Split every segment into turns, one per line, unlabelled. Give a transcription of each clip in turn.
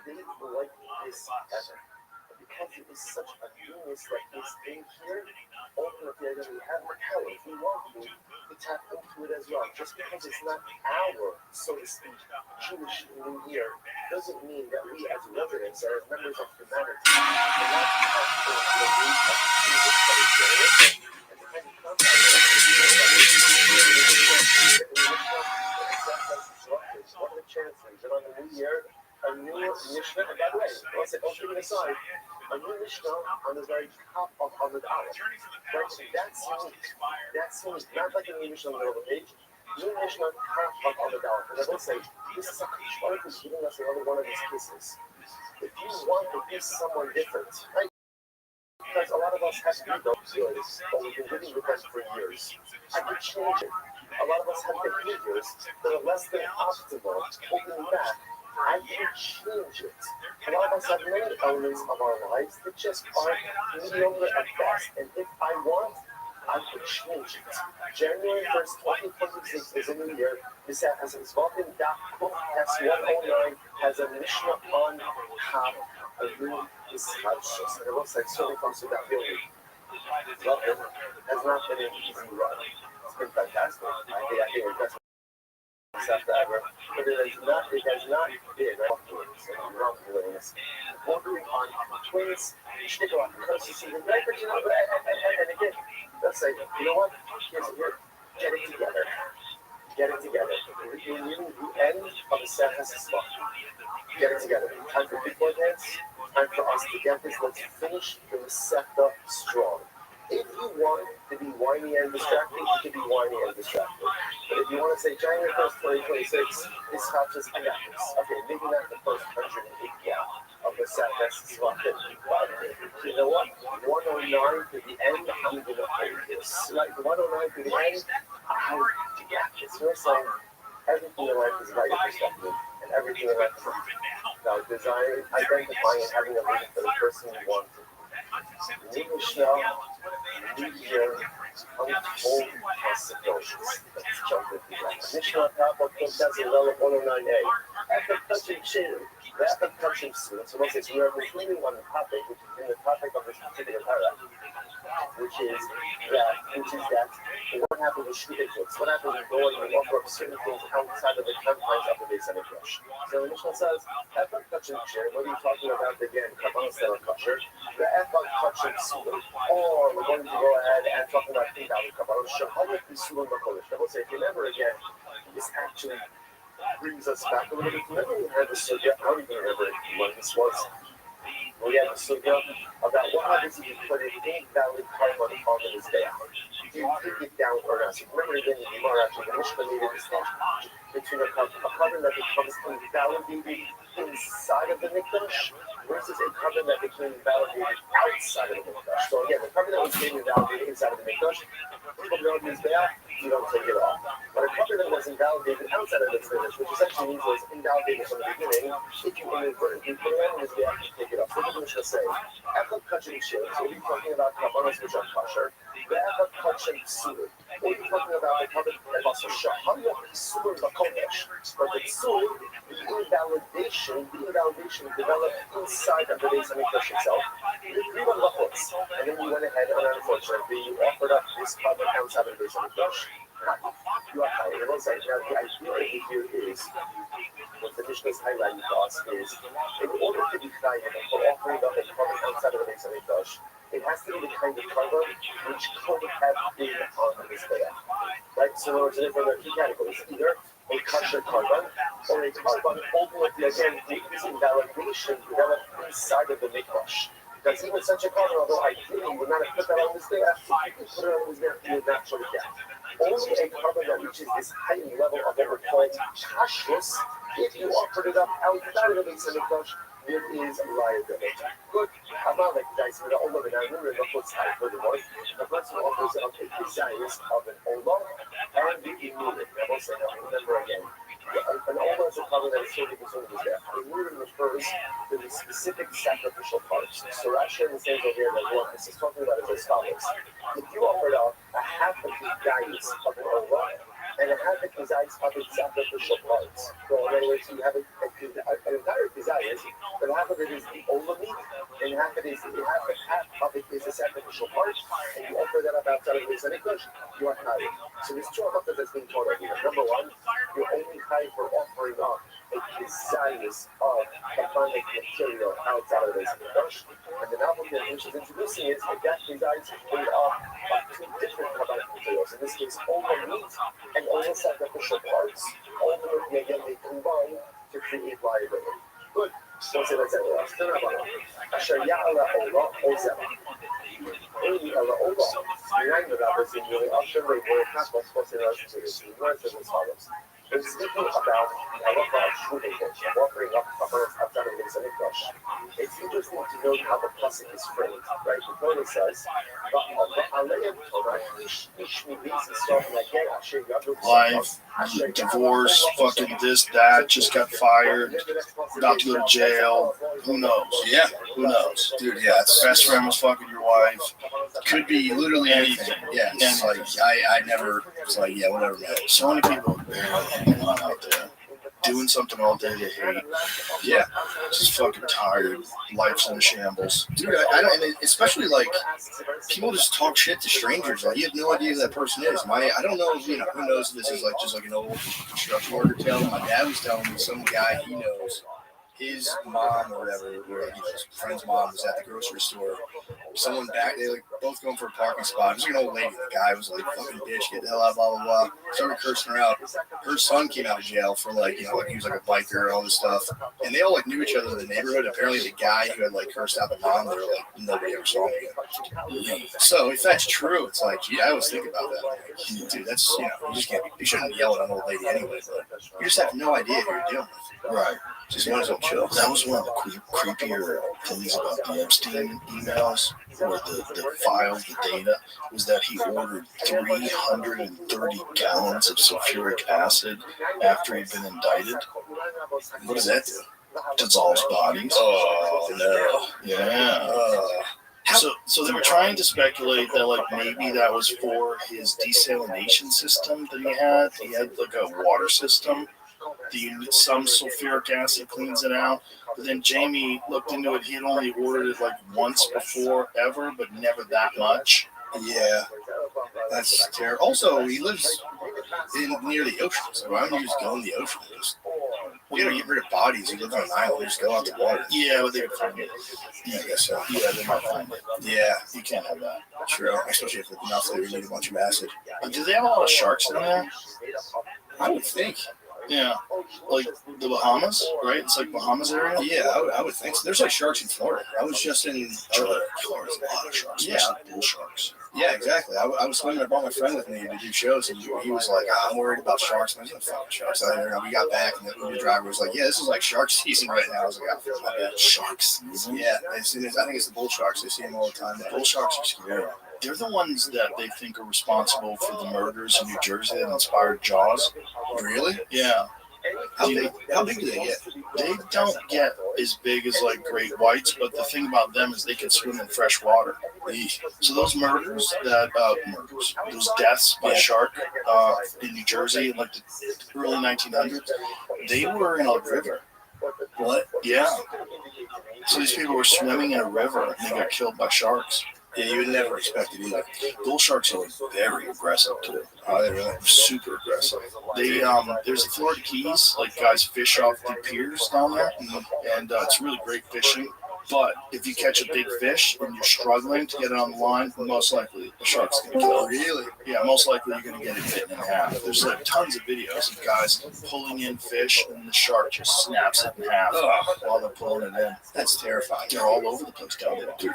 didn't like this ever. Because it is such a newness like this thing here, open up the idea that we have the power, if we want to tap into it as well. Just because it's not our, so to speak, Jewish New Year, doesn't mean that we as residents or as members of humanity are not part of the root of Jesus that is generated. And the kind of compound what are the chances that on the New Year, a new Mishnah, and by the way, I'll say, don't keep it aside, a new Mishnah on the very top of the dollar. Right? So that's unique. That's unique. Not like a new Mishnah on the middle of the page. New Mishnah on top of the dollar. And I will say, this is a Kishwarik who's giving us another one of his kisses. If you want to be someone different, right? Because a lot of us have been those good, but we've been living with them for years. I could change it. A lot of us have behaviors that are less than optimal, holding back. I can change it. A lot of us have many elements of our lives that just are mediocre at best. And if I want, I could change it. January 1st, 2026 is a new year. This has a Zvatim Da'kuf S109 has a Mishnah on top of this house. And it looks like so many comes to that building. Zvatim has not been an easy run. It's been fantastic. I think that's forever, but it has not been rumblings, bordering on twins, shtickle on curses, even right, but you know, and again, let's say, you know what, here's here, get it together. Get it together. We're nearing the end of the Sahas spot. Get it together. Time for big boy dance. Time for us to get this. Let's finish the Masechta strong. If you want to be whiny and distracted, you can be whiny and distracted. But if you want to say January 1st, 2026, this touches, I got this. Okay, maybe not the first 108 of the Sahas spot. But you know what? 109 to the end, I'm going to hold this. Like 109 to the end, I got this. We're saying everything in life is about your perspective, and everything in life is about design, identifying, and having a vision for the person you want to be. New Mishnah, New Year, untold possibilities. Let's jump into that. Mishnah, top of Kostas, 109a. After touching Shin, after touching Suit, so let's say we are concluding on the topic, which is in the topic of this particular paragraph, which is that what happens with shtickles? What happens when going and offer up certain things outside of the confines of the Beis Hamikdash? So the Mishnah says, after touching Shin, what are you talking about again? Kabbalah style kosher. The after touching Suit, or we're going to go ahead and talk about Kabbalah. Shahalat B'Sulam B'Kodesh. I will say, if you remember again, this actually brings us back a little bit. Remember we had the sugya, I don't even remember when this was. We had the sugya about what happens if you put an invalid carbon on the Mizbeach. Do you take it down or not? So remember again, the Gemara actually, the Mishnah made a distinction between a carbon that becomes invalidated inside of the Mikdash versus a carbon that became invalidated outside of the Mikdash. So again, the carbon that was being invalidated inside of the Mikdash, you don't take it off. But a carbon that was invalidated outside of the Mikdash, which essentially means it was invalidated from the beginning, if you inadvertently put it on the Mizbeach, you take it off. So what did Mishnah say? After touching shit, so we're talking about carbonos which are kosher. After touching psul, we're talking about the carbon that was shahaya psul b'kodesh. But the psul, the invalidation developed inside of the Beis Hamikdash itself. And then you went ahead and unfortunately you offered up this carbon outside of the Beis Hamikdash. You are high. And also, now the idea here is what the Mishnah is highlighting to us is in order to be chayiv for offering up a carbon outside of the Beis Hamikdash, it has to be the kind of carbon which could have been on the Mizbeach. Right? So in other words, there are two categories. Either a kosher carbon or a carbon ultimately again this invalidation developed inside of the Mikdash. Because even such a carbon, although ideally would not have put that on this day, if you could put it on this day, you would naturally get. Only a carbon that reaches this heightened level of what we're calling kashrus, if you offered it up outside of the Beis Hamikdash, there is liability. Good. I'm not like guys with the Olam and I remember the what's high furthermore. The person offers up a desires of an Olam and the immune. I will say now, remember again. An Olam is a carbon that is solely consumed with that. Immune refers to the specific sacrificial parts. So Rashi understands over here that what this is talking about is as follows. If you offered up a half of the diets of an Olam, and a half of desires of its sacrificial parts. So in other words, you have an entire desires but half of it is the ola meat, and half of it is the sacrificial part, and you offer that up outside of the Mikdash, you are high. So there's two halachas that's being taught over here. Number one, you're only high for offering up a desires of Kabbalic material outside of the Mikdash, and the novel which is introducing is that desires is made up of two different Kabbalic materials. In this case, ola meat and ola sacrificial parts. All of them, again, they combine to create liability. Good. So say that's it. Asher ya'ala ola ozema. Amy ala ola. Behind the rabbis in the Asher they were half of what's in our society. The word says as follows. They're speaking about halacha of shooting, offering up kabanos outside of the Mikdash. It's interesting to note how the pasuk is framed, right? The Torah says,
life, divorce, fucking this, that, just got fired, about to go to jail. Who knows?
Yeah.
Who knows?
Dude, yeah. It's
Best friend was fucking your wife.
could be literally anything. Yeah. It's like, I never, it's like, yeah, whatever, man.
So many people out there doing something all day they hate.
Yeah.
Just fucking tired. Life's in a shambles.
Dude, I don't, and especially like people just talk shit to strangers. Like you have no idea who that person is. I don't know, who knows if this is like just like an old construction worker tale. My dad was telling me some guy he knows, his mom or whatever, or like his friend's mom was at the grocery store. Someone back, they like both going for a parking spot. It was like an old lady. The guy was like, "Fucking bitch, get the hell out!" Blah blah blah. Started cursing her out. Her son came out of jail for like he was like a biker and all this stuff. And they all like knew each other in the neighborhood. Apparently, the guy who had like cursed out the mom, they were like nobody ever saw him again. So if that's true, it's like, gee, I always think about that. Like, dude, that's you just can't. You shouldn't yell at an old lady anyway. But you just have no idea who you're dealing with.
Right.
Just might as well chill.
That was one of the creepier things about the Epstein emails, or the files, the data, was that he ordered 330 gallons of sulfuric acid after he'd been indicted.
What does that do?
Dissolves bodies.
Oh, no.
Yeah. So they were trying to speculate that like maybe that was for his desalination system that he had. He had like a water system. Some sulfuric acid cleans it out. But then Jamie looked into it. He had only ordered it like once before ever, but never that much.
Yeah. That's terrible. Also, he lives near the ocean. So why don't you just go in the ocean? You gotta get rid of bodies. You live on an island. Just go out the water.
Yeah, but they would find it.
Yeah, I guess so.
Yeah, they might find it.
Yeah.
You can't have that.
True. Especially if enough they need a bunch of acid.
Do they have a lot of sharks in there?
I would think.
Yeah, like the Bahamas, right? It's like Bahamas area.
Yeah, I would think so. There's like sharks in Florida. I was just in
Florida's a lot of sharks.
Yeah,
bull sharks.
Yeah, exactly. I was swimming. I brought my friend with me to do shows, and he was like, "I'm worried about sharks." And I was like, "Fuck sharks!" We got back, and the Uber driver was like, "Yeah, this is like shark season right now." I was like, "Oh, my bad."
Shark season.
Yeah, I think it's the bull sharks. They see them all the time. The bull sharks are scary.
They're the ones that they think are responsible for the murders in New Jersey that inspired Jaws.
Really?
Yeah.
How big do they get?
They don't get as big as like great whites, but the thing about them is they can swim in fresh water. So those those deaths by shark in New Jersey in like the early 1900s, they were in a river.
What?
Yeah. So these people were swimming in a river and they got killed by sharks.
Yeah, you would never expect it either.
Bull sharks are very aggressive too.
Oh, they're really
super aggressive. They there's the Florida Keys, like guys fish off the piers down there, and it's really great fishing. But if you catch a big fish and you're struggling to get it on the line, most likely the shark's going to kill it.
Really?
Yeah, most likely you're going to get it bitten in half. There's like tons of videos of guys pulling in fish and the shark just snaps it in half while they're pulling it in.
That's terrifying.
They're all over the place down there, dude.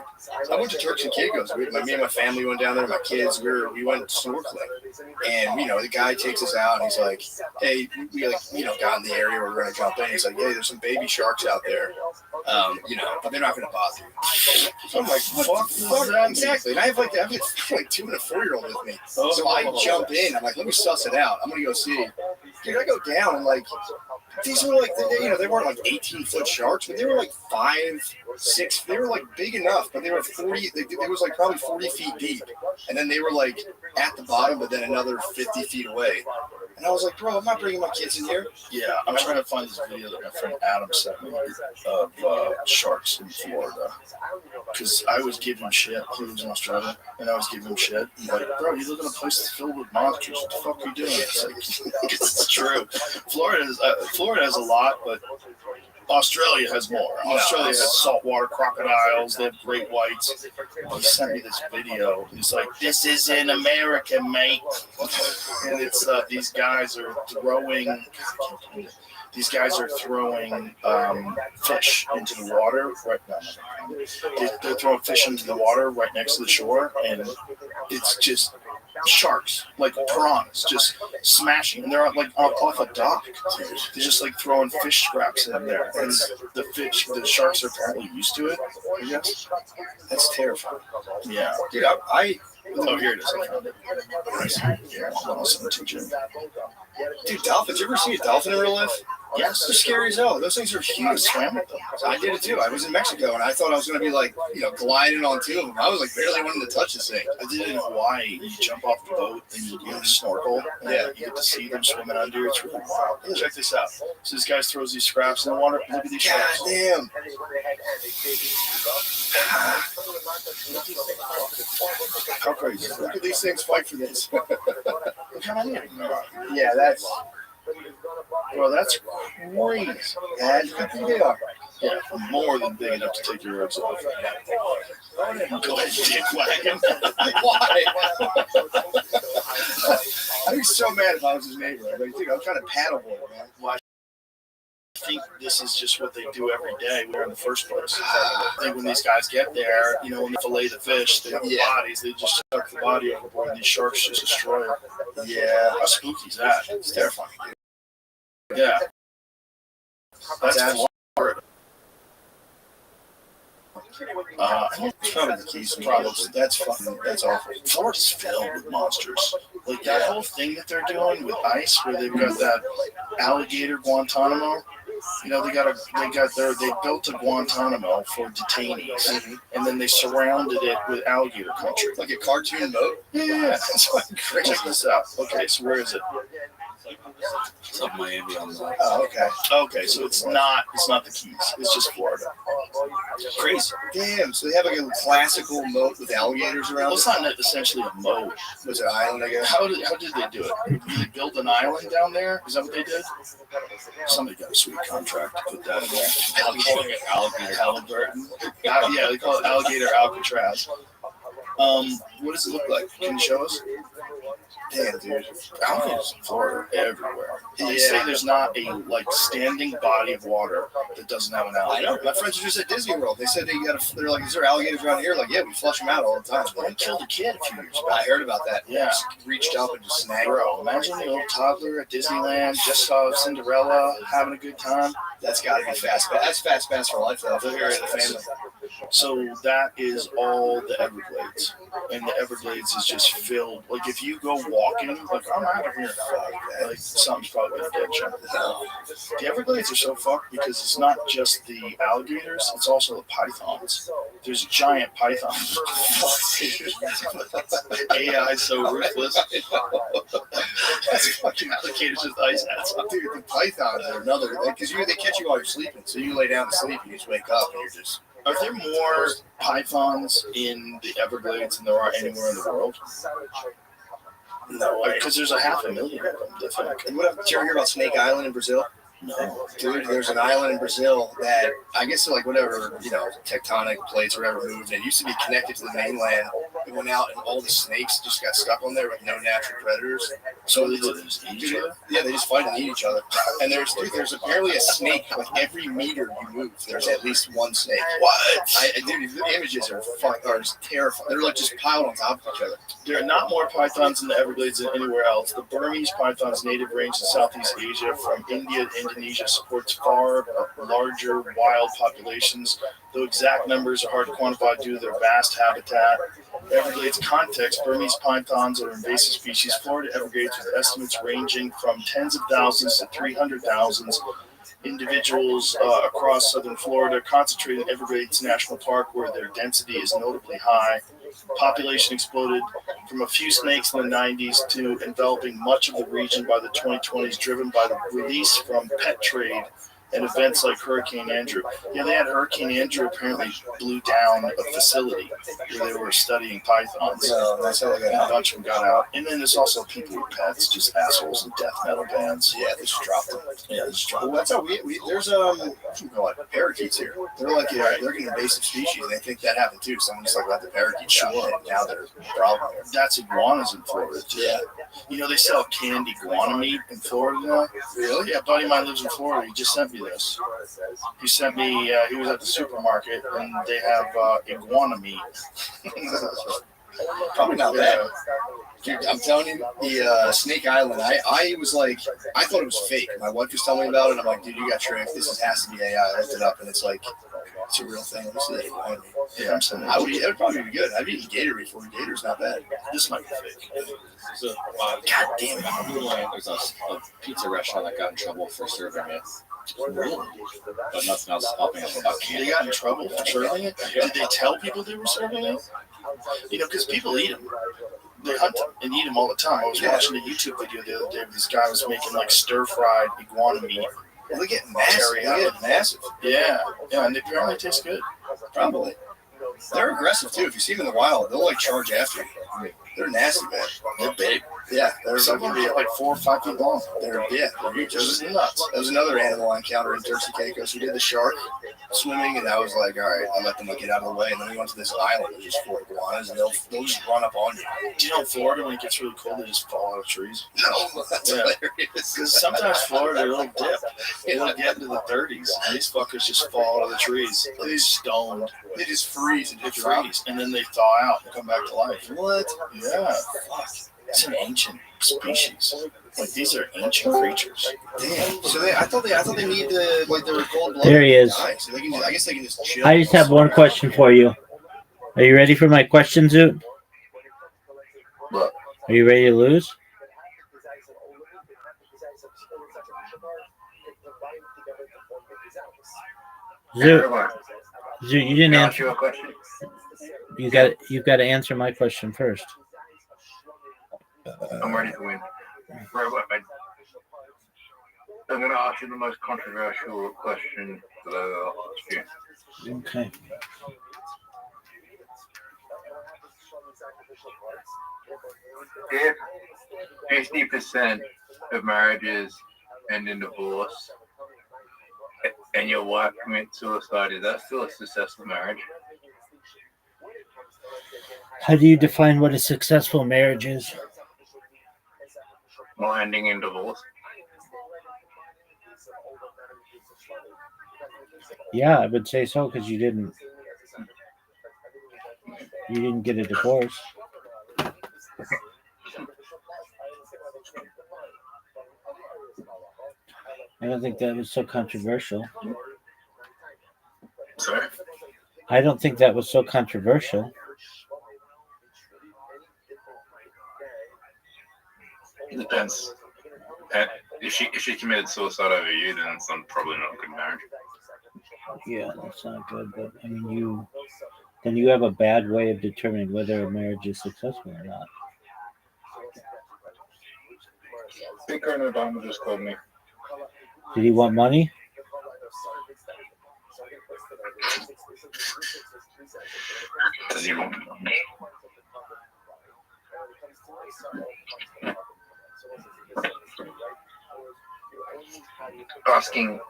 I went to Turks and Caicos. Me and my family went down there. My kids, we went snorkeling, and the guy takes us out, and he's like, "Hey, we got in the area where we're going to jump in." He's like, "Hey, there's some baby sharks out there, but they're not going to bother you." So I'm like, "Fuck, exactly." And I have like 2 and a 4-year-old with me, so I jump in. I'm like, "Let me suss it out. I'm going to go see." Dude, I go down and like. These were like, they weren't like 18-foot sharks, but they were like 5, 6. They were like big enough, but they were 40. It was like probably 40 feet deep, and then they were like at the bottom, but then another 50 feet away. And I was like, bro, I'm not bringing my kids in here.
Yeah, I'm trying to find this video that my friend Adam sent me of sharks in Florida. Because I was giving him shit. He lives in Australia, and I was giving him shit. Like, bro, you live in a place that's filled with monsters. What the fuck are you doing? It's like, it's true. Florida has a lot, but Australia has more. Australia has saltwater crocodiles. They have great whites. He sent me this video. He's like, "This is in America, mate." And it's these guys are throwing fish into the water. Right now, they're throwing fish into the water right next to the shore, and it's just sharks, like piranhas, just smashing, and they're like off a dock. They're just like throwing fish scraps in there, and the sharks are apparently used to it. I guess
That's terrifying.
Yeah,
Dude, I
oh, here it is. I found it. Yeah, I'll send it to Jim.
dude, dolphins. You ever see a dolphin in real life?
Yes,
They're scary as hell. Those things are
I
huge.
swam with them.
I did it too. I was in Mexico and I thought I was going to be like, gliding on two of them. I was like barely wanting to touch this thing.
I did it in Hawaii. You jump off the boat and you snorkel. And you get to see them swimming under. It's really wild. Yeah, check this out. So this guy throws these scraps in the water. Look at these sharks.
God damn.
How crazy.
Look at these things fight for this.
Look how many of them there are.
Yeah, that's
Bro, that's crazy.
as good as they are.
Yeah, more than big enough to take your ribs off. Go ahead, dick wagon.
Why? I'd be so mad if I was his neighbor. I'd be like, I'm trying to paddleboard, man.
Well, I think this is just what they do every day. We're in the first place. I think when these guys get there, when they fillet the fish, they have the bodies. They just chuck the body overboard, and these sharks just destroy it.
Yeah.
How spooky is that?
It's terrifying.
Yeah. That's Florida.
Probably the keys. Probably. That's awful.
Florida's filled with monsters. Like that whole thing that they're doing with ICE, where they've got that alligator Guantanamo. They built a Guantanamo for detainees, and then they surrounded it with alligator country.
Like a cartoon boat?
Yeah, that's like crazy. Check this out. Okay, so where is it?
It's up Miami on that.
Oh, okay.
Okay, so it's not the Keys. It's just Florida.
Crazy. Damn, so they have like a classical moat with alligators around
Well, it's not essentially a moat.
Was it an island, I guess?
How did they do it? Did they build an island down there? Is that what they did? Somebody got a sweet contract to put that in there. Alligator Halliburton. Yeah, they call it alligator Alcatraz. What does it look like? Can you show us?
Damn, dude.
Alligators in Florida everywhere. They say there's not a standing body of water that doesn't have an
I
alligator.
know. My friends are just at Disney World. They said they're like, is there alligators around here? Like, yeah, we flush them out all the time.
They killed a kid a few years
I
back.
heard about that.
Yeah.
Just reached up and just snagged her.
Bro, imagine the old toddler at Disneyland, just saw Cinderella, having a good time.
That's got to be fast. That's fast pass for life, though. They're here in the family.
So that is all the Everglades. And the Everglades is just filled. Like, if you go walking, like, I'm out of here. Like, something's probably going to get you. The Everglades are so fucked because it's not just the alligators, it's also the pythons. There's a giant python. AI is so ruthless. That's fucking alligators with ice hats.
Dude, the pythons are another, because they catch you while you're sleeping. So you lay down to sleep and you just wake up and you're just.
Are there more pythons in the Everglades than there are anywhere in the world?
No way.
Because there's 500,000 of them, I think.
Did you ever hear about Snake Island in Brazil?
No.
Dude, there's an island in Brazil that I guess like whatever, tectonic plates or whatever moved. And it used to be connected to the mainland. It went out and all the snakes just got stuck on there with no natural predators.
So they just eat each other?
Yeah, they just fight and eat each other. And there's apparently a snake, like every meter you move, there's at least one snake.
What?
Dude, the images are terrifying. They're like just piled on top of each other.
There are not more pythons in the Everglades than anywhere else. The Burmese python's native range in Southeast Asia from India to Indonesia supports far larger wild populations, though exact numbers are hard to quantify due to their vast habitat. Everglades context, Burmese pythons are invasive species. Florida Everglades with estimates ranging from tens of thousands to 300,000 individuals across southern Florida, concentrated in Everglades National Park, where their density is notably high. population exploded from a few snakes in the 90s to enveloping much of the region by the 2020s, driven by the release from pet trade and events like Hurricane Andrew. Yeah, they had Hurricane Andrew apparently blew down a facility where they were studying pythons.
So that's how they got
And a
out.
bunch of them got out. And then there's also people with pets, just assholes in death metal bands.
Yeah, they just dropped them.
Yeah, they just dropped
Well, that's how we there's what you call it, parakeets here. They're like they're an invasive species, and they think that happened too. Someone just like let the parakeets out, and now they're a problem here.
That's iguanas in Florida too.
Yeah.
You know, they sell canned iguana meat in Florida now.
Really?
Yeah, a buddy of mine lives in Florida. He just sent me this. He sent me, he was at the supermarket and they have iguana meat.
Probably not bad. Dude, I'm telling you, the Snake Island, I was like, I thought it was fake. My wife was telling me about it, and I'm like, dude, you got tricked. This has to be AI. I looked it up, and it's like, it's a real thing. Let me see that iguana meat.
Yeah, I'm saying
That would probably be good. I've eaten gator before. Gator's not bad.
this might be fake.
God damn it.
There's a pizza restaurant that got in trouble for serving it,
Really?
but nothing else helping us about
They
candy.
got in trouble for serving it? Did they tell people they were serving it? You know, because people eat them. They hunt them and eat them all the time. I was watching a YouTube video the other day where this guy was making like stir-fried iguana meat.
Well, they get massive. They get massive.
Yeah, and they apparently taste good.
Probably. They're aggressive too. If you see them in the wild, they'll like charge after you. They're nasty, man.
They're big.
Yeah,
Some of them get like 4 or 5 feet long.
they're huge.
Just nuts.
There was another animal I encountered in Turks and Caicos. We did the shark swimming, and I was like, all right, I let them get out of the way. And then we went to this island with just 4 iguanas, and they'll just run up on you.
Do you know in Florida when it gets really cold, they just fall out of trees?
No, that's
Yeah.
hilarious.
Because sometimes Florida, it'll dip. It'll get into the 30s. And these fuckers just fall out of the trees. They're stoned.
They just freeze and
They
just drop.
freeze. And then they thaw out and come back to life.
What?
Yeah. It's an ancient species. Like, these are ancient creatures.
Damn. So I thought they need to, like, they were cold blooded.
There he is.
So they can I guess they can just chill.
I just have one question for you. Are you ready for my question, Zoot?
What?
Are you ready to lose? Zoot, Zoot, you didn't answer.
you a question?
You've got to answer my question first.
I'm ready to win. I'm going to ask you the most controversial question that I'll ask you.
Okay.
If 50% of marriages end in divorce and your wife commits suicide, is that still a successful marriage?
How do you define what a successful marriage is?
Not ending in divorce?
Yeah, I would say so because you didn't get a divorce. I don't think that was so controversial.
Sorry?
I don't think that was so controversial.
It depends. If she committed suicide over you, then it's probably not a good marriage.
Yeah, that's not good. But I mean, you have a bad way of determining whether a marriage is successful or not.
Speaker and Obama just called me.
Did he want money?
Does he want me? Asking.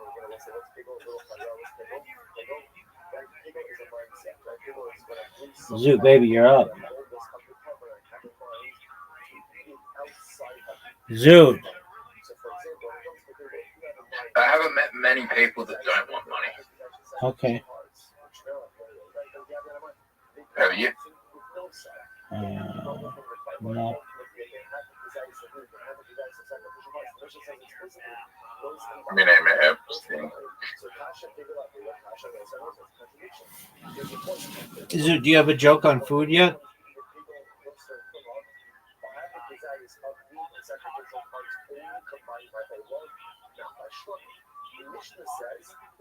Zoot, baby, you're up. Zoot.
I haven't met many people that don't want money.
Okay.
Have you?
No.
I mean, I may have.
Zoot, do you have a joke on food yet?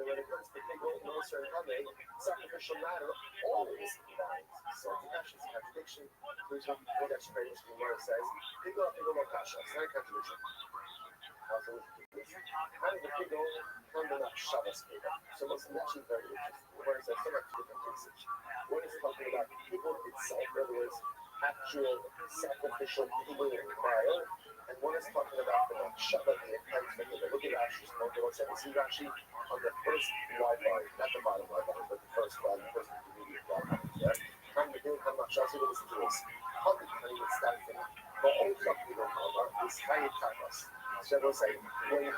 And when it comes to big old Moser and Hame, sacrificial matter always combines. So it's actually a contradiction. Which one that Spanish Gemara says, big old kasha. It's not a contradiction. How do the big old come to not Shabbos people? So it's actually very interesting. Where it says so much different cases. One is talking about people itself, in other words, actual sacrificial people in fire. And one is talking about the Shabbat, the intent that they look at Rashi's Motor said, this is actually on the first wide line, not the bottom wide line, but the first line, the first intermediate wide line. Yeah? I'm the good, I'm not sure. So listen to this. How can you stand for that? But also, you don't know about this high tapas. So we'll say, when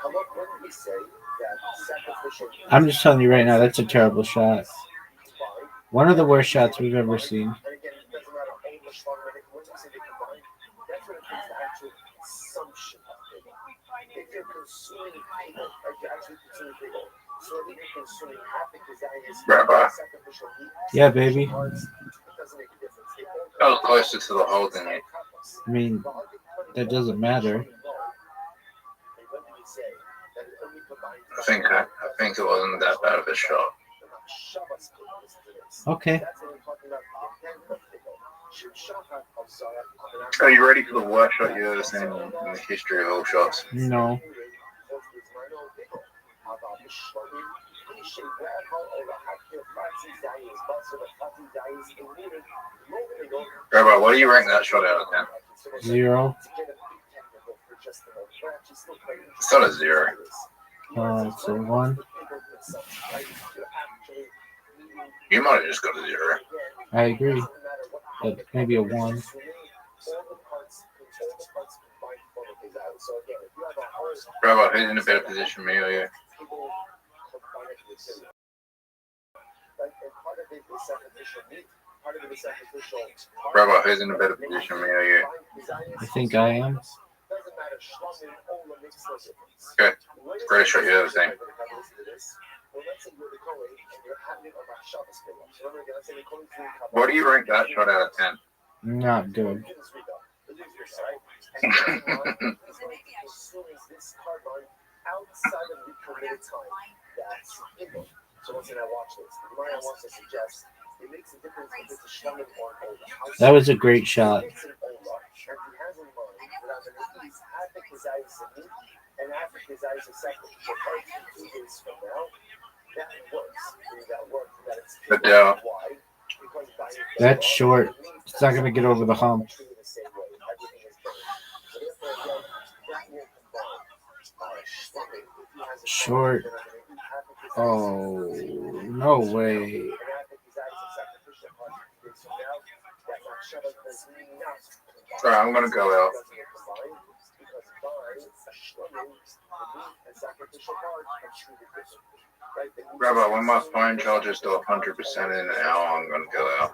we say that sacrificial.
I'm just telling you right now, that's a terrible shot. One of the worst shots we've ever seen.
And again, it doesn't matter how much longer they when you say they combine, that's when it comes to actual consumption of people. If you're consuming people, like you're actually consuming people, so if you're consuming half the desires, sacrificial meat,
yeah, baby.
it doesn't make a difference.
I was closer to the hole than you.
I mean, that doesn't matter.
I think it wasn't that bad of a shot.
Okay.
Are you ready for the worst shot you've ever seen in the history of all shots?
No.
Rabbi, what do you rank that shot out of 10?
0.
It's not a 0.
It's a 1.
You might have just got a 0.
I agree. But maybe a 1.
Rabbi, who's in a better position, me or you? Rabbi, who's in a better position, me or you?
I think I am.
Okay. Greatest shot you've ever seen. What do you rank that shot out of 10?
Not good. That was a great shot.
But
That's short. It's not going to get over the hump. Short. Oh, no way.
Alright, I'm gonna go out. Rabbi, when my phone charges to 100% in an hour, I'm gonna go out.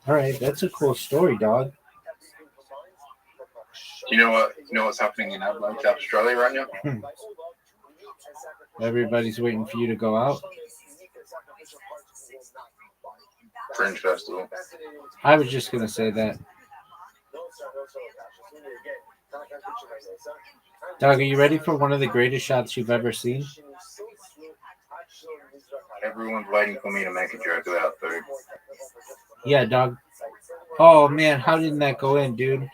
Alright, that's a cool story, dog.
You know what's happening in Adelaide, Australia right now?
Everybody's waiting for you to go out.
Fringe Festival.
I was just going to say that. Doug, are you ready for one of the greatest shots you've ever seen?
Everyone's waiting for me to make a joke about food.
Yeah, dog. Oh, man, how didn't that go in, dude?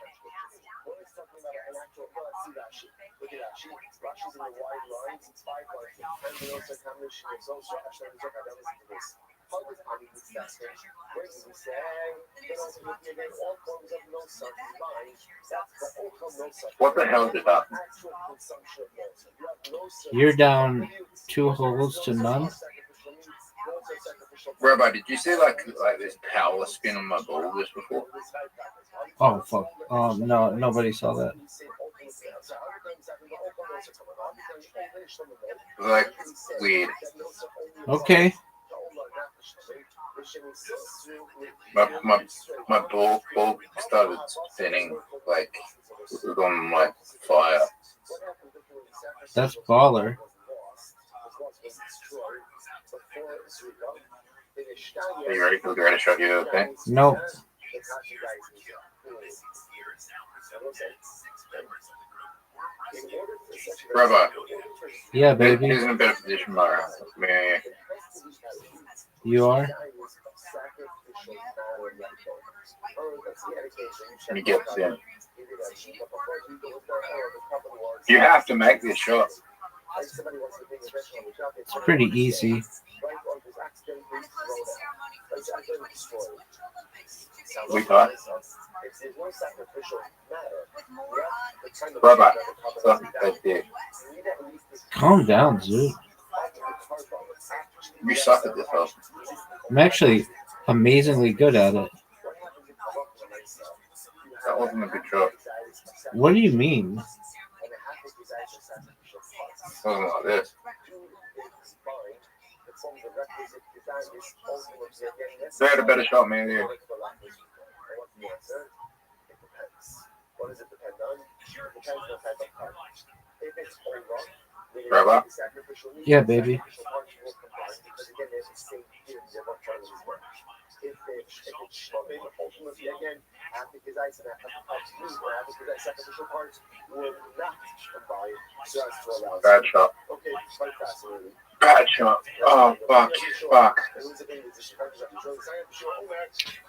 What the hell did that?
You're down 2 holes to none.
Rabbi, did you see like this power spin on my ball just before?
Oh, fuck. No, nobody saw that.
Like, weird.
Okay.
My ball started spinning like it was on like fire.
That's baller.
Are you ready for the greatest shot you ever seen?
No.
Rabbi,
Yeah, baby.
he's in a better position by me.
You are?
When he gets in. You have to make this shot.
It's pretty easy.
We thought. Rabbi, suck that dick.
Calm down, dude.
You suck at this, though.
I'm actually amazingly good at it.
That wasn't a good shot.
What do you mean?
It wasn't like this. They had a better shot, man. Here. Rabbi?
Yeah, baby.
Bad shot. Bad shot. Oh, fuck.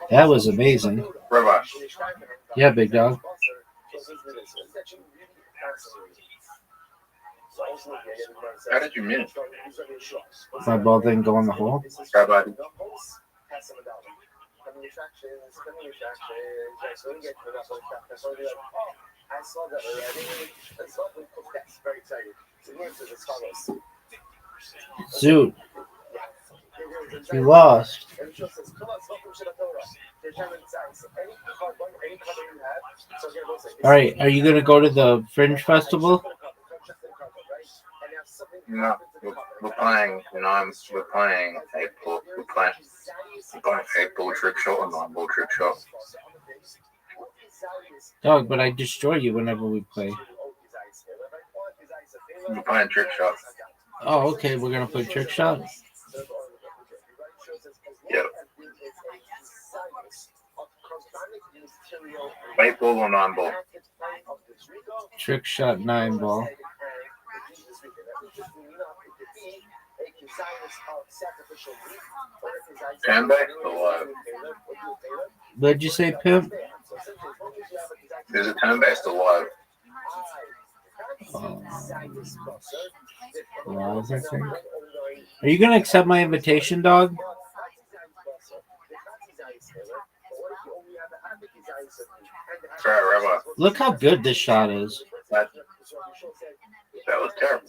That was amazing.
Rabbi.
Yeah, big dog.
How did you miss?
My ball didn't go in the hole.
Rabbi.
Dude, you lost. All right, are you gonna go to the Fringe Festival?
No, we're playing. We're playing a ball trick shot or non-ball trick shot.
Dog, but I destroy you whenever we play.
We're playing trick shot.
Oh, okay, we're gonna play trick shot.
Yep. 8 ball or 9 ball?
Trick shot 9 ball.
Turn back or live?
What'd you say, pimp?
There's a turn back or live?
Live, I think. Are you gonna accept my invitation, dog?
Right, Rabbi.
Look how good this shot is.
That was terrible.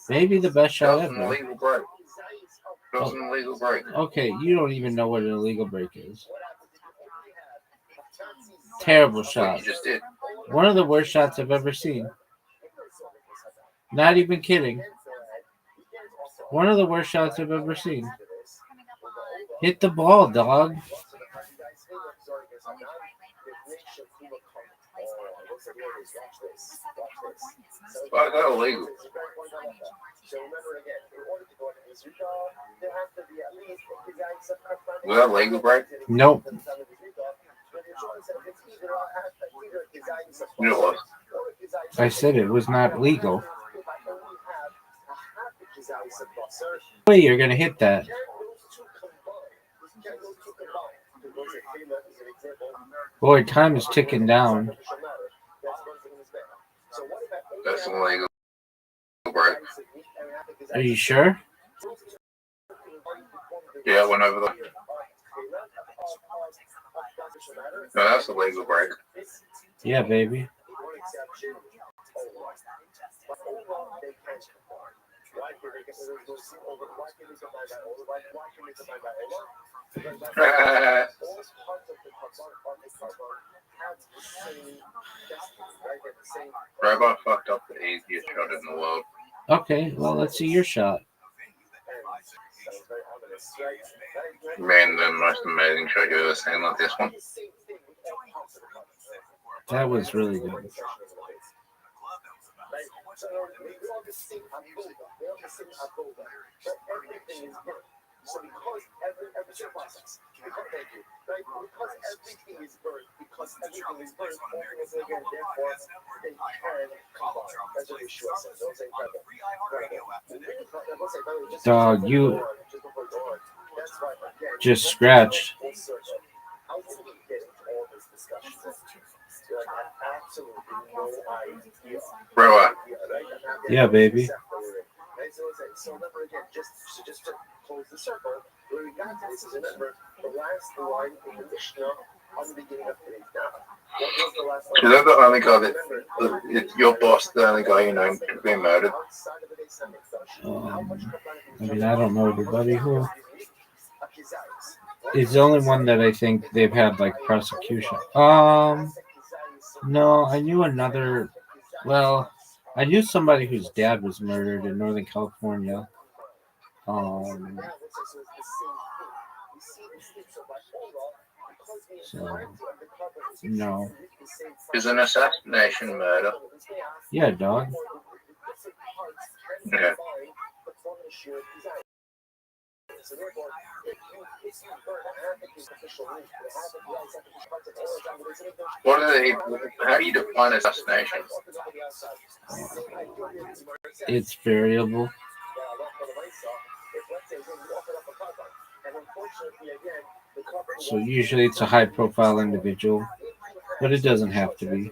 Maybe the best
That
shot
was an
ever.
illegal break. That was an illegal break.
Okay, you don't even know what an illegal break is. Terrible
What
shot.
you just did.
One of the worst shots I've ever seen. Not even kidding. One of the worst shots I've ever seen. Hit the ball, dog.
Why is that illegal? Was that a legal break?
Nope.
It was.
I said it was not legal. Way you're gonna hit that. Boy, time is ticking down.
That's an illegal break.
Are you sure?
Yeah, I went over there. No, that's a legal break.
Yeah, baby.
Rabbi fucked up the easiest shot in the world.
Okay, well, let's see your shot.
Man, the most amazing shot you've ever seen like this one.
That was really good.
Thank you. Right? Because everything is birth. Because everything is birth. Ultimately, again, therefore, they can combine. That's what Yeshua says. Don't say incredible.
Dog, you
That's why, again,
just scratched.
full circle. How did we get into all this discussion? Like, I have absolutely no idea.
Bro,
Yeah, baby.
So remember again, just to close the circle, where we got to this is remember the last line in the Mishnah on the beginning of today's daf. What was the last line?
is that the only guy that it's your boss, the only guy you know being murdered?
I mean, I don't know everybody who. It's the only one that I think they've had like prosecution. No, I knew another. Well, I knew somebody whose dad was murdered in Northern California. So, no.
Is an assassination murder?
Yeah, dog.
Okay. What are they? How do you define assassination?
It's variable. So usually it's a high-profile individual, but it doesn't have to be.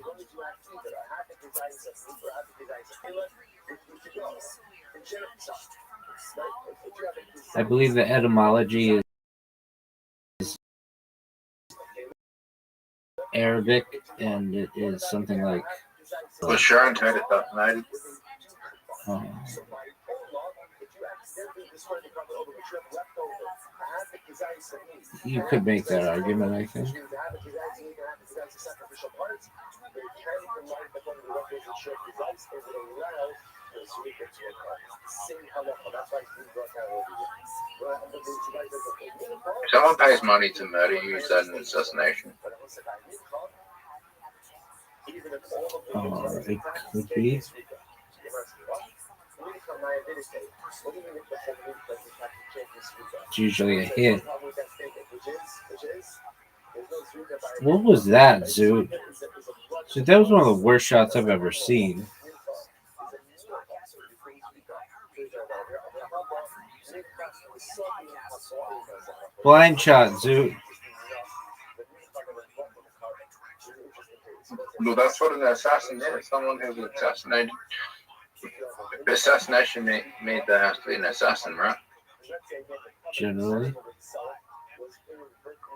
I believe the etymology is Arabic, and it is something like.
Was Sharon Tate assassinated?
You could make that argument, I think.
If someone pays money to murder you, is that an assassination?
It could be. It's usually a hit. What was that, Zoot? So that was one of the worst shots I've ever seen. Blind shot, Zoot.
Well, that's what an assassin is. Someone who was assassinated. Assassination means there has to be an assassin, right?
Generally.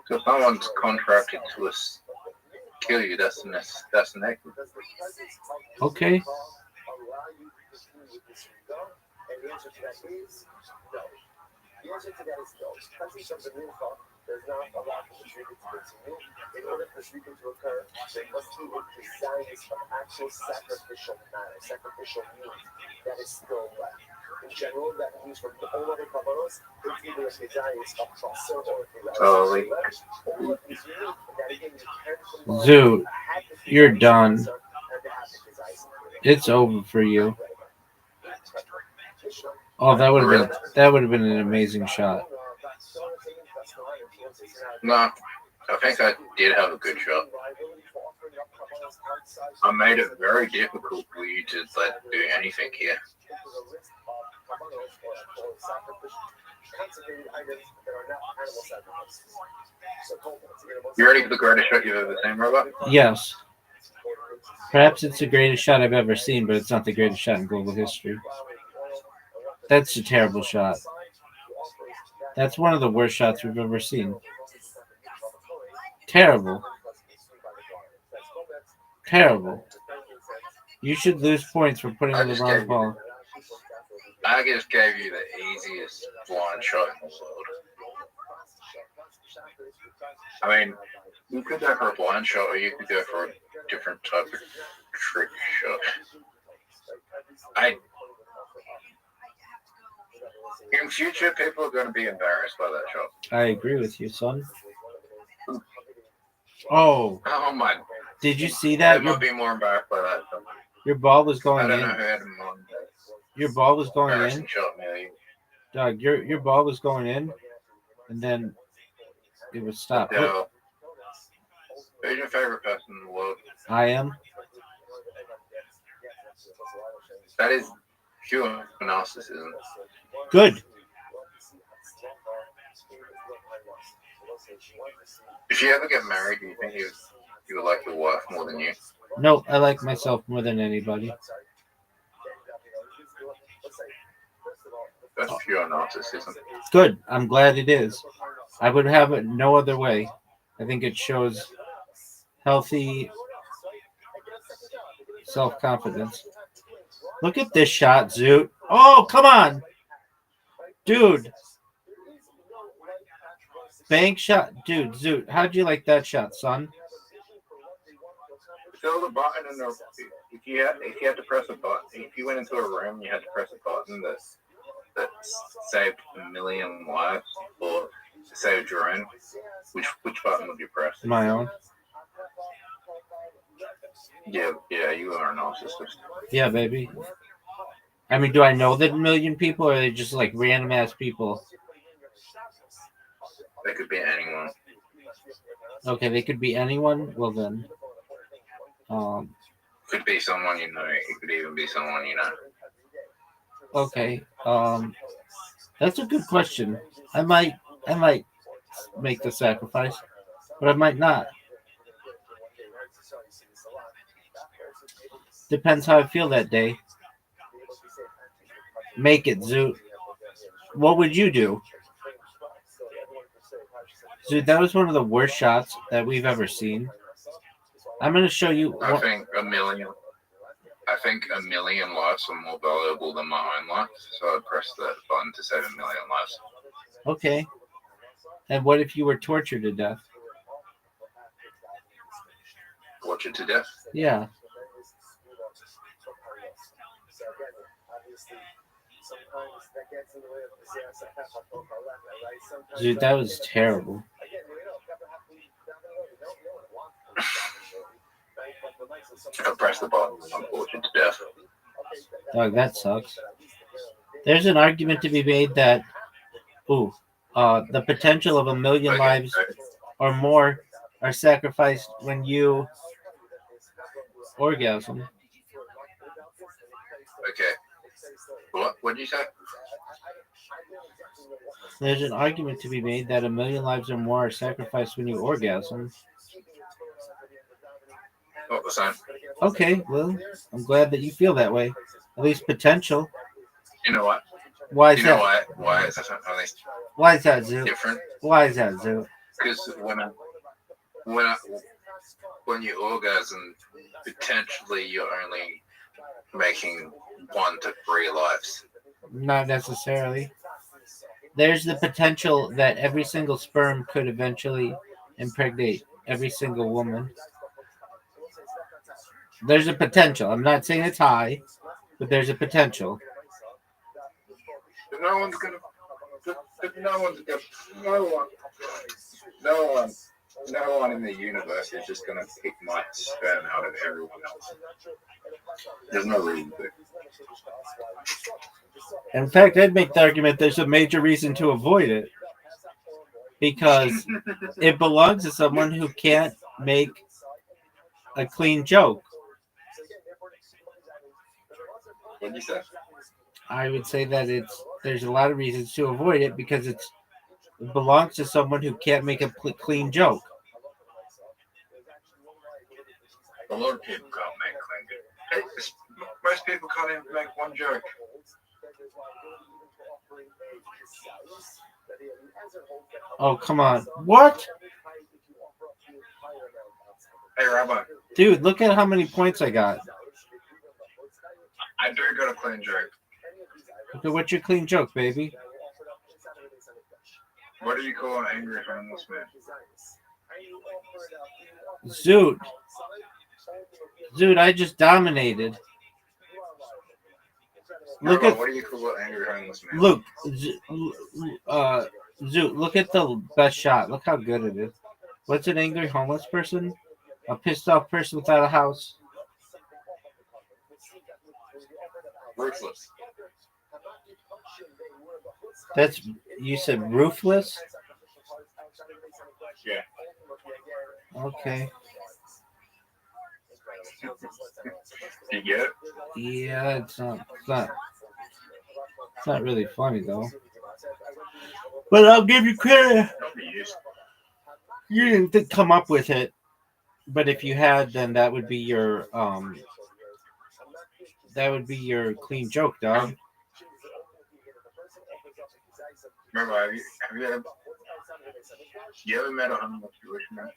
So if someone's contracted to kill you, that's an assassination.
Okay.
The answer to that is no. Countries of the Mincha does not allow for the shrinking to continue. In order for shrinking to occur, there must be a desires of actual sacrificial matter, sacrificial meat that is still left. In general, that means from all other kavaros, it's either a desires of chaser or a
Zoot, you're done. It's over for you. Oh, that would have been an amazing shot.
No, I think I did have a good shot. I made it very difficult for you to do anything here. You ready for the greatest shot you've ever seen, Robert?
Yes. Perhaps it's the greatest shot I've ever seen, but it's not the greatest shot in global history. That's a terrible shot. That's one of the worst shots we've ever seen. Terrible. Terrible. You should lose points for putting in the wrong ball.
I just gave you the easiest blind shot in the world. I mean, you could go for a blind shot, or you could go for a different type of trick shot. In future, people are going to be embarrassed by that shot.
I agree with you, son. Oh
my!
Did you see that?
They might be more embarrassed by that.
Your ball was going in.
I don't know who had him on.
Your ball was going in.
Shot, Millie.
Doug, your ball was going in, and then it would stop.
So, who's your favorite person in the world?
I am.
That is pure narcissism.
Good.
If you ever get married, do you think you would like your wife more than you?
No, I like myself more than anybody.
That's pure narcissism.
Good. I'm glad it is. I would have it no other way. I think it shows healthy self-confidence. Look at this shot, Zoot. Oh, come on. Dude. Bank shot. Dude, Zoot, how'd you like that shot, son?
Fill the button in the. If you had to press a button, if you went into a room, and you had to press a button that saved a million lives or saved your own. Which button would you press?
My own.
Yeah, you are a narcissist.
Yeah, baby. I mean, do I know that a million people, or are they just like random ass people?
They could be anyone.
Okay, they could be anyone. Well then,
Could be someone you know. It could even be someone you know.
okay. That's a good question. I might make the sacrifice, but I might not. Depends how I feel that day. Make it, Zoot. What would you do? Dude, that was one of the worst shots that we've ever seen. I'm going to show you.
I think a million lives are more valuable than my own life, so I'd press the button to save a million lives.
Okay. And what if you were tortured to death?
Tortured to death?
Yeah. Dude, that was terrible.
If I press the button, I'm tortured to death.
Dog, that sucks. There's an argument to be made that, the potential of a million lives or more are sacrificed when you orgasm.
Okay. What did you say?
There's an argument to be made that a million lives or more are sacrificed when you orgasm.
What was that?
Okay, well, I'm glad that you feel that way. At least potential.
You know what?
Why is
You know
that?
why is that at least
Why is that, Zoo?
different?
Why is that, Zoo?
Because when you orgasm, potentially you're only making 1 to 3 lives.
Not necessarily. There's the potential that every single sperm could eventually impregnate every single woman. There's a potential. I'm not saying it's high, but there's a potential.
But no one in the universe is just gonna pick my sperm out of everyone else. There's no reason to.
In fact, I'd make the argument there's a major reason to avoid it. Because it belongs to someone who can't make a clean joke.
What did you say?
I would say that there's a lot of reasons to avoid it because it belongs to someone who can't make a clean joke.
A lot of people can't make clean jokes. Most people can't even make one joke.
Oh, come on. What?
Hey, Rabbi.
Dude, look at how many points I got.
I do got a clean joke.
Okay, what's your clean joke, baby?
What do you call an angry homeless man?
Zoot. Zoot, I just dominated. Look at.
What do you call an angry homeless man?
Look, Zoot, look at the best shot. Look how good it is. What's an angry homeless person? A pissed off person without a house.
Ruthless.
You said ruthless? Okay.
You get it?
Yeah, it's not really funny though. But I'll give you credit. You didn't come up with it, but if you had, then that would be your clean joke, dog.
Remember, you ever met a homeless Jewish man?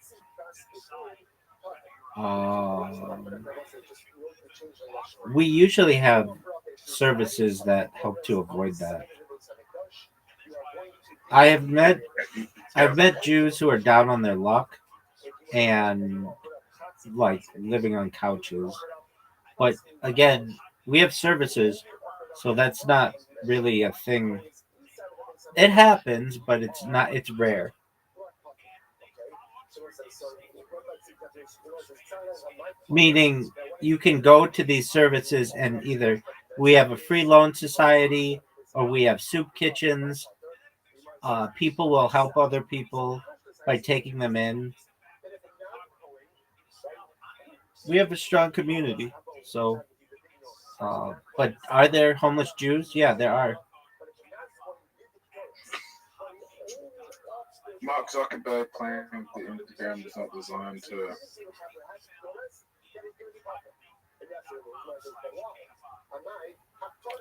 Um, we usually have services that help to avoid that. I have met I've met Jews who are down on their luck and like living on couches. But again, we have services, so that's not really a thing. It happens, but it's rare. Meaning you can go to these services and either we have a free loan society or we have soup kitchens. People will help other people by taking them in. We have a strong community. So, but are there homeless Jews? Yeah, there are.
Mark Zuckerberg claimed the Instagram is not designed to.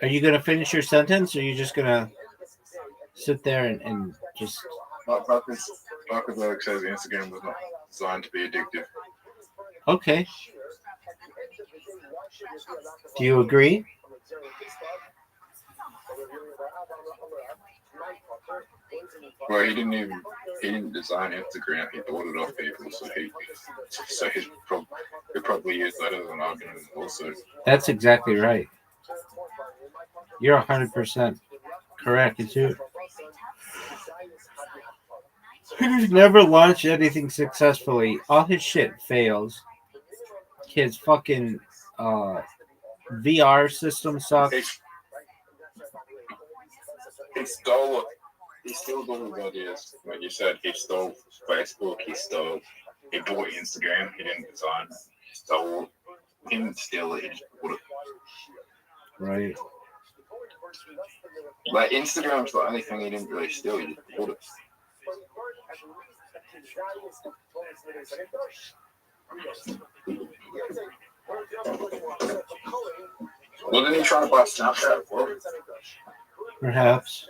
Are you gonna finish your sentence, or are you just gonna sit there and just?
Mark Zuckerberg says Instagram was not designed to be addictive.
Okay. Do you agree?
Well, he didn't design Instagram. He bought it off people, so he probably used that as an argument also.
That's exactly right. You're 100% correct, too. He's never launched anything successfully. All his shit fails. His fucking VR system sucks.
He stole it. He stole all his ideas. Like you said, he stole Facebook. He bought Instagram. He didn't design. He stole. He didn't steal it. He just bought it.
Right.
Like Instagram's the only thing he didn't really steal. He just bought it. Wasn't he trying to buy Snapchat before?
Perhaps.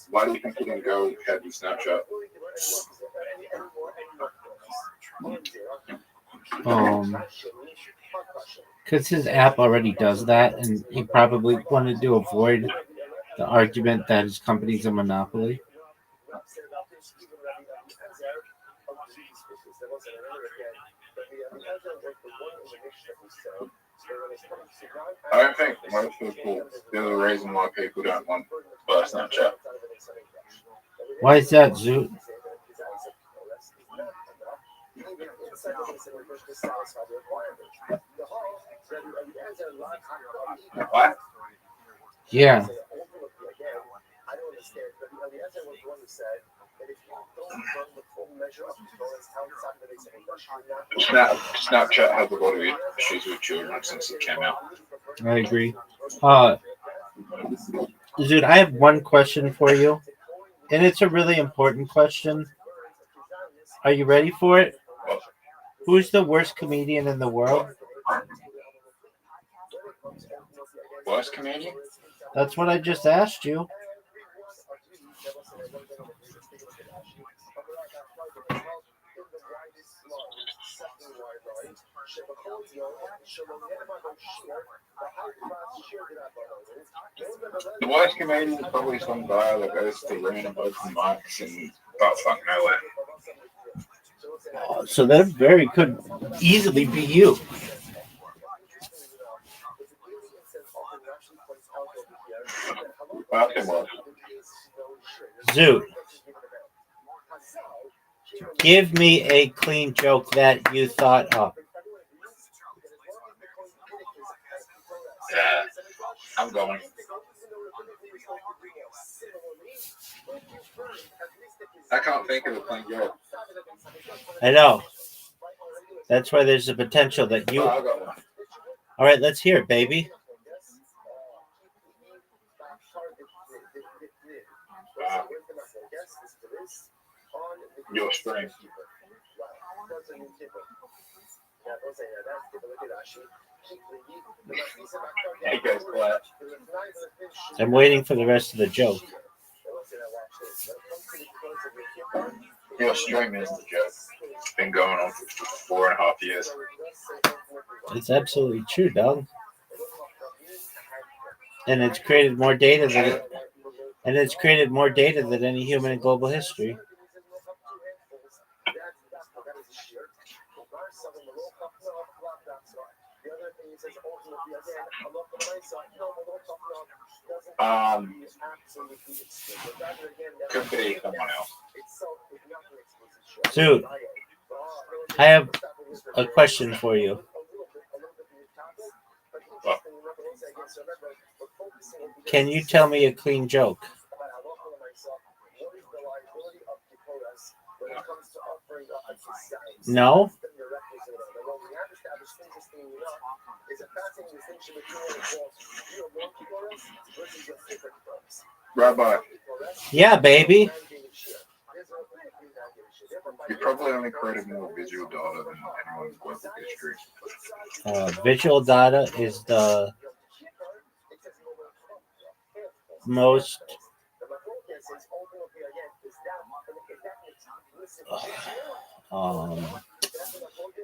Why do you think he didn't go ahead with Snapchat?
Because his app already does that, and he probably wanted to avoid the argument that his company's a monopoly.
I don't think most people. There's a reason why people don't want to buy Snapchat.
Why is that, Zoot?
What?
Yeah.
Snapchat has a lot of issues with children since it came out.
I agree. Dude, I have one question for you, and it's a really important question. Are you ready for it? Who's the worst comedian in the world?
Worst comedian?
That's what I just asked you.
The worst comedian is probably some guy that goes to random open mics and butt fuck nowhere.
So that very could easily be you. Zoot, give me a clean joke that you thought up.
I'm going. I can't think of a clean joke.
I know. That's why there's a potential that you.
Oh, I got one.
All right, let's hear it, baby.
Your strength. Hey guys, quiet.
I'm waiting for the rest of the joke.
Your strength is the joke. It's been going on for 4.5 years.
It's absolutely true, dog. And it's created more data than any human in global history.
Could be someone else.
Dude, I have a question for you.
What?
Can you tell me a clean joke? No?
Rabbi,
Yeah, baby.
you probably only created more visual data than anyone in global history.
Visual data is the most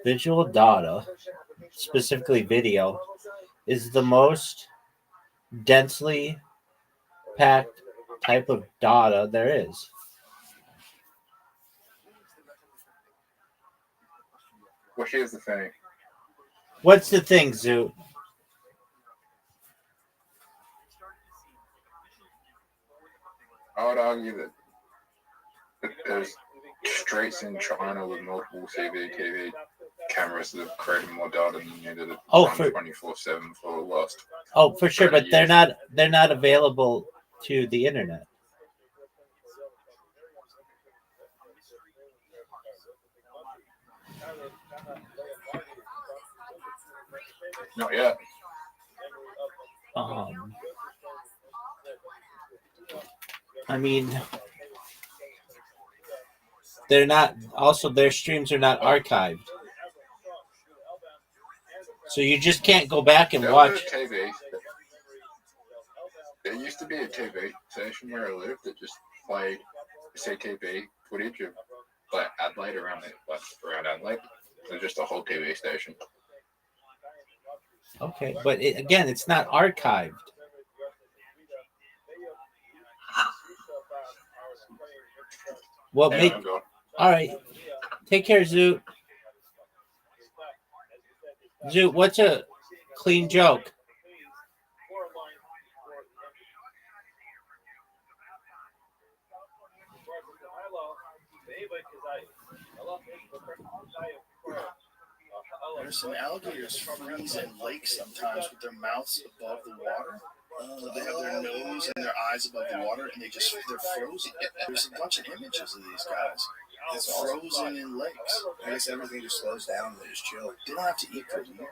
visual data, specifically video, is the most densely packed type of data there is.
Well, here's the thing.
What's the thing, Zoo?
I would argue that there's streets in China with multiple TV cameras that have created more data than you needed to run 24/7 for the last.
Oh, for sure, but
30
they're not available to the internet.
Not yet.
I mean, they're not. Also, their streams are not archived, so you just can't go back and watch.
TV. There used to be a TV station where I lived that just played CTV footage of like Adelaide around Adelaide. So just a whole TV station.
Okay, but again, it's not archived. Well, all right. Take care, Zoo. Zoo, what's a clean joke?
There's some alligators freeze in lakes sometimes with their mouths above the water. They have their nose and their eyes above the water, and they're frozen. There's a bunch of images of these guys. It's frozen in lakes.
I guess everything just slows down and they just chill.
They don't have to eat for a year.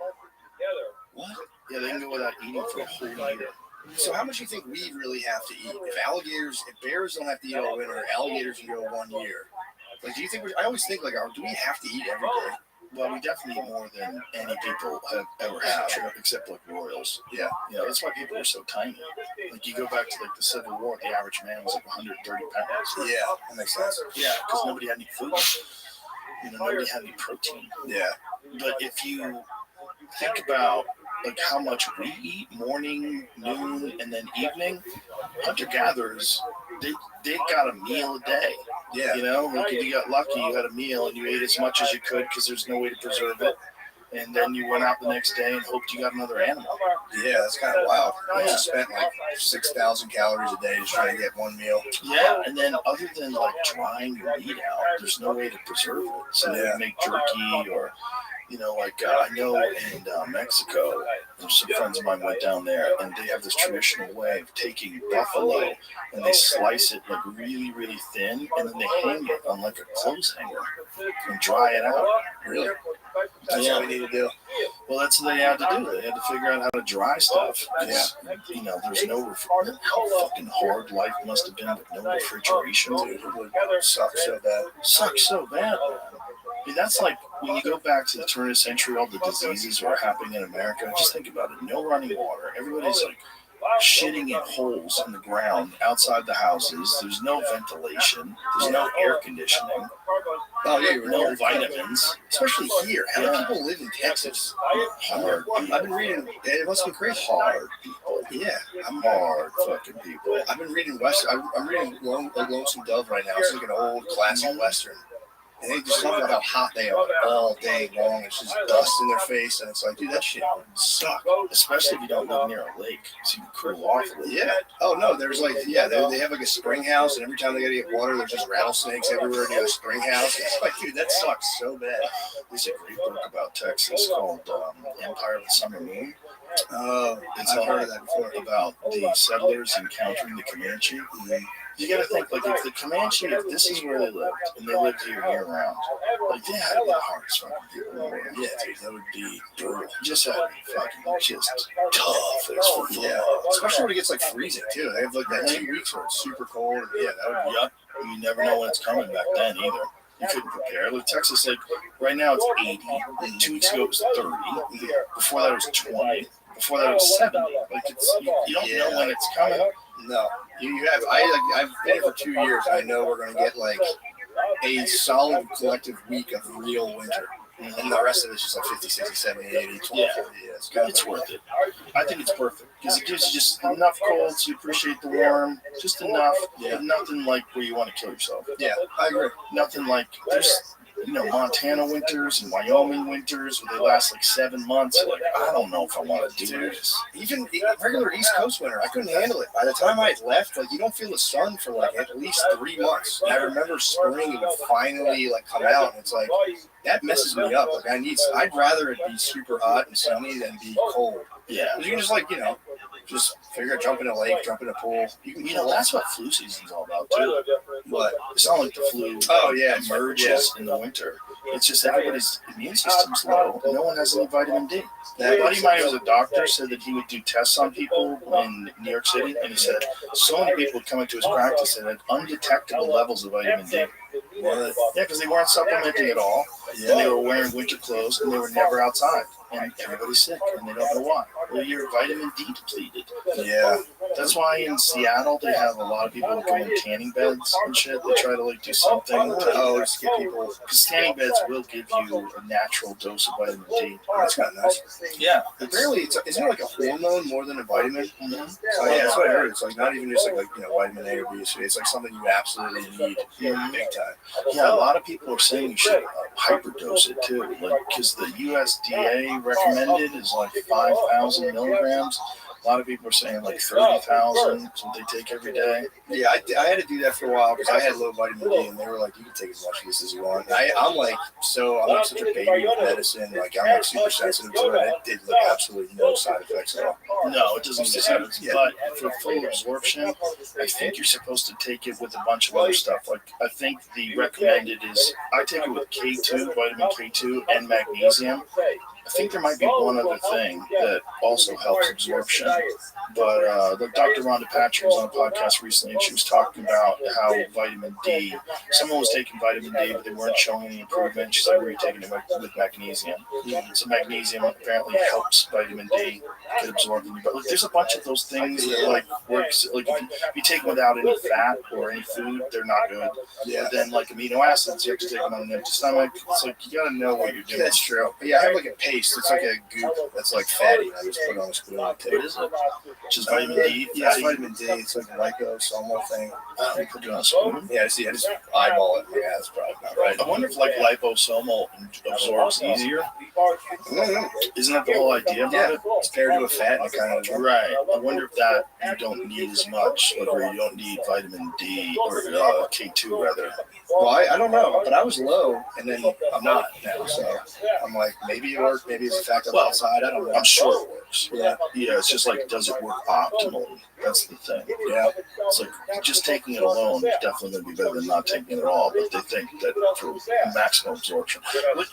What? Yeah, they can go without eating for a whole year.
So how much do you think we really have to eat? If bears don't have to eat all winter, alligators can go 1 year. Like, do you think? I always think like, do we have to eat every day?
Well, we definitely eat more than any people have ever had, except like royals.
Yeah.
That's why people are so tiny. Like you go back to like the Civil War, the average man was like 130 pounds.
Yeah, that makes sense.
Yeah, because nobody had any food. Nobody had any protein.
Yeah.
But if you think about like how much we eat morning, noon, and then evening, hunter-gatherers, they got a meal a day.
Yeah.
Like if you got lucky, you had a meal and you ate as much as you could because there's no way to preserve it. And then you went out the next day and hoped you got another animal.
Yeah, that's kind of wild. I just spent like 6,000 calories a day just trying to get one meal.
Yeah, and then other than like drying your meat out, there's no way to preserve it. So they make jerky or You know, like I know in Mexico, some friends of mine went down there, and they have this traditional way of taking buffalo and they slice it like really, really thin, and then they hang it on like a clothes hanger and dry it out.
Really? That's what we need to do.
Well, that's what they had to do. They had to figure out how to dry stuff. Yeah. You know, there's no how fucking hard life must have been with no refrigeration.
Dude, it would suck so bad.
Sucks so bad, man. I mean, that's like when you go back to the turn of the century, all the diseases that were happening in America. Just think about it. No running water. Everybody's like shitting in holes in the ground outside the houses. There's no ventilation. There's no air conditioning.
Oh yeah,
No vitamins.
Especially here. How many people live in Texas?
Hard.
I've been reading. It must be crazy.
Hard people.
Yeah,
I'm hard fucking people.
I've been reading I'm reading Lonesome Dove right now. It's like an old classic western. And they just talk about how hot they are all day long. It's just dust in their face, and it's like, dude, that shit would suck.
Especially if you don't live near a lake, so you can cool off a little.
Yeah. Oh no, there's like, yeah, they have like a spring house, and every time they gotta get water, there's just rattlesnakes everywhere near the spring house. It's like, dude, that sucks so bad.
There's a great book about Texas called Empire of the Summer Moon.
I've heard of that before.
About the settlers encountering the Comanche. You got to think, like, if the Comanche, if this is where they lived, and they lived here year round, like, they had to be the hardest fucking people in the world.
Yeah, dude, that would be brutal.
Just had to be fucking just tough as fuck.
Yeah, especially when it gets like freezing too. They have like that 2 weeks where it's super cold. And, yeah, that would be.
Yup. You never know when it's coming back then either. You couldn't prepare. Like Texas, like right now it's 80. 2 weeks ago it was 30. Before that it was 20. Before that it was 70. Like it's you don't know when it's coming.
No, you have. I've been here for 2 years. And I know we're gonna get like a solid collective week of real winter. And the rest of it's just like 50, 60, 70, 80, 20,
Yeah.
50. Yeah,
It's worth it. I think it's perfect because it gives you just enough cold so you appreciate the warm, just enough.
Yeah.
Nothing like where you want to kill yourself.
Yeah, I agree.
Nothing like there's Montana winters and Wyoming winters where they last like 7 months. You're like, I don't know if I want to do this.
Even regular East Coast winter, I couldn't handle it. By the time I left, like you don't feel the sun for like at least 3 months. And I remember spring would finally like come out, and it's like that messes me up. Like I'd rather it be super hot and sunny than be cold.
Yeah.
You can just just figure out jump in a lake, jump in a pool.
That's what flu season's all about too.
What?
It's not like the flu emerges in the winter. It's just everybody's immune system's low. No one has any vitamin D. A buddy of mine who was a doctor said that he would do tests on people in New York City, and he said so many people would come into his practice that had undetectable levels of vitamin D. Yeah, because they weren't supplementing at all, and they were wearing winter clothes, and they were never outside, and everybody's sick, and they don't know why. Well, you're vitamin D depleted.
Yeah.
That's why in Seattle they have a lot of people go in tanning beds and shit. They try to like do something to just get people, because tanning beds will give you a natural dose of vitamin D.
That's kind of nice.
Yeah.
Apparently, isn't it like a hormone more than a vitamin?
Mm-hmm.
Yeah, that's what I heard. It's like not even just like vitamin A or B or C. It's like something you absolutely need big time.
Yeah, a lot of people are saying you should hyperdose it too, like because the USDA recommended is like 5,000 milligrams. A lot of people are saying like 30,000, so they take every day.
Yeah, I had to do that for a while because I had low vitamin D, and they were like, "You can take as much of this as you want." I'm like such a baby with medicine. Like I'm like super sensitive to it. It did like absolutely no side effects at all.
No, it doesn't make sense. But for full absorption, I think you're supposed to take it with a bunch of other stuff. Like I think the recommended is I take it with K2, vitamin K2, and magnesium. I think there might be one other thing that also helps absorption. But Dr. Rhonda Patrick was on a podcast recently, and she was talking about how vitamin D, someone was taking vitamin D, but they weren't showing any improvement. She's like, we were taking it with magnesium. So magnesium apparently helps vitamin D get absorbed in your body. Like, there's a bunch of those things that like works. Like if you take them without any fat or any food, they're not good.
Yeah.
But then like amino acids, you have to take them on an empty stomach. It's like you got to know what you're doing.
That's true. Yeah, I have like a paste. It's like a goop that's like fatty. I just put it on a spoon and take
What is it? Just vitamin D?
Yeah, it's vitamin D. It's like a liposomal thing.
You put it on a spoon?
Yeah, I just eyeball it. Yeah, that's probably not right.
I wonder if like liposomal absorbs easier. Isn't that the whole idea about it?
It's paired to a fat and it kind of
Right. I wonder if that you don't need as much, like where you don't need vitamin D or K2 rather.
Well, I don't know, but I was low, and then I'm not now, so I'm like, maybe it worked, maybe it's the fact I'm outside, I don't know.
I'm sure it works.
Yeah.
Yeah, it's just like, does it work optimally? That's the thing.
Yeah.
It's like, just taking it alone is definitely going to be better than not taking it at all, but they think that for maximum absorption.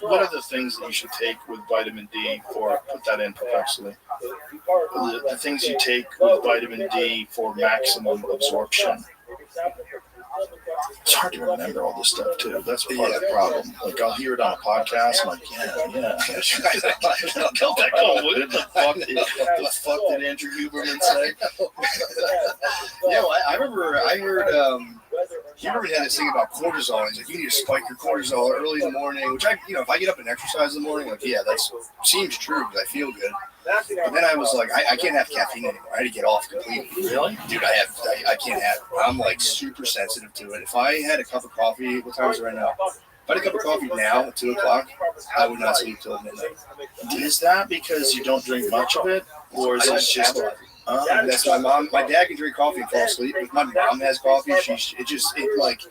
What are the things that you should take with vitamin D for, put that in perplexity? The things you take with vitamin D for maximum absorption. It's hard to remember all this stuff too. That's part of the problem. Like I'll hear it on a podcast. I'm like, yeah. The fuck did Andrew Huberman say?
Yeah, well, I remember I heard Huberman had this thing about cortisol. He's like, you need to spike your cortisol early in the morning. Which if I get up and exercise in the morning, like, yeah, that seems true because I feel good. But then I was like, I can't have caffeine anymore. I had to get off completely.
Really?
Dude, I can't have it. I'm like super sensitive to it. If I had a cup of coffee, what time is it right now? If I had a cup of coffee now at 2 o'clock, I would not sleep till midnight.
Is that because you don't drink much of it? Or is it just...
That's my mom. My dad can drink coffee and fall asleep. If my mom has coffee, like,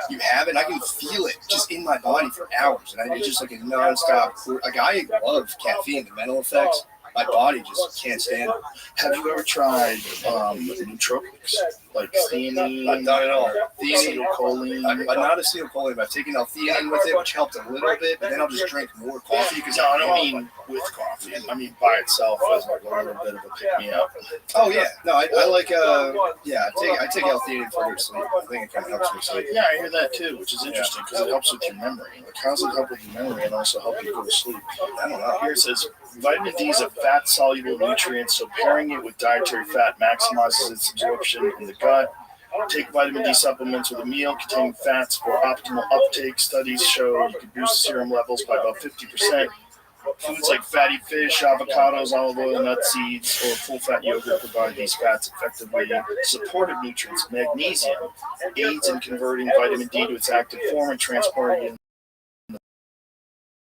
you have it. I can feel it just in my body for hours. And it's just like a nonstop. Like, I love caffeine, the mental effects. My body just can't stand it.
Have you ever tried nootropics? Like theanine?
I've done it all.
Acetylcholine?
I'm not acetylcholine, but I've taken L-theanine with it, which helped a little bit, but then I'll just drink more coffee.
No, I don't mean with coffee. I mean by itself as like a little bit of a pick-me-up.
Oh, yeah. No, I like, I take L-theanine for good sleep. I think it kind of helps me sleep.
Yeah, I hear that too, which is interesting because it helps with your memory. Like, how does it help with your memory and also help you go to sleep?
I don't know.
Here it says, vitamin D is a fat-soluble nutrient, so pairing it with dietary fat maximizes its absorption in the gut. Take vitamin D supplements with a meal containing fats for optimal uptake. Studies show you can boost serum levels by about 50%. Foods like fatty fish, avocados, olive oil, nut seeds, or full-fat yogurt provide these fats effectively. Supportive nutrients, magnesium, aids in converting vitamin D to its active form and transporting it in the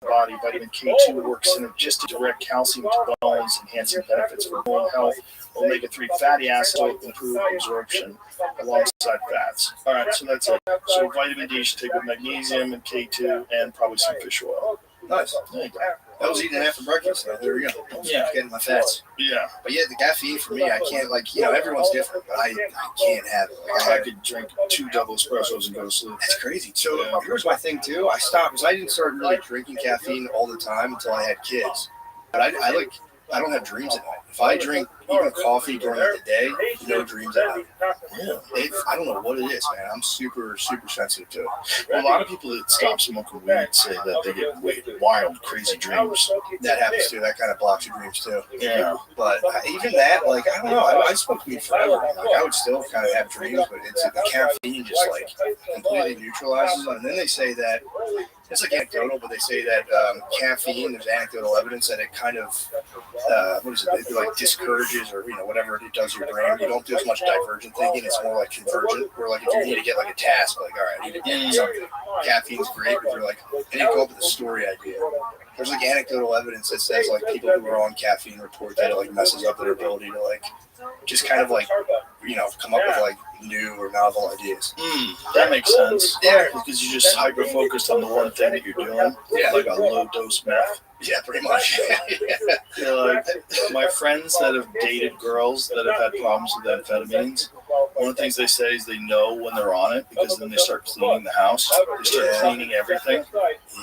body. Vitamin K2 works synergistic to direct calcium to bones, enhancing benefits for bone health. Omega-3 fatty acids improve absorption alongside fats. All right, so that's it. So vitamin D you should take with magnesium and K2 and probably some fish oil.
Nice.
There you go.
I was eating half for breakfast, so there we go.
Yeah.
Getting my fats.
Yeah.
But yeah, the caffeine for me, I can't, like, everyone's different, but I can't have it. Like,
I could drink 2 double espressos and go to sleep.
That's crazy. So here's my thing too. I stopped because I didn't start really drinking caffeine all the time until I had kids. But I don't have dreams at night. If I drink even coffee during the day, no dreams at night.
Yeah.
I don't know what it is, man. I'm super, super sensitive to it.
Well, a lot of people that stop smoking weed say that they get wild, crazy dreams.
That happens too. That kind of blocks your dreams too.
Yeah.
But even that, like, I don't know. I smoked weed forever. Like, I would still kind of have dreams, but it's the caffeine just like completely neutralizes them. And then they say that it's like anecdotal, but they say that caffeine, there's anecdotal evidence that it kind of, it like discourages or, whatever it does to your brain. You don't do as much divergent thinking. It's more like convergent, where like if you need to get like a task, like, all right, I need to get something. Caffeine's great, but you're like, I need to come up with a story idea. There's like anecdotal evidence that says like people who are on caffeine report that it like messes up their ability to like just kind of like, come up with like new or novel ideas.
That makes sense. Yeah, because you're just hyper focused on the one thing that you're doing.
Yeah,
like a low dose meth.
Yeah, pretty much.
Like my friends that have dated girls that have had problems with amphetamines, one of the things they say is they know when they're on it because then they start cleaning the house. They start cleaning everything.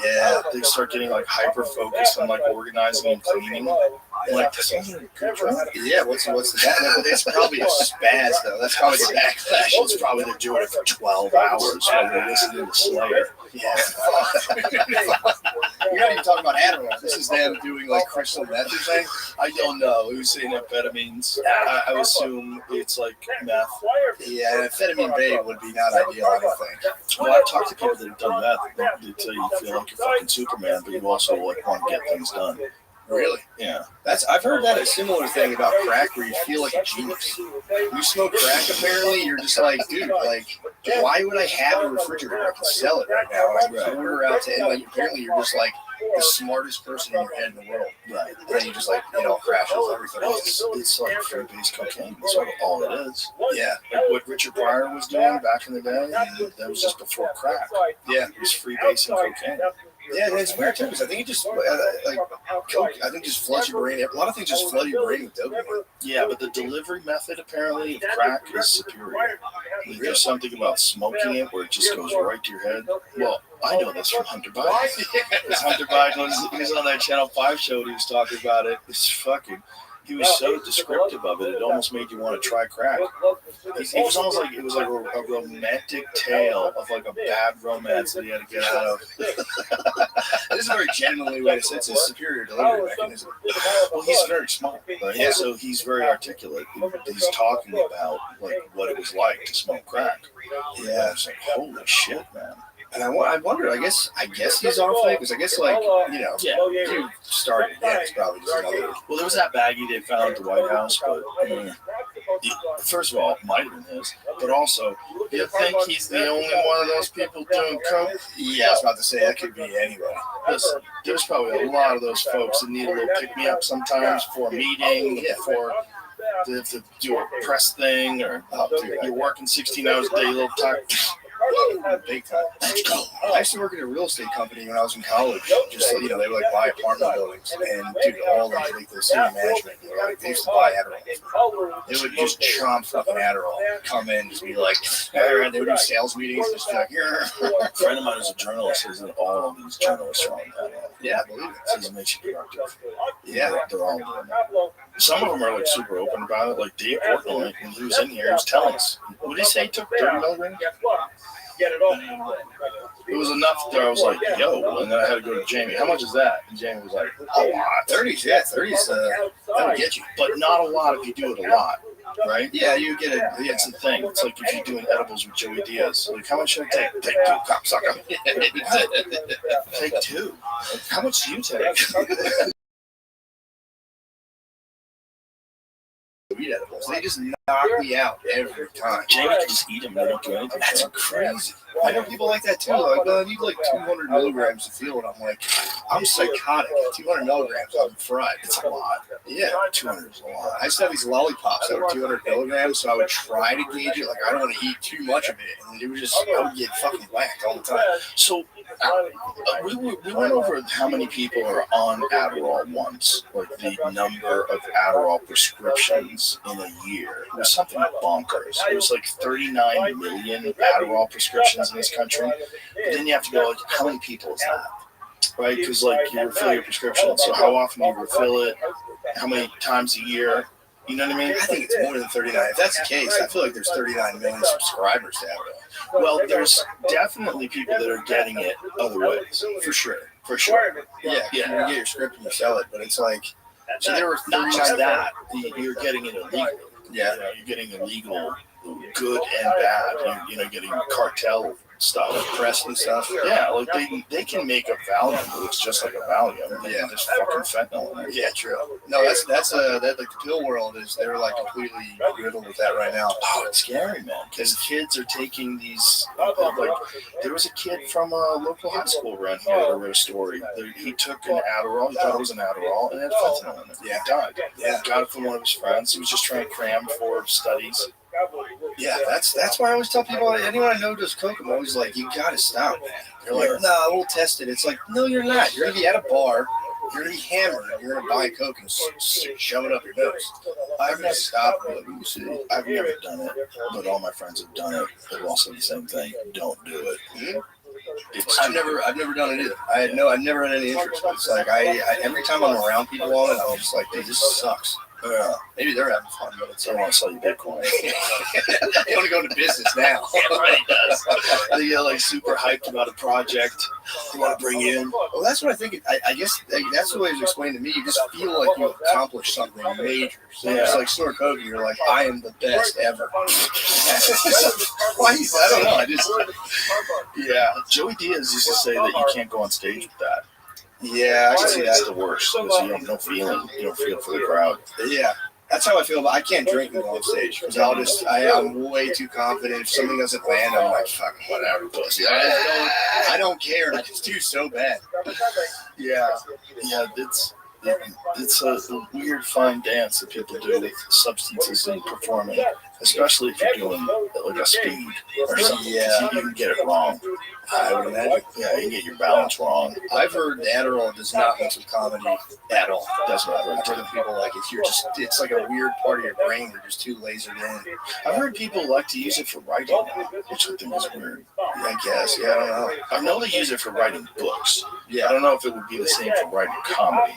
Yeah.
They start getting like hyper focused on like organizing and cleaning. I'm like, this isn't a good drug.
Yeah, what's that? It's probably a spaz though. That's probably the backlash.
It's probably they're doing it for 12 hours while they're listening to Slayer.
Yeah. You're not even talking about Adderall. This is them doing like crystal meth or something.
I don't know. Who's saying amphetamines? I assume it's like meth.
Yeah, amphetamine babe would be not ideal, I don't think.
Well, I've talked to people that have done meth. They tell you feel like you're fucking Superman, but you also like want to get things done.
Really?
Yeah.
I've heard that a similar thing about crack where you feel like a genius. When you smoke crack, apparently, you're just like, dude, like, why would I have a refrigerator? I can sell it right now. I can order out to, and like, apparently you're just like the smartest person in your head in the world.
Right.
And then you just like, it all crashes, everything.
It's like free-base cocaine. That's all it is.
Yeah.
Like what Richard Pryor was doing back in the day, that was just before crack.
Yeah.
It was free-basing cocaine.
Yeah, and it's weird too because I think it just like coke. I think just floods your brain. A lot of things just flood your brain with dopamine.
Yeah, but the delivery method apparently of crack is superior. There's something about smoking it where it just goes right to your head. Well, I know this from Hunter Biden. Because Hunter Biden was on that Channel 5 show and he was talking about it. It's fucking. He was so descriptive of it, it almost made you want to try crack. It was almost like it was like a romantic tale of like a bad romance that he had to get out of.
This is a very genuinely way to say it's a superior delivery mechanism.
Well, he's very smart, but also he's very articulate. He's talking about like what it was like to smoke crack. Yeah, it's like holy shit, man.
And I wonder. I guess he's off it because I guess like you started. Yeah, it's probably just another.
Well, there was that baggie they found at the White House, but first of all, it might have been his. But also, you think he's the only one of those people doing coke?
Yeah, I was about to say that could be anybody.
Listen, there's probably a lot of those folks that need a little pick me up sometimes for a meeting, for to do a press thing, or you're working 16 hours a day, a little tired.
Big time. Let's go. I used to work at a real estate company when I was in college. Just they would like buy apartment buildings, and dude, all like the city management, they used to buy Adderall. They would just chomp fucking Adderall, come in, just be like, they would do sales meetings, just be like, here.
A friend of mine who's a journalist says that all of these journalists are on Adderall.
Yeah, I believe it.
Says it makes you productive.
Yeah,
they're all doing it. Some of them are like super open about it. Like Dave Portnoy, when he was in here, he was telling us. What did he say? He took 30 milligrams. It was enough that I was like, yo, and then I had to go to Jamie. How much is that? And Jamie was like, a lot.
30s, yeah, 30s, that'll get you.
But not a lot if you do it a lot, right?
Yeah, you get it.
That's the thing. It's like if you're doing edibles with Joey Diaz. Like, how much should I take? Take 2, cocksucker. Take 2. Like, how much do you take?
Weed edibles. They just knock me out every time.
Jamie can just eat them. They don't do anything.
That's crazy. I know people like that too. Like, I need like 200 milligrams to feel it. I'm like, I'm psychotic. 200 milligrams, I'm fried. It's a lot. Yeah, 200 is a lot. I used to have these lollipops that were 200 milligrams, so I would try to gauge it. Like, I don't want to eat too much of it. And it was just, I would get fucking whacked all the time.
So, we went over how many people are on Adderall once, like the number of Adderall prescriptions in a year. It was something bonkers. It was like 39 million Adderall prescriptions in this country. But then you have to go, like, how many people is that? Right? Because, like, you refill your prescription. So how often do you refill it? How many times a year? You know what I mean?
I think it's more than 39. If that's the case, I feel like there's 39 million subscribers to Adderall.
Well, there's definitely people that are getting it other ways, for sure. For sure.
Yeah. You get your script and you sell it, but it's like, so there were
not just that, you're getting it illegally.
Yeah.
You're getting illegal, good and bad. You're getting cartel stuff,
press and stuff.
Yeah, like they can make a Valium that looks just like a Valium. Yeah, there's fucking fentanyl in it.
Yeah, true. No, that's that like the pill world is they're like completely riddled with that right now.
Oh, it's scary, man. Because kids are taking these. Like there was a kid from a local high school around here that wrote a story. He took an Adderall. He thought it was an Adderall, and it had fentanyl in it. Yeah, he died. Yeah, got it from one of his friends. He was just trying to cram for studies.
Yeah, that's why I always tell people, anyone I know does coke, I'm always like, you gotta stop, man. They're like, no, we'll test it. It's like, no, you're not. You're gonna be at a bar, you're gonna be hammered, and you're gonna buy coke and shove it up your nose. I've never stopped.
I've never done it, but all my friends have done it. They've all said the same thing. Don't do it.
I've never done it either. I've never had any interest. It's like I every time I'm around people on it, I'm just like, dude, this sucks. Maybe they're having fun, but it's
I want to sell you Bitcoin.
They want to go into business now.
Everybody does. They get like super hyped about a project they want to bring in.
Well, that's what I think. I guess that's the way it was explained to me. You just feel like you accomplished something major. So it's like snort coke, and you're like, I am the best ever. Why? I don't know. Yeah.
Joey Diaz used to say that you can't go on stage with that.
Yeah, I can see
That's
that.
the worst because you don't know feeling. You don't feel for the crowd.
Yeah. That's how I feel. But I can't drink and go on stage because I'm way too confident. If something doesn't land, I'm like, fuck, whatever, pussy. I don't care. I just do so bad.
Yeah, it's a weird fine dance that people do with substances and performing, especially if you're doing like a speed or something.
Yeah.
You can get it wrong.
I would imagine.
Yeah, you can get your balance wrong.
I've heard Adderall does not mix with comedy at all.
That's what I've heard
I've heard
too.
of people like it's like a weird part of your brain you're just too lasered in.
I've heard people like to use it for writing now, which I think is weird.
I guess. Yeah, I don't know.
I know they use it for writing books.
Yeah.
I don't know if it would be the same for writing comedy.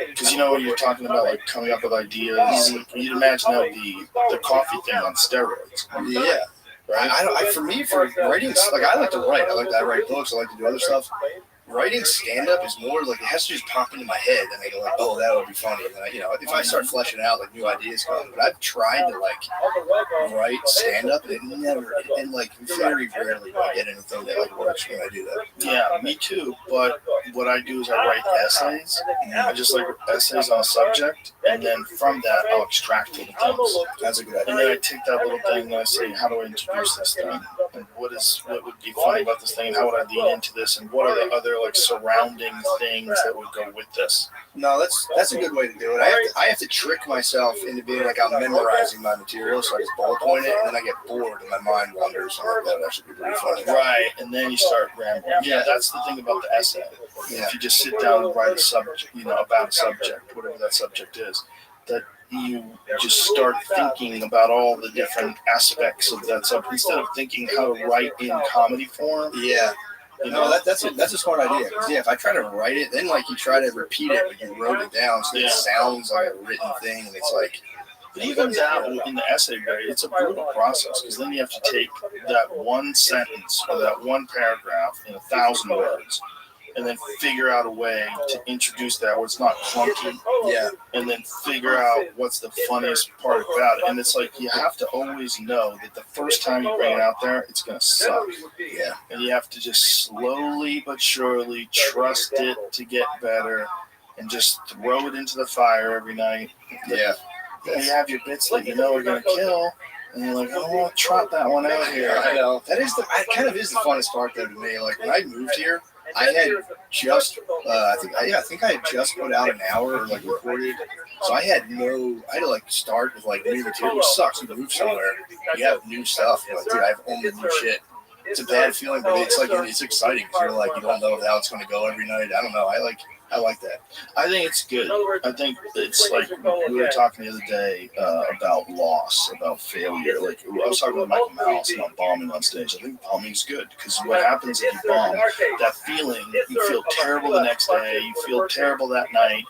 Because when you're talking about like coming up with ideas, you'd imagine that would be the coffee thing on steroids.
Yeah. Right. For writing, like I like to write. I write books. I like to do other stuff. Writing stand-up is more like it has to just pop into my head, and I go like, oh, that would be funny. And then if I start fleshing out like new ideas come, but I've tried to like write stand-up, and like very rarely do I get anything that like works when I do that.
Yeah, me too. But what I do is I write essays. I just like essays on a subject, and then from that I'll extract little things.
That's a good idea.
And then I take that little thing and I say, how do I introduce this thing? And what would be funny about this thing? And how would I lean into this? And what are the other like surrounding things that would go with this?
No, that's a good way to do it. I have to trick myself into being like I'm memorizing my material, so I just bullet point it, and then I get bored and my mind wanders. And that would actually be pretty funny.
Right, and then you start rambling. Yeah, that's the thing about the essay.
Yeah.
If you just sit down and write a subject, about a subject, whatever that subject is, that you just start thinking about all the different aspects of that subject instead of thinking how to write in comedy form.
Yeah. That's a smart idea. 'Cause, if I try to write it, then like you try to repeat it, but you wrote it down, so it sounds like a written thing, and it's like.
But even that, in the essay way, it's a brutal process because then you have to take that one sentence or that one paragraph in 1,000 words, and then figure out a way to introduce that where it's not clunky.
Yeah.
And then figure out what's the funniest part about it. And it's like you have to always know that the first time you bring it out there, it's gonna suck.
Yeah.
And you have to just slowly but surely trust it to get better and just throw it into the fire every night.
Yeah.
And you have your bits that you know are gonna kill. And you're like, I don't want to trot that one out here.
I know. That kind of is the funnest part though to me. Like when I moved here, I had just, I think I had just put out an hour or like recorded. So I had to like start with like new material, which sucks. You move somewhere, you have new stuff. You're like, dude, I have only new shit. It's a bad feeling, but it's like, it's exciting because you're like, you don't know how it's going to go every night. I don't know. I like that.
I think it's good. I think it's like we were talking the other day about loss, about failure. Like I was talking with Michael Mouse about bombing on stage. I think bombing's good because what happens if you bomb, that feeling, you feel terrible the next day, you feel terrible that night,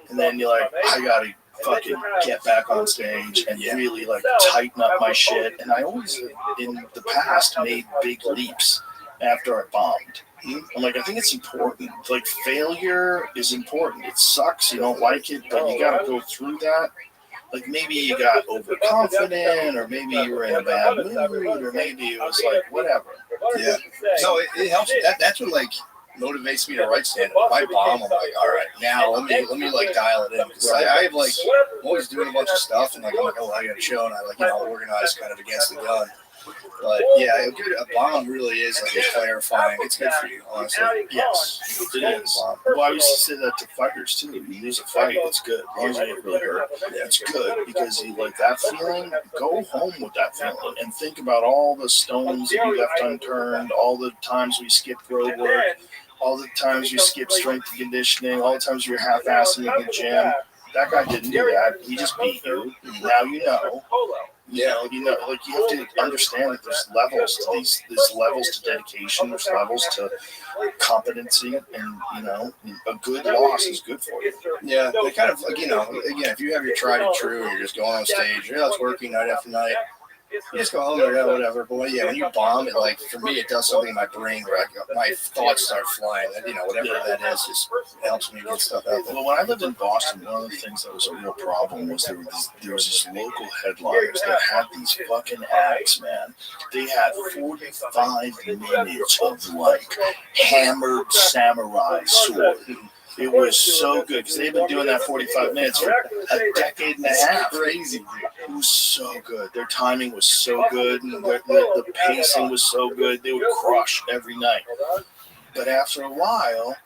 and then you're like, I gotta fucking get back on stage and really like tighten up my shit. And I always, in the past, made big leaps after I bombed. I'm like, I think it's important. Like, failure is important. It sucks. You don't like it, but you got to go through that. Like, maybe you got overconfident, or maybe you were in a bad mood, or maybe it was like, whatever.
Yeah. No, it helps. That's what, like, motivates me to write stand-up. If I bomb, I'm like, all right, now let me like, dial it in. Because I have, like, I'm always doing a bunch of stuff, and, like, I'm like, oh, I got a show, and I, like, organize kind of against the gun. But yeah, a bomb really is like a clarifying. It's good for you, honestly.
Yes, it is. Well, I used to say that to fighters too. You lose a fight, it's good. As long as you get really hurt, it's good because you like that feeling. Go home with that feeling and think about all the stones that you left unturned, all the times we skipped road work, all the times you skipped strength and conditioning, all the times you were half-assing in the gym. That guy didn't do that. He just beat you. Now you know. Like you have to understand that there's levels to these. There's levels to dedication. There's levels to competency, and a good loss is good for you.
Yeah, they kind of like again, if you have your tried and true, and you're just going on stage, it's working night after night. You just go, oh yeah, whatever. But when you bomb it, like for me, it does something in my brain where my thoughts start flying. And, whatever that is, just helps me get stuff out there.
Well, when I lived in Boston, one of the things that was a real problem was there was these local headliners that had these fucking acts, man. They had 45 minutes of like hammered samurai sword. It was so good because they've been doing that 45 minutes for a decade and a half.
Crazy.
It was so good. Their timing was so good, and the pacing was so good. They would crush every night. But after a while,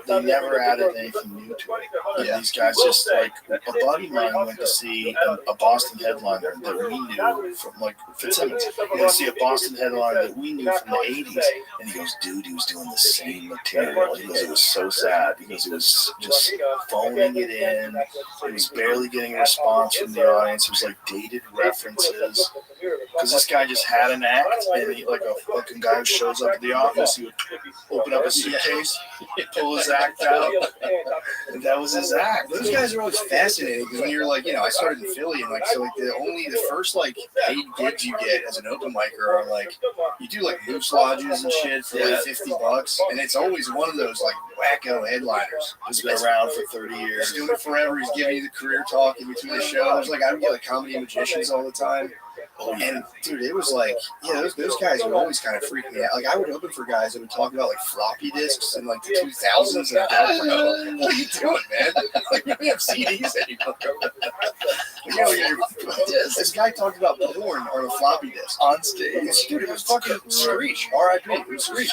they never added anything new to it. Yeah. These guys just like a buddy of mine went to see a Boston headliner that we knew from like Fitzsimmons. He went to see a Boston headliner that we knew from the 80s, and he goes, "Dude, he was doing the same material." He goes, "It was so sad because he was just phoning it in. He was barely getting a response from the audience. It was like dated references." Because this guy just had an act, and he, like a fucking guy who shows up at the office, he would open up a suitcase, pull his act out, and that was his act.
Those guys are always fascinating because when you're like, I started in Philly, and like, so like the first like paid gigs you get as an open micer are like, you do like Moose Lodges and shit for like $50, and it's always one of those like wacko headliners.
He's been around for 30 years.
He's doing it forever. He's giving you the career talk in between the show. There's like, I would get like comedy magicians all the time. And dude, it was like, those guys would always kind of freak me out. Like I would open for guys that would talk about like floppy disks in like the 2000s, and I'm like, bro, what are you doing, man? Like we don't have CDs anymore. This guy talked about porn on a floppy disk on stage. Dude, it was fucking Screech. R.I.P. It was Screech.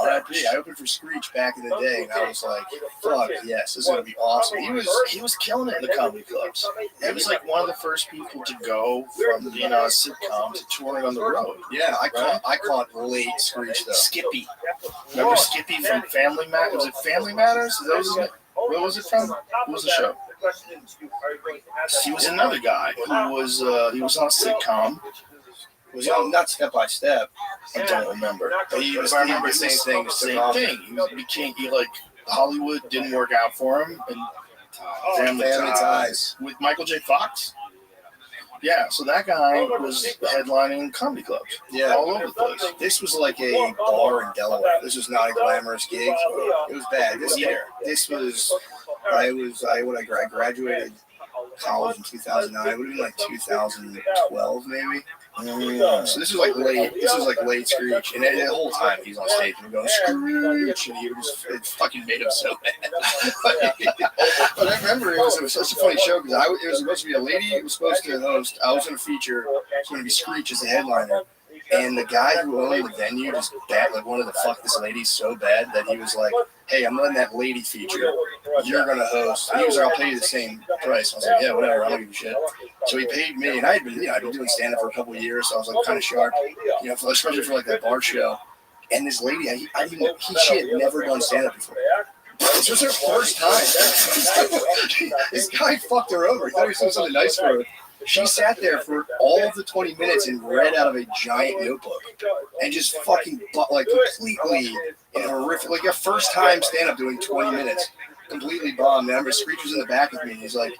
R.I.P. I opened for Screech back in the day, and I was like, fuck yes, this is gonna be awesome.
He was killing it in the comedy clubs. He was like one of the first people to go from a sitcom to touring on the road.
Yeah, I caught late Screech though.
Skippy. Remember Skippy from Family Matters? Was it Family Matters? What was it from? What was the show? He was another guy who was he was on a sitcom.
Was not Step by Step.
I don't remember.
But he was the same thing.
He like Hollywood didn't work out for him, and Family Ties with Michael J. Fox. Yeah, so that guy was headlining comedy clubs.
Yeah,
all over the place.
This was like a bar in Delaware. This was not a glamorous gig. It was bad. This was I graduated college in 2009. It would have been like 2012 maybe. So this was like late Screech, and the whole time he's on stage and we're going Screech, and it fucking made him so mad. But I remember it was such a funny show because it was supposed to be a lady who was supposed to host. I was in a feature. It was going to be Screech as the headliner. And the guy who owned the venue just wanted to fuck this lady so bad that he was like, "Hey, I'm letting that lady feature. You're gonna host." And he was like, "I'll pay you the same price." I was like, "Yeah, whatever. I don't give a shit." So he paid me, and I'd been doing stand up for a couple of years, so I was like kind of sharp, especially for like that bar show. And this lady, she had never done stand up before. This was her first time. This guy fucked her over. He thought he was doing something nice for her. She sat there for all of the 20 minutes and read out of a giant notebook and just fucking like completely in a horrific, like your first time stand up doing 20 minutes, completely bombed. I remember Screech was in the back of me and he's like,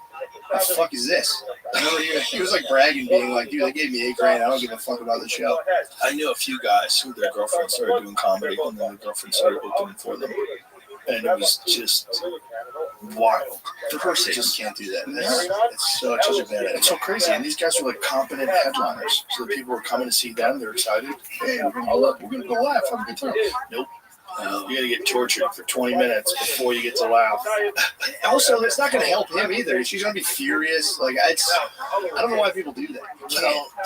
"What the fuck is this?" I remember he was like bragging, being like, "Dude, they gave me $8,000. I don't give a fuck about the show."
I knew a few guys who their girlfriends started doing comedy and then their girlfriend started opening for them. And it was just wild.
For her sake, you can't do that. It's such a bad idea.
It's so crazy. And these guys were like competent headliners. So the people were coming to see them. They're excited. Hey, we're going to go laugh. Have a good time. Nope. You're going to get tortured for 20 minutes before you get to laugh.
Also, it's not going to help him either. She's going to be furious. Like, I don't know why people do that.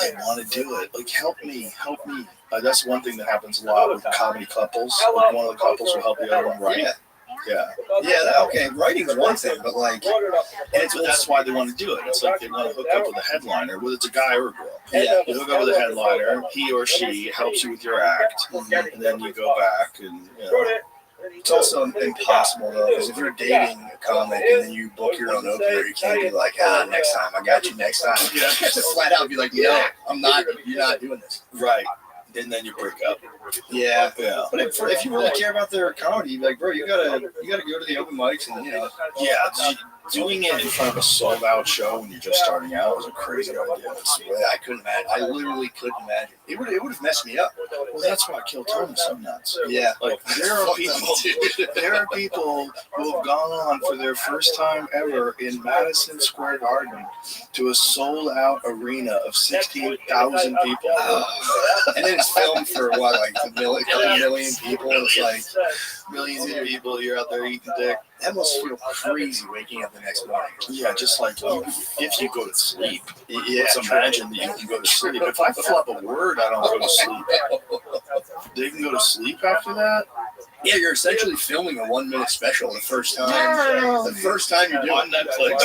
They want to do it. Like, help me. That's one thing that happens a lot with comedy couples. Like, one of the couples will help the other one write. Yeah.
Okay. Writing's one thing, but like,
that's why they want to do it. It's like they want to hook up with a headliner, whether it's a guy or a girl.
Yeah.
You hook up with a headliner. He or she helps you with your act, and then you go back and.
It's also impossible though, because if you're dating a comic and then you book your own opener, you can't be like, next time, I got you next time. You have to flat out be like, no, I'm not. You're not doing this.
Right. And then you break up.
Yeah. But if you really care about their comedy, like, bro, you gotta go to the open mics and
Yeah, doing it in front of a sold out show when you're just starting out was a crazy idea.
I couldn't imagine. I literally couldn't imagine. It would have messed me up.
Well, that's why Kill Tony's so nuts.
Yeah.
Like there are people who have gone on for their first time ever in Madison Square Garden to a sold out arena of 16,000 people.
And then it's filmed for what, like a couple million people. It's like
millions of people. You're out there eating dick.
That must feel crazy waking up the next morning.
Yeah, just like if you go to sleep.
Yeah,
Let's imagine that you can go to sleep. If I flub a word, I don't go to sleep. They can go to sleep after that?
Yeah, you're essentially filming a 1 minute special the first time. The first time you do it.
On Netflix.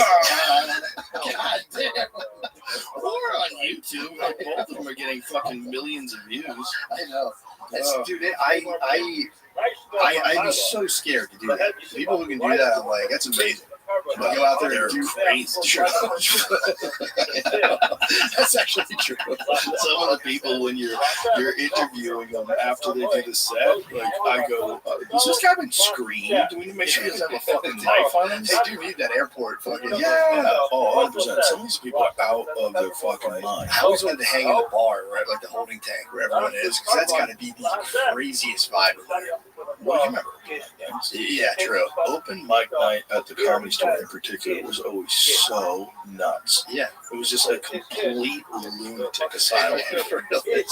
God damn.
Or on YouTube. Both of them are getting fucking millions of views.
I know. Dude, I'd be so scared to do that. People who can do that, I'm like, that's amazing. But go out there and do
crazy.
Sure. That's actually true.
Some of the people, when you're interviewing them after they do the set, like I go, "Has this guy been screened? Do we need to make sure he doesn't have a fucking knife on him?"
They do need that airport fucking.
Yeah. Oh, 100%. Some of these people are out of their fucking mind.
I always wanted to hang in the bar, right, like the holding tank where everyone is, because that's got to be the craziest vibe of there.
Well, you remember?
Yeah, true.
Open mic night at the Comedy Store in particular was always so nuts.
Yeah.
It was just a complete lunatic asylum.
Really.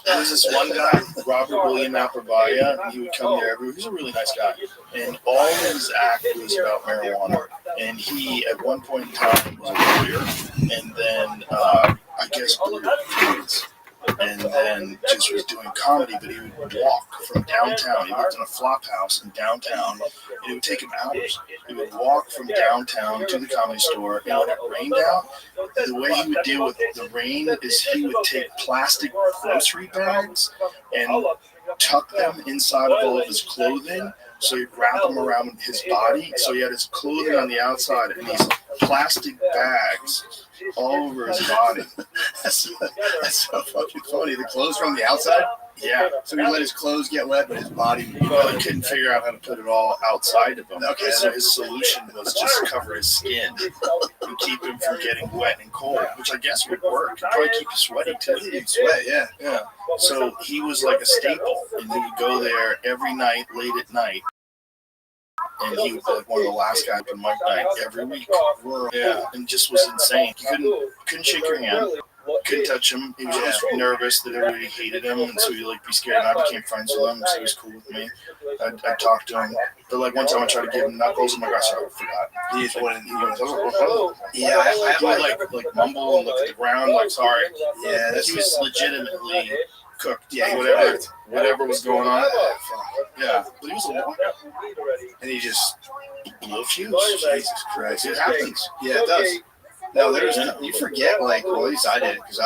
There was this one guy, Robert William Aprovaya, and he would come there every week. He's a really nice guy. And all of his act was about marijuana. And he, at one point in time, was a lawyer. And then, I guess, blew kids. And then just was doing comedy, but he would walk from downtown. He lived in a flop house in downtown. And it would take him hours. He would walk from downtown to the Comedy Store, and when it rained out, the way he would deal with the rain is he would take plastic grocery bags and tuck them inside of all of his clothing. So he'd wrap them around his body. So he had his clothing on the outside and these plastic bags all over his body.
That's so fucking funny. The clothes from the outside?
Yeah.
So he let his clothes get wet, but his body...
Well, he couldn't figure out how to put it all outside of him.
Okay.
So his solution was just cover his skin and keep him from getting wet and cold, which I guess would work. It'd probably keep you sweaty, too.
He'd sweat, yeah.
Yeah. So he was like a staple, and he would go there every night, late at night. And he would be like one of the last guys on mic night every week. Yeah, and just was insane. You couldn't shake your hand, couldn't touch him. He was just nervous that everybody hated him, and so he'd like be scared. And I became friends with him, so he was cool with me. I talked to him, but like one time I tried to give him knuckles, and my gosh, I forgot. He just went, yeah, I like mumble and look at the ground, like sorry. Yeah, he was legitimately cooked. Yeah, whatever was going on. Yeah, but he was a lawyer, and he just blew a fuse. Jesus Christ, it happens. Yeah, it does. No, you forget, like, well, at least I did, because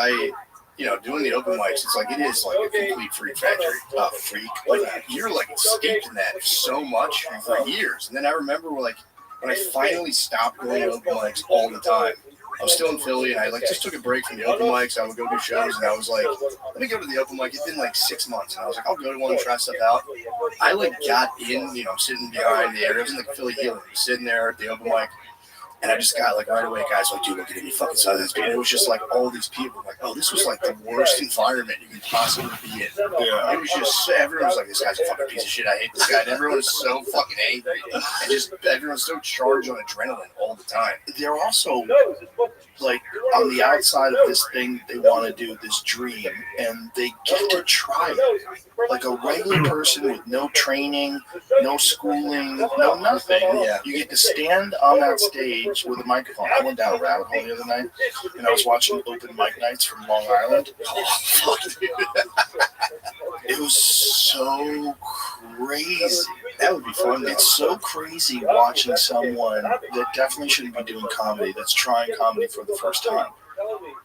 doing the open mics, it's like, it is like a complete freak factory. Freak. Like, you're like steeped in that so much for years. And then I remember, like, when I finally stopped going to open mics all the time, I was still in Philly, and I like just took a break from the open mics. I would go do shows, and I was like, let me go to the open mic. It's been like 6 months, and I was like, I'll go to one and try stuff out. I like got in, sitting behind the area. It was in like Philly Healing, sitting there at the open mic. And I just got like right away, guys like, dude, look at me fucking silence. And it was just like all these people, like, oh, this was like the worst environment you could possibly be in. Yeah. It was just, everyone was like, this guy's a fucking piece of shit. I hate this guy. And everyone was so fucking angry. And just, everyone's so charged on adrenaline all the time. They're also like on the outside of this thing, they want to do this dream, and they get to try it. Like a regular person with no training, no schooling, no nothing. Yeah. You get to stand on that stage with a microphone. I went down a rabbit hole the other night, and I was watching open mic nights from Long Island. Oh, fuck, dude. It was so crazy. That would be fun. It's so crazy watching someone that definitely shouldn't be doing comedy, that's trying comedy for the first time.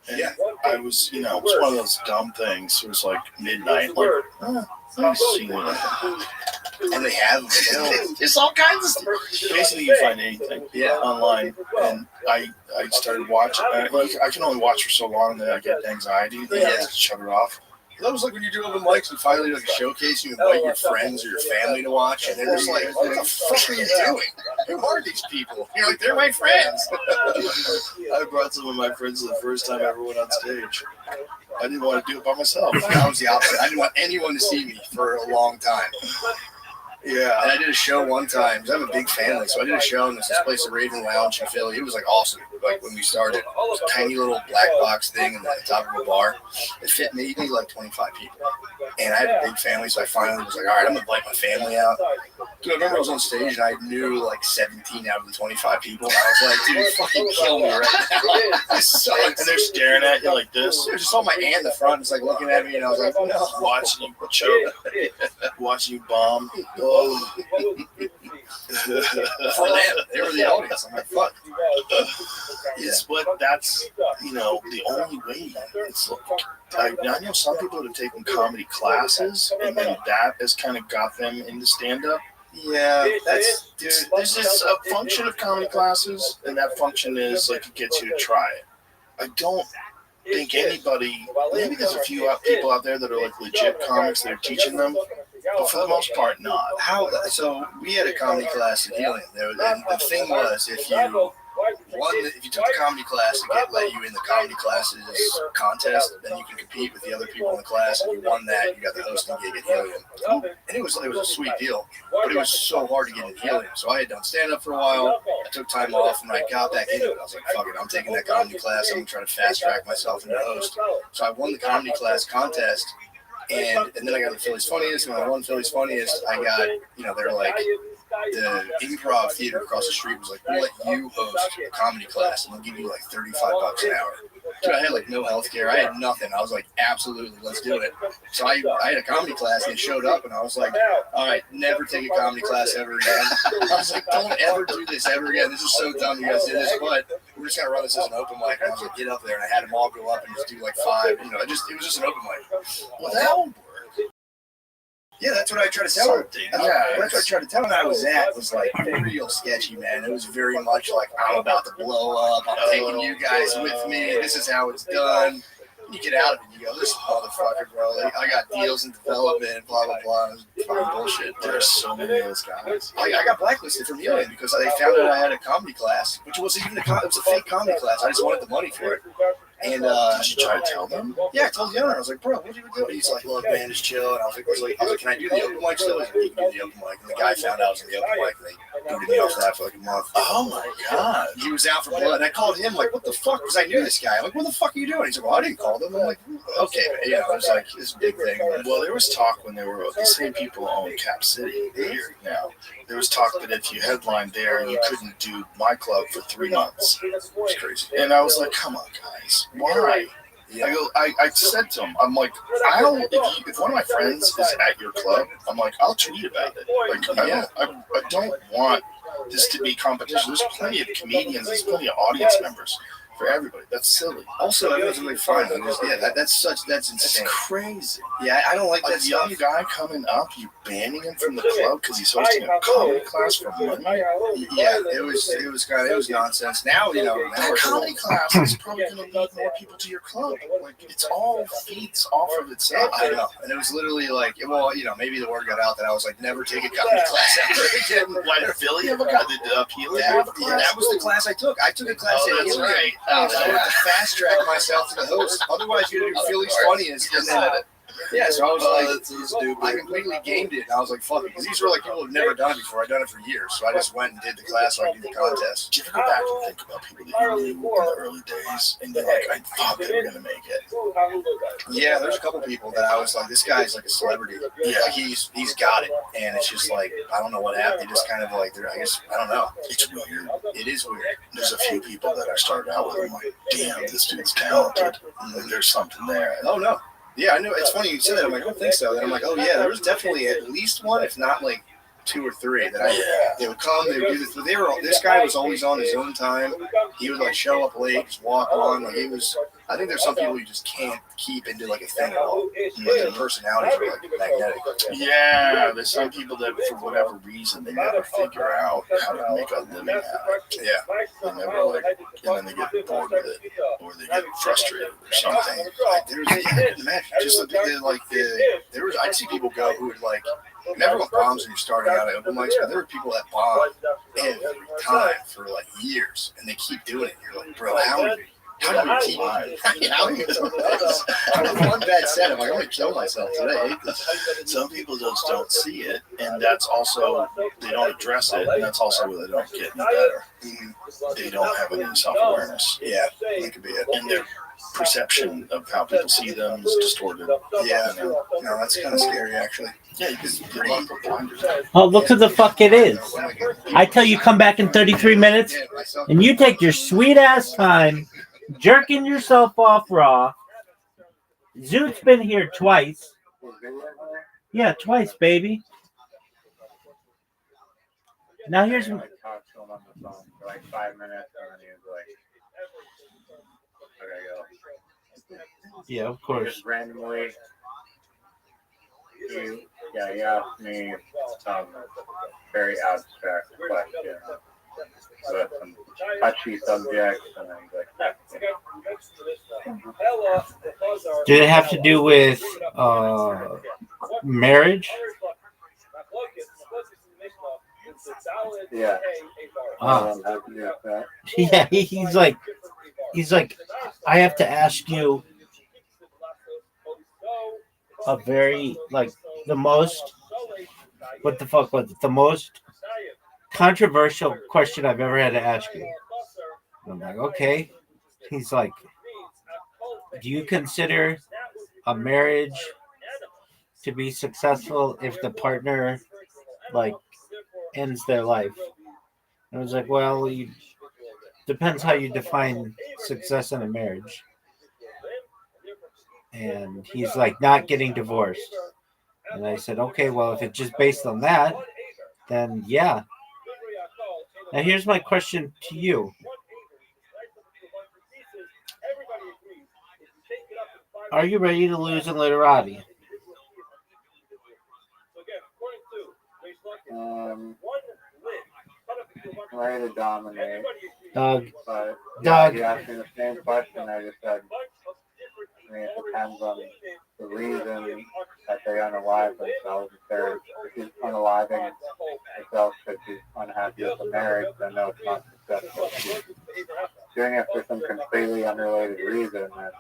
And yeah, I was, it was one of those dumb things. It was like midnight. Like, let me see what.
And they have,
there's all kinds of stuff. Basically, you find anything online. And I started watching. I can only watch for so long that I get anxiety. I have to shut it off.
That was like when you do open mics and finally like a showcase, you invite your friends or your family to watch, and they're just like, what the fuck are you doing? Who are these people? You're like, they're my friends.
I brought some of my friends the first time I ever went on stage. I didn't want to do it by myself.
I was the opposite. I didn't want anyone to see me for a long time.
Yeah.
And I did a show one time, because I have a big family, so I did a show in this place, the Raven Lounge in Philly. It was like awesome. Like when we started, it was a tiny little black box thing in the top of a bar. It fit maybe like 25 people. And I had a big family, so I finally was like, all right, I'm going to invite my family out. Dude, I remember I was on stage and I knew like 17 out of the 25 people. And I was like, dude, fucking kill me right now. This sucks.
And they're staring at you like this,
I just saw my aunt in the front, just like looking at me, and I was like, no.
watching you choke, watching you bomb. Oh.
For them, they were the audience. I'm like, fuck.
It's what that's, the only way. It's like, I know some people that have taken comedy classes, and then that has kind of got them into stand-up.
Yeah, that's, dude.
There's this a function of comedy classes, and that function is like it gets you to try it. I don't think anybody, maybe there's a few people out there that are like legit comics that are teaching them, but for the most part, not.
So we had a comedy class at Helium, and the thing was, if you took the comedy class and let you in the comedy classes contest, then you can compete with the other people in the class, and you won that, you got the hosting gig at Helium. And it was a sweet deal, but it was so hard to get into Helium. So I had done stand-up for a while, I took time off, and when I got back into it, I was like, fuck it, I'm taking that comedy class, I'm going to try to fast-track myself into host. So I won the comedy class contest, and then I got the Philly's Funniest, and when I won Philly's Funniest, I got, they're like, the improv theater across the street was like, we'll let you host a comedy class and we'll give you like $35 an hour. Dude, I had like no health care. I had nothing. I was like, absolutely, let's do it. So I had a comedy class and it showed up and I was like, all right, never take a comedy class ever again. I was like, don't ever do this ever again. This is so dumb you guys did this, but we're just going to run this as an open mic. And I was like, get up there. And I had them all go up and just do like 5. It was just an open mic.
Well, that would work.
Yeah, that's what I tried to tell her. That's what I tried to tell her. I was at was like real sketchy, man. It was very much like, I'm about to blow up. I'm taking you guys with me. This is how it's done. You get out of it, you go, this motherfucker, bro. Like, I got deals in development, blah, blah, blah. It was fucking bullshit.
There's so many of those guys.
I got blacklisted from Helium because they found out I had a comedy class, which wasn't even it was a fake comedy class. I just wanted the money for it. And
did you try to tell them?
Yeah, I told the owner. I was like, bro, what are you doing? He's like, look, man, just chill. And I was like, can I do the open mic still? He's like, you can do the open mic. And the guy found out I was in the open mic, and they booted me off that for like a month.
Oh my god.
He was out for blood, and I called him like, what the fuck? Because I knew this guy. I'm like, what the fuck are you doing? He's like, well, I didn't call them. I'm like, okay, man. It was like this big thing.
Well, there was talk when they were the same people own Cap City here now. There was talk that if you headlined there, you couldn't do my club for 3 months.
It was crazy.
And I was like, come on, guys, why?
Yeah.
I said to him, I'm like, if one of my friends is at your club, I'm like, I'll tweet about it. Like, I don't want this to be competition. There's plenty of comedians, there's plenty of audience members for everybody. That's silly.
Also, it was really fun. That's insane.
It's crazy.
Yeah, I don't like that
young
stuff.
guy coming up, you banning him from the club because he's hosting a comedy class for money.
Yeah, it was nonsense. Now,
That comedy class is probably going to lead more people to your club. Like, it's all feeds off of itself.
I know. And it was literally like, well, maybe the word got out that I was like, never take a comedy class ever again.
Why did Philly have a class? Did Healy have a class?
Yeah, that was the class I took. I took a class at
that's
Helium.
right.
I wanted to fast track myself to the host. Otherwise, you had to do Philly's Funniest. And then, yeah, so I was I completely gamed it. And I was like, fuck it. Because these were like people who've never done it before. I'd done it for years. So I just went and did the class so I could do the contest.
Did you ever go back and think about people that you knew in the early days and you're like, I thought they were going to make it?
Yeah, there's a couple people that I was like, this guy's like a celebrity. Yeah, like he's got it. And it's just like, I don't know what happened. They just kind of like, I guess, I don't know.
It's weird.
It is weird.
There's a few people that I started out with. I'm like, damn, this dude's talented. And there's something there.
Oh, no. Yeah, I know. It's funny you said that. I'm like, I don't think so. Then I'm like, oh, yeah, there was definitely at least one, if not like 2 or 3 that they would come, they would do this. But this guy was always on his own time. He would like show up late, just walk on. Like I think there's some people you just can't keep into like a thing at all. Their personalities are like magnetic.
Yeah, there's some people that for whatever reason they never figure out how to make a living out of it.
Yeah.
And then they get bored with it, or they get frustrated or something.
I'd see people go who would like. Everyone bombs when you're starting out at open mics, but there were people that bomb every time for like years, and they keep doing it. You're like, bro, how do you keep how do you do this? I have one bad set. I'm like, I'm gonna kill myself today.
Some people just don't see it, and that's also they don't address it, and that's also where they don't get any better. They don't have any self-awareness.
Yeah, that could be it.
And their perception of how people see them is distorted.
Yeah, no, that's kind of scary actually.
Yeah, because good luck with blinders.
Oh, look who the fuck it is. I tell you, come back in 33 minutes, and you take your sweet ass time jerking yourself off raw. Zoot's been here twice. Yeah, twice, baby. Now here's.
I talked to him on the phone for like 5 minutes, and then he was like, "I gotta go."
Yeah, of course.
Just randomly, he asked me some very abstract question about some touchy subjects, and then he's like,
Did it have to do with marriage?
"Yeah, have to do with that."
Yeah, he's like, I have to ask you a very like the most what the fuck was it? The most controversial question I've ever had to ask you. I'm like, okay. He's like, do you consider a marriage to be successful if the partner like ends their life? And I was like, well, depends how you define success in a marriage. And he's like, not getting divorced. And I said, okay, well, if it's just based on that, then yeah. Now here's my question to you. Are you ready to lose in literati?
I'm ready to dominate.
Doug,
But
Doug.
you asked me the same question. I just said, I mean, it depends on the reason that they unalive themselves. If she's unaliving herself because she's unhappy with the marriage, then no, it's not successful. If she's doing it for some completely unrelated reason, then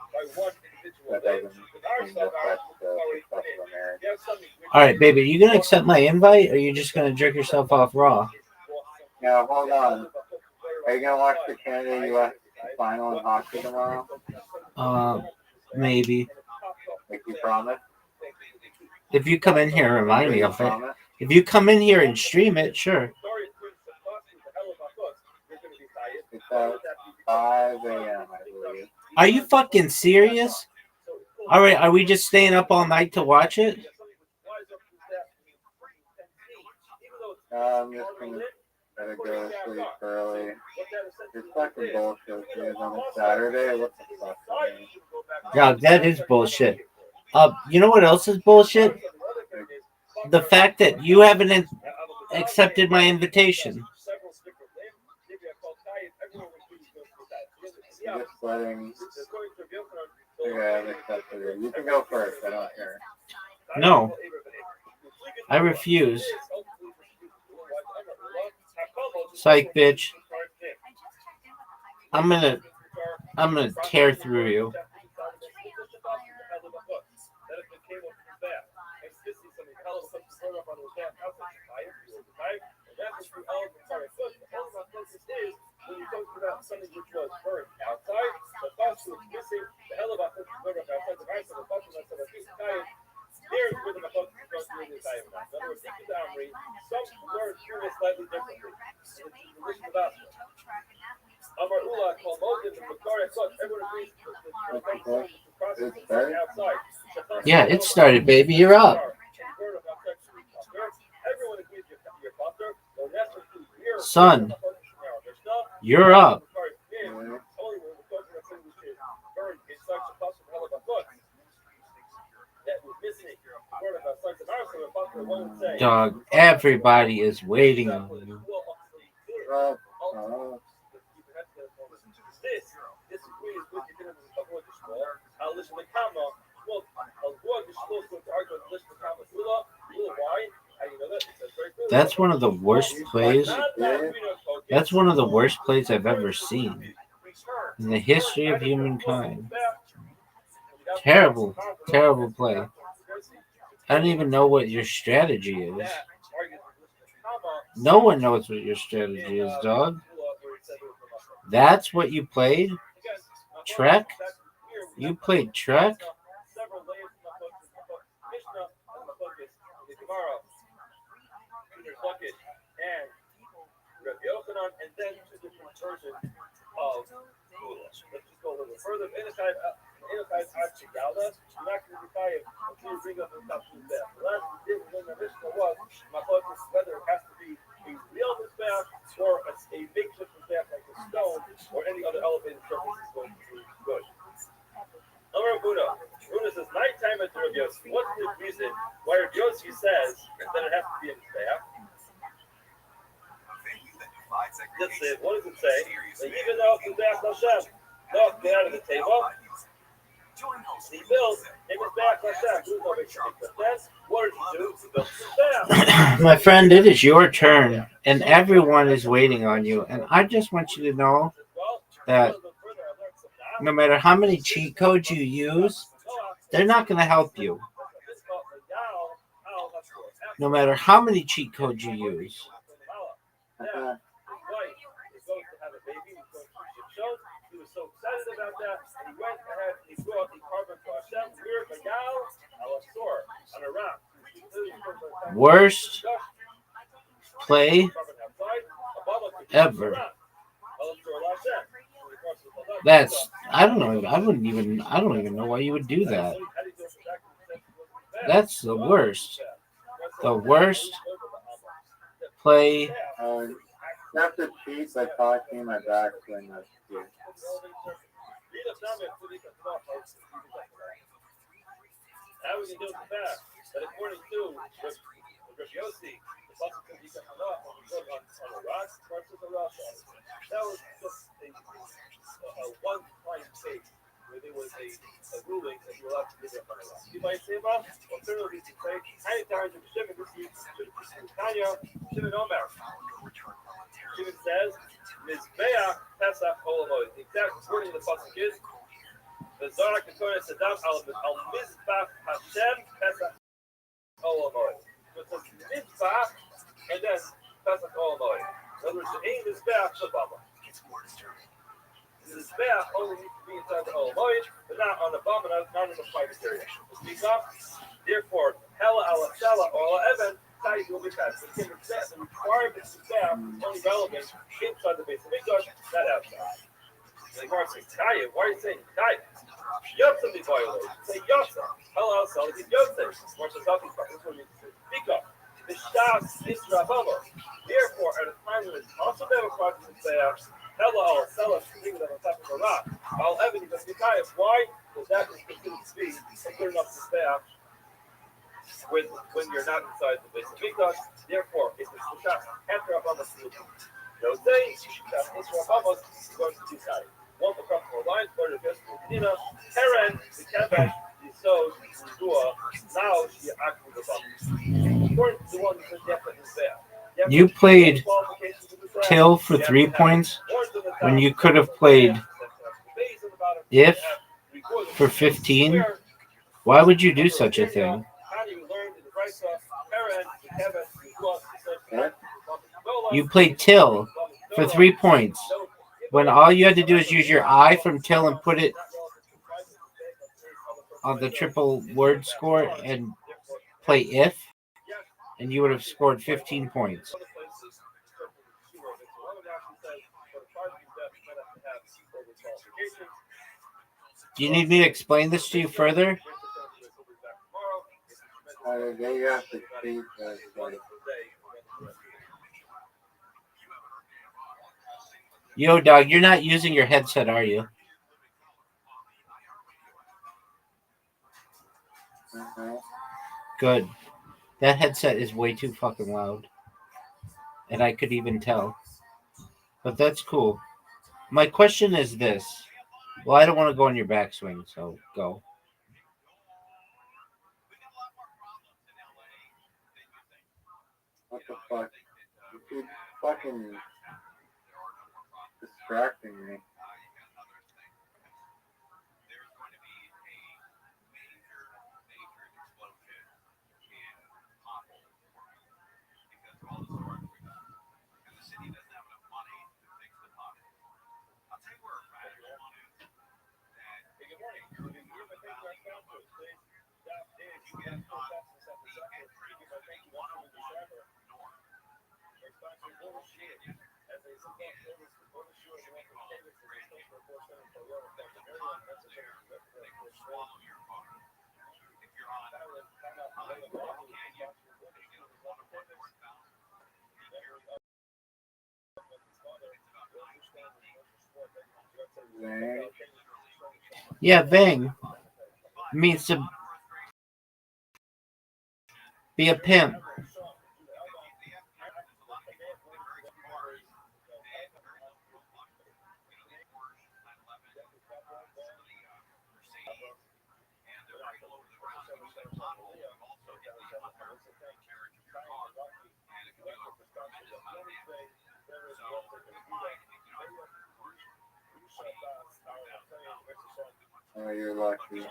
that doesn't seem to affect the success of a marriage.
All right, baby, are you going to accept my invite or are you just going to jerk yourself off raw?
Now, hold on. Are you going to watch the Canada-U.S. final in hockey tomorrow?
Maybe.
Like you promised?
If you come in here and remind me of it.
Promise?
If you come in here and stream it, sure.
It's at 5 a.m., I believe.
Are you fucking serious? All right, are we just staying up all night to watch it?
I'm just going to better go to sleep early. It's fucking bullshit, dude. On a Saturday, what the fuck? I mean,
Yeah, that is bullshit. You know what else is bullshit? The fact that you haven't accepted my invitation.
just letting. Yeah, I've accepted it. You can go first. I don't care.
No, I refuse. Psych, bitch. I'm gonna tear through you. Yeah, it started, baby. You're up. Son, you're up. Dog, everybody is waiting on you. That's one of the worst plays. That's one of the worst plays I've ever seen in the history of humankind. Terrible, terrible play. I don't even know what your strategy is. No one knows what your strategy is, dog. That's what you played? Trek? You played Trek?
there's bucket and Rabbi Yochanan, and then two different versions of Gula. Let's just go a little further. Inside Gala, you're not going to be tired until you bring up the top of the back. The last thing we did in the Mishnah was whether it has to be a real Mizbeach or a makeshift Mizbeach like a stone or any other elevated surface is going to be good. Amar Buddha. Buddha says, nighttime at Rabbi Yossi. What's the reason why Rabbi Yossi says that it has to be a Mizbeach? What does it say? That even though it's Mizbeach Hashem, no, get out of the table. He built a Mizbeach Hashem. What did he do? He built a Mizbeach.
My friend, it is your turn, and everyone is waiting on you. And I just want you to know that no matter how many cheat codes you use, they're not going to help you. No matter how many cheat codes you use.
He was so excited about that, and he went ahead and he brought the carbon to Hashem, on a rock.
Worst play ever. That's I don't even know why you would do that. That's the worst. The worst play.
After cheats, I thought came my back when I was a kid.
How we can do it back? But according to Rabbi Yossi, the Pasuk says you can on a rock versus a rock. That was just a one-time case where there was a ruling that you were allowed to give up on a rock. You might say, well, alternatively, you can say, "How times of Shimon this week? Tanya, Shimon Omer." Shimon says, "Mizbeach Pesach Olamod." The exact wording of the pasuk is, "The Zohar Ketorah Sadam al Mizbach Hashem Pesach Olamod." So it says Mizbach and then Pesach Olamod. In other words, the aim is Mizbach Shabbat. The Mizbach only needs to be inside the Olamod, but not on the bottom, not in the private area. Speak up. Therefore, Hela Ala Shala or Ala Even. Will be passed. The requirement to staff only relevant inside the base of Mikdash, not outside. The Gemara says, "Kaya, why are you saying Kaya? Yotza be violated. Say Yotza. Hello, so it's Yotza. More says nothing. This one means to speak up. The staff is Rabama. Therefore, at a time when it's also never part of the staff, hello, sell us things that on top of the rock. I'll evidence because the Kaya. Why? Because that is considered to be a good enough to staff. When you're not inside the base of Mikdash, therefore, if it's the shot after Abamas, no say, Shas Isra Abamas is going to be tied. One will come from a line, part of the Medina, Keren, the Kebesh, the Sod, the Dua, now she acted the Abamas. According to the one who says definitely is there.
You played Till for 3 points when you could have played If for 15. Why would you do such a thing? You played Till for 3 points when all you had to do is use your eye from Till and put it on the triple word score and play If, and you would have scored 15 points. Do you need me to explain this to you further?
They have to cheat.
Yo, dog, you're not using your headset, are you? Good. That headset is way too fucking loud. And I could even tell. But that's cool. My question is this. Well, I don't want to go on your backswing, so go.
What the fuck? You keep fucking distracting me. Zane.
Yeah, Vang means to be a pimp.
Oh, you're lucky.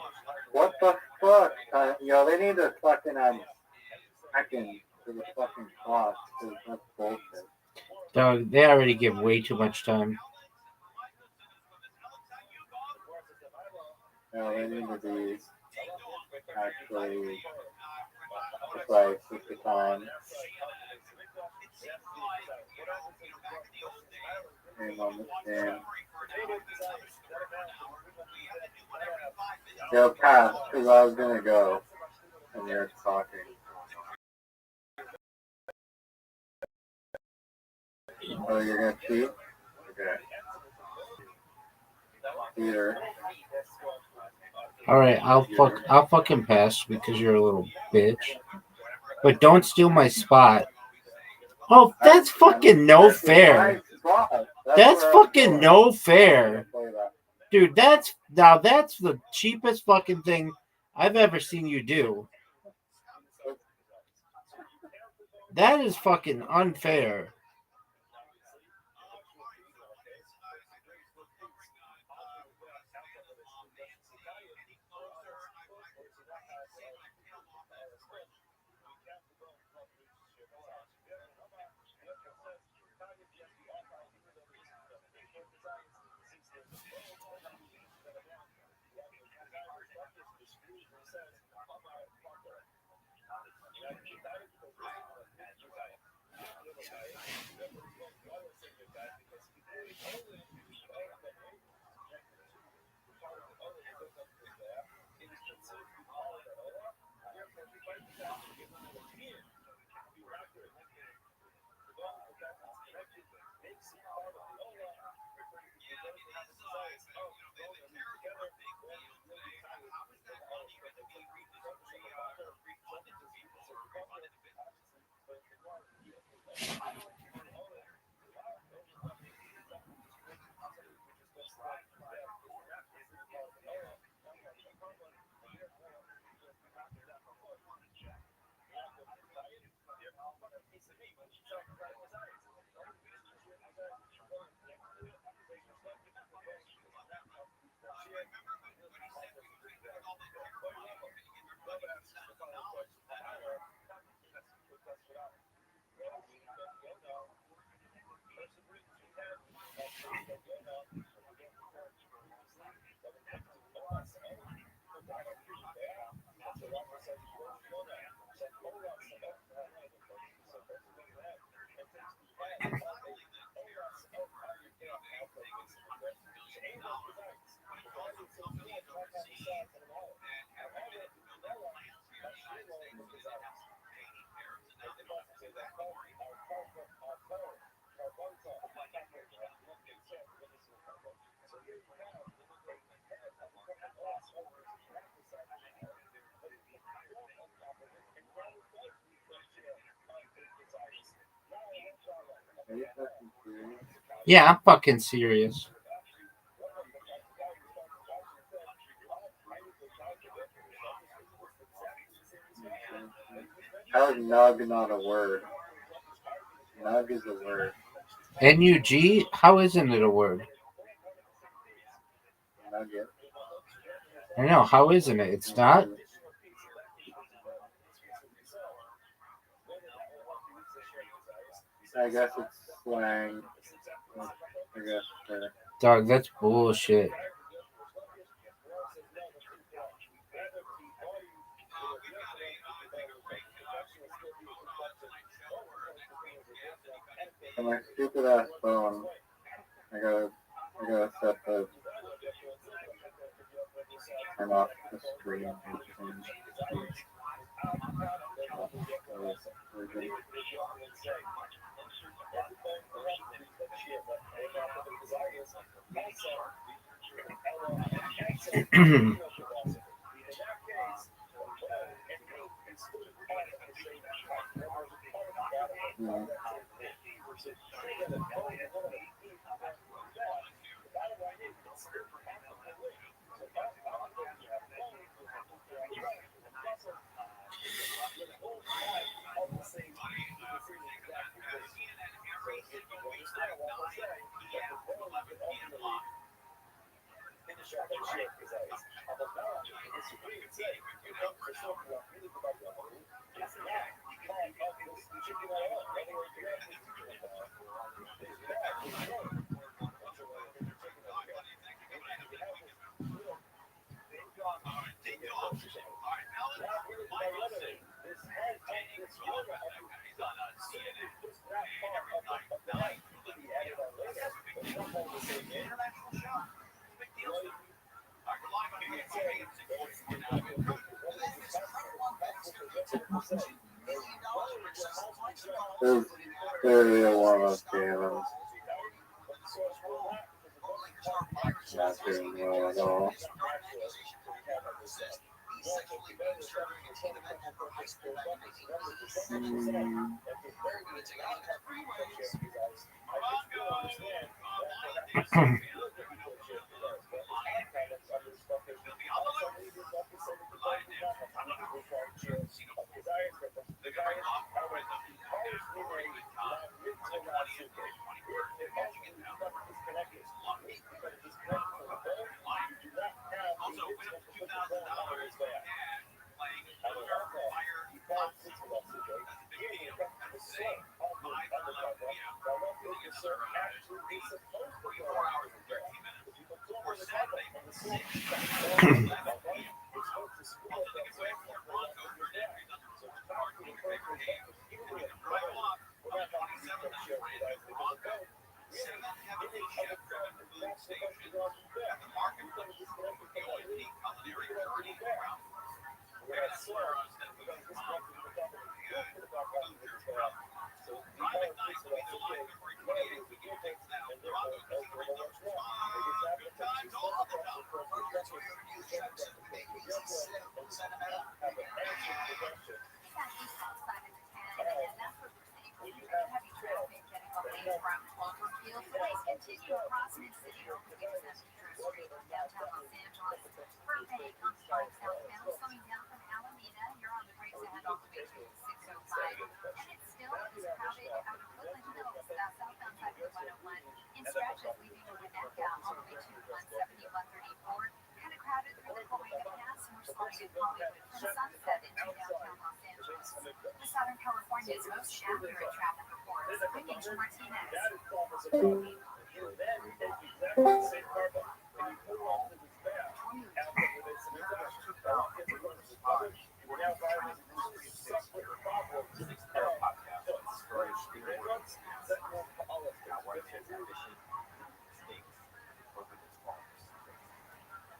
What the fuck? Yo, they need to fucking hacking to the fucking clock, because that's bullshit.
Dog, they already give way too much time.
No, they need to be actually precise with the time. Game on this game. Yo, pass, because I was gonna go, and you're talking. Oh, you're gonna cheat? Okay. Peter.
All right, I'll fucking pass because you're a little bitch. But don't steal my spot. Oh, that's fucking no fair. That's fucking no fair. Dude, that's the cheapest fucking thing I've ever seen you do. That is fucking unfair. Yeah, I'm fucking serious.
How is nug not a word? Nug is a word.
NUG? How isn't it a word?
Nugget.
I know, how isn't it? It's not?
I guess it's slang. I guess.
Dog, that's bullshit.
on my stupid ass phone, I gotta set the turn off the screen and change There's clearly one of Galen's not doing well at all.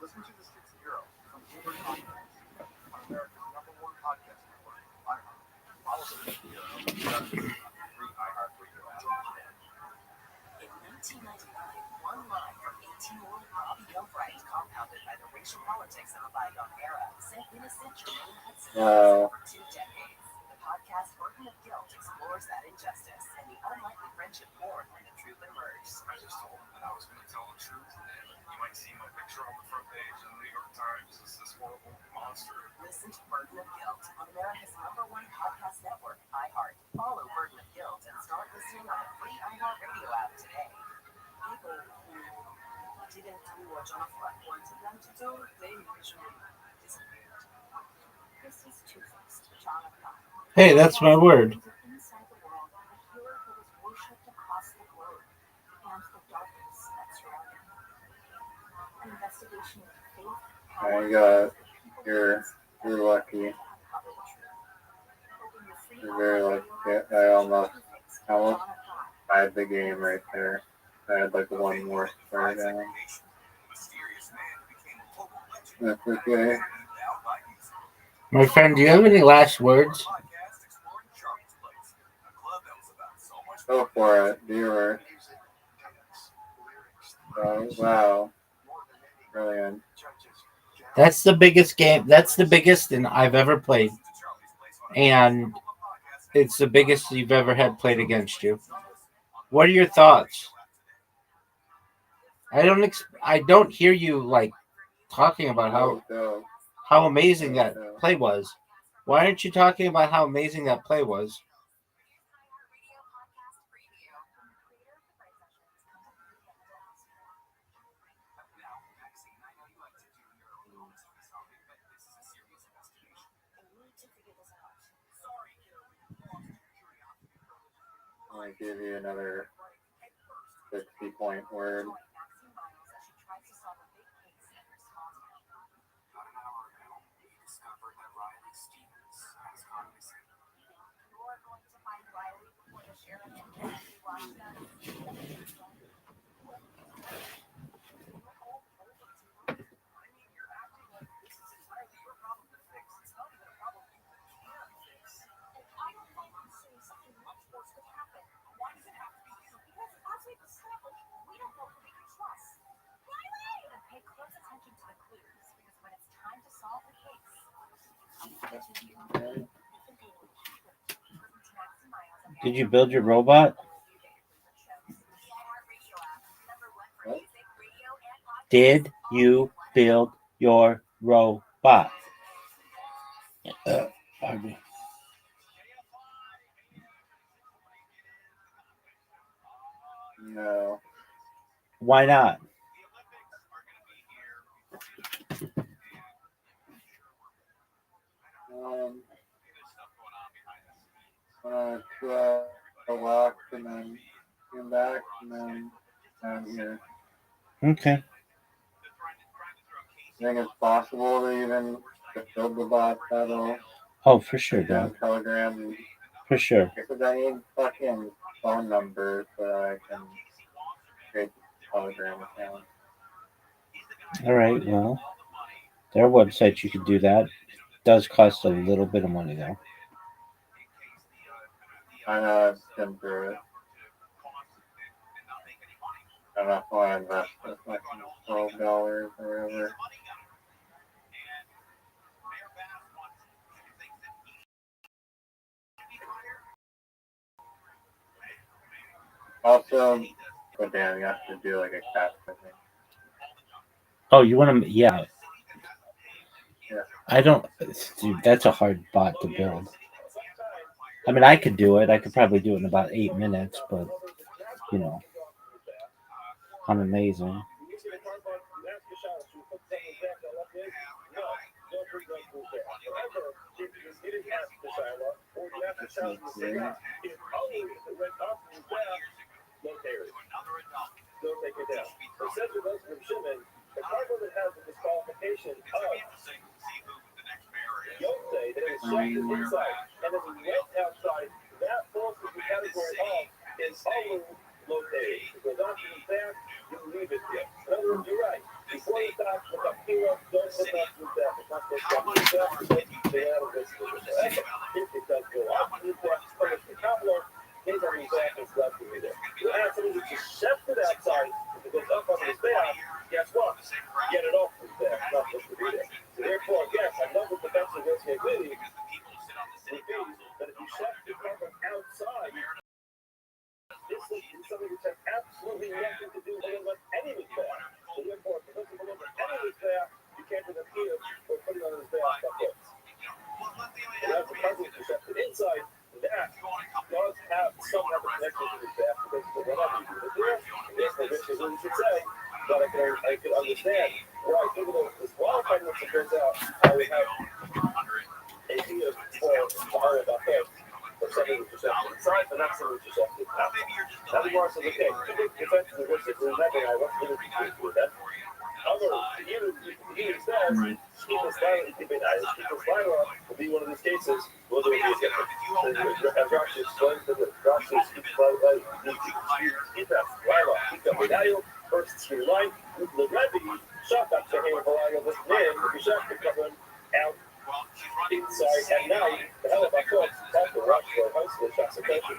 Listen to the 6 Zero from Bloomberg Podcast on America's #1 podcast network, iHeart. Follow the 6 Zero on the free iHeartRadio app.
In 1999, one line from 18-year-old Bobby Gilbride, compounded by the racial politics of a bygone era, sent innocent Jermaine Hudson for 2 decades. The podcast Burden of Guilt explores that injustice and the unlikely friendship born when the truth emerged.
I just told him that I was going to tell the truth, and you might see my picture on the front page of the New York Times as this horrible monster.
Listen to Burden of Guilt on America's #1 podcast network, iHeart. Follow Burden of Guilt and start listening on the free iHeartRadio app today. People who didn't do what Jonathan wanted them to do, they usually disappeared. This is Two-Faced, Jonathan.
Hey, that's my word.
Inside the world, a hero who was worshipped across the globe, and the darkness that surrounded him. An investigation into faith, power,
You're lucky. You're very lucky. I almost I had the game right there. I had like one more square down. That's okay.
My friend, do you have any last words?
Go for it, viewer. Oh, wow. Brilliant.
That's the biggest game. That's the biggest I've ever played. And it's the biggest you've ever had played against you. What are your thoughts? I don't hear you like talking about how amazing that play was. Why aren't you talking about how amazing that play was?
I'm going to give you another 60-point word.
Did you build your robot? Did you build your robot? Pardon me.
No.
Why not?
To a walk and then come back and then down here.
Okay.
I think it's possible to even build the bot that'll
Oh, for sure,
down
Dad.
Telegram.
For sure.
Because I need fucking phone numbers so that I can create the Telegram account.
All right. Well, there are websites you could do that. It does cost a little bit of money though.
I know I've been through it. I don't know if I want to invest this like $12 or whatever. Also, oh damn, you have to do like a cat thing.
Oh, you want to? Yeah.
Yeah.
I don't, dude. That's a hard bot to build. I mean, I could do it. I could probably do it in about 8 minutes, but you know, I'm amazing.
be one of these cases, will there be a difference? As Rashi explains, Rashi speaks about first three line, the Rebbe, shot back to him, this man, the Shach covering out inside at night, the hell of a course, that's the rush for a house with Shach's attention,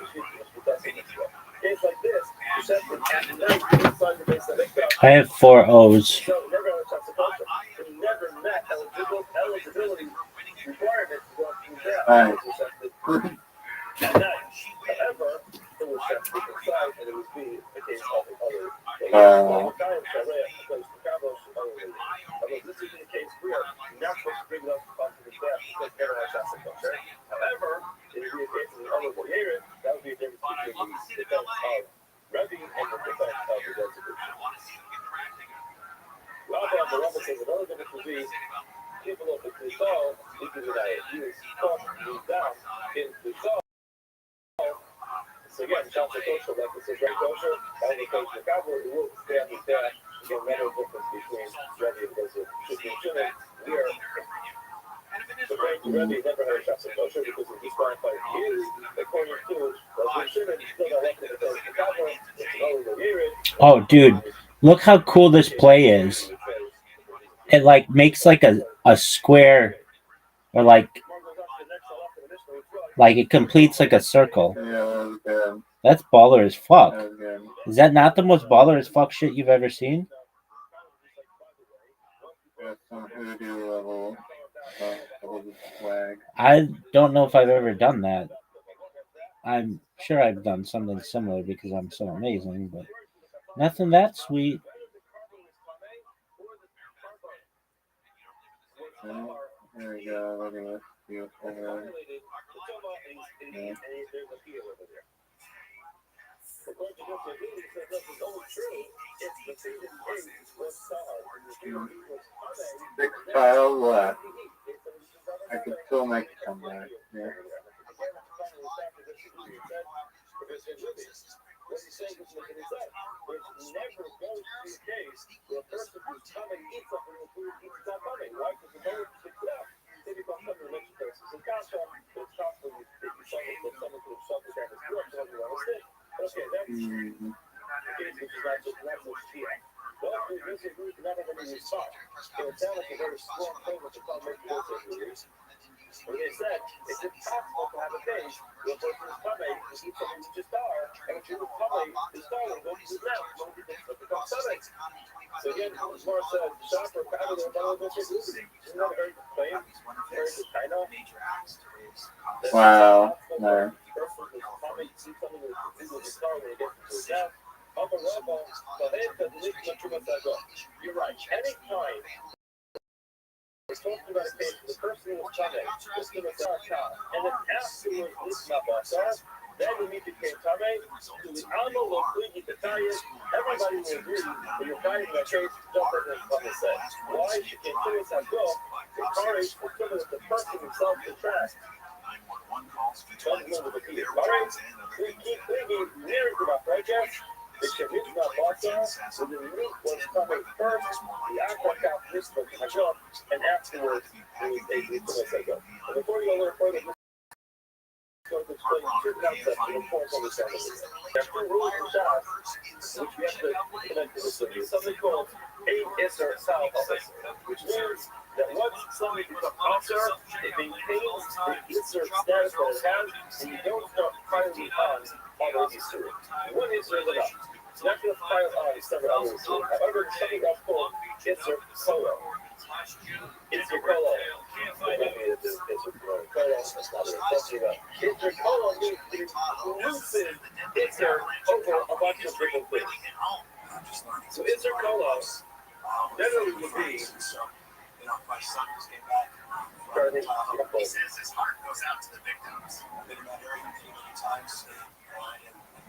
case like this, the Shach at night inside the base of the
I have 4 O's.
So never had a chance to culture. He never met eligibility requirements to go through that.
Right.
At night. However, it was Shach's inside, and it would be the case of the other. This is the case we are not supposed to bring it up onto the staff because never had Shach's culture. However, it would be a case of the other Boyerin, that would be a difference between the defense of Rebbe and the defense of the reservation. Rabbi says another difference would be people of the Klisol, because of that use cost moved down in Klisol. So again, Shach's kosher, like this is very kosher, that was kosher cover, it will stay on the staff. Again, another difference between Rebbe and Bezir. We are the Rebbe never had a Shach's kosher because he disqualified years, according to Bezir Shimon, still got left in the cover, it's only the Yerid.
Oh, dude, look how cool this play is. It like makes like a square, or like it completes like a circle.
Yeah, that was good.
That's baller as fuck.
That was good.
Is that not the most baller as fuck shit you've ever seen?
That's some hoodoo level swag.
I don't know if I've ever done that. I'm sure I've done something similar because I'm so amazing, but nothing that sweet.
There we go. Look at this beautiful one. Yeah. Six tiles left. I could still make a comeback. Yeah.
What he's saying is making his up. There's never going to be a case where a person who's coming eats something and food eats not coming. Why? Because the moment sticks it out. They become something rich places. In contrast, it's possible that someone could have suffered that as well. So you understand? Okay, that's the case which is not just here. But this is really not everybody respond. So it sounds like a very strong thing with the comment of those. When they said, it's impossible to have a case where a person is coming to eat something to star, and if you're coming, the star will go to the ground. Nobody thinks that becomes coming. So again, as Mark said, shop for power, they're about to go to Isn't that a very good claim? Very good kind of.
Wow. No.
You're right. Anytime we're talking about a case where the person was coming, just in a and then afterwards, then we meet the case Tame, to the Alma Lokli, everybody will agree that you're finding that case just as the said. Why you can't do this as well? The courage is similar to the person himself to track. We keep thinking lyrics about projects. The Shemishna Basa, so the meat was coming first, the aqua mixed with Hajjah, and afterwards, it was a Sego. And before we go a little further, going to explain two concepts in important understanding. There are two rules in Shas, which we have to connect to this. There's something called Ein Isser Sal Office, which means that once something becomes Isser, it maintains the Isser status that it has, and you don't start piling on other Isser. One Isser is enough. It's not going to pile on several other Isser. However, something that's called Isser Kolo. Isser Kolo. Isser Kolo means to loosen Isser over a bunch of different things. So Isser Kolo generally would be
my son just came back. He says his heart goes out to the victims. I've been in that area many times in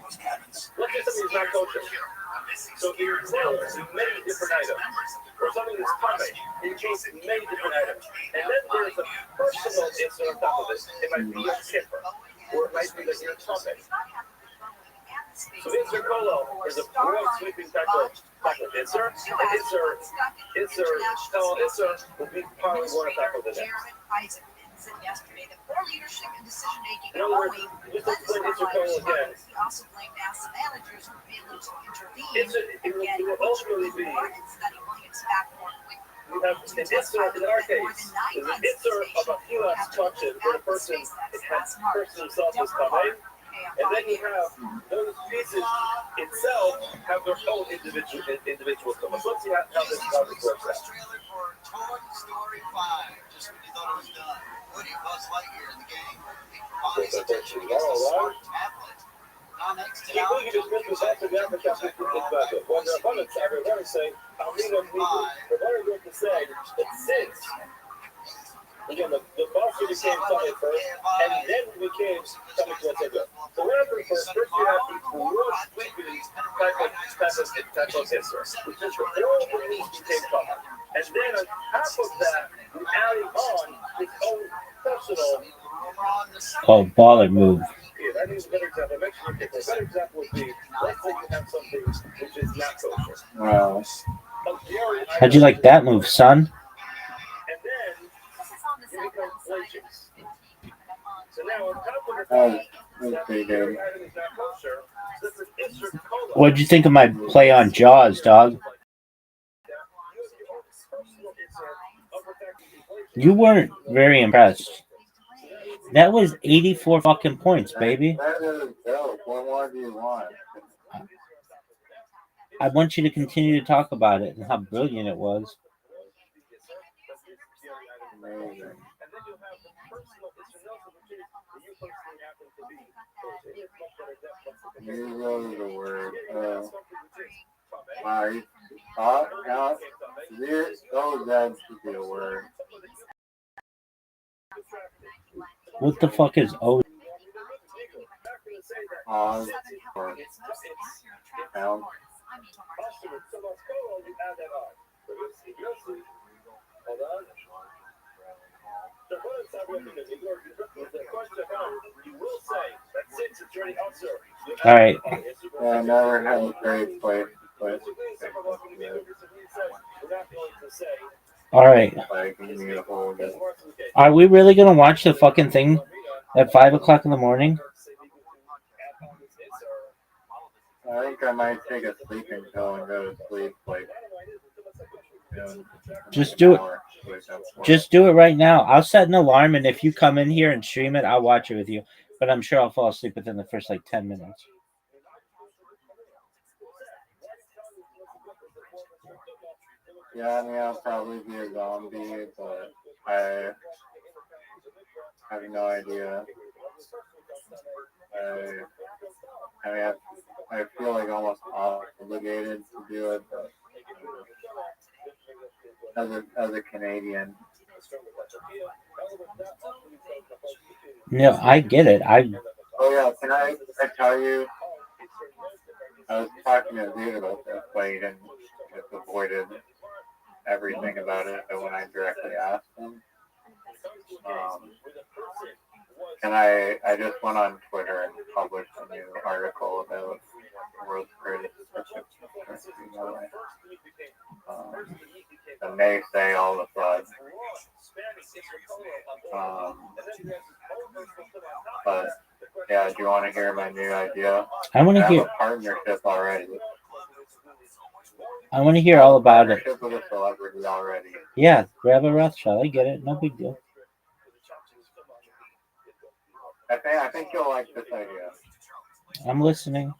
most cabins.
Let's say something is not kosher. So here there's many different items. Or something that's coming, it means many different items. And then there's a personal issue on top of it. It might be a chipper, or it might be that you're something. So Isser Kolo is a broad sweeping type of Isser. Isser will be probably one on top of the next.
said yesterday that poor leadership and decision making
In
at
other words,
Boeing
just
led to
explain
some
Israel
fire
again.
struggles. He also blamed NASA managers for failing to intervene
It
and get
will ultimately be,
more and study Williams back more quickly.
we have an insert, in our case, there's an insert of a HELOC structure where the person himself is coming, and then you have those pieces itself have their own individual stuff. Let's see how this works out.
Trailer for Toy Story 5. Just when you thought it was done. Woody, Buzz Lightyear, and the gang. Bonnie's attention against a smart tablet. Now next to
Keep looking at this business after the advertisement is back up. Well, there are abundance. I would rather say, I'll read on people. But what I'm going to say that since, again, the boss became coming first, and then we became coming to what's good. So what happened first? First you have the reward sleeping type of history, which is the whole release became coming. And then on top of that, we adding on his own personal.
Oh, baller move.
I think it's a better example. I mentioned it before. A better example would be, let's say you have something which is not kosher.
Wow. How'd you like that move, son?
And then you become flacious. So now on top of the fact that the item is not kosher, this is insert cola.
What'd you think of my play on Jaws, dog? You weren't very impressed. That was 84 fucking points, baby.
That is dope. What more do you want?
I want you to continue to talk about it and how brilliant it was.
Amazing. You go to the word. My thought out. Oh, that should be a word.
What the fuck is O?
Oz or pound.
All right.
Yeah, I never had a great place to play.
All right.
Like, you need a whole day.
Are we really gonna watch the fucking thing at 5 o'clock in the morning?
I think I might take a sleeping pill and go to sleep like
Just do it. Just do it right now. I'll set an alarm, and if you come in here and stream it, I'll watch it with you. But I'm sure I'll fall asleep within the first like 10 minutes.
Yeah, I mean, I'll probably be a zombie, but I have no idea. I mean, I feel like almost obligated to do it, but as a Canadian.
No, I get it.
Oh yeah, can I tell you? I was talking to a dude about this, but he didn't just avoided everything about it when I directly asked him. And I just went on Twitter and published a new article about the world's greatest and they say all the fun. But yeah, do you want to hear my new idea?
I want to hear.
A partnership already.
I want to hear all about it.
Partnership with a celebrity already.
Yeah, Rabbi Rothschild. I get it. No big deal.
I think you'll like this idea.
I'm listening.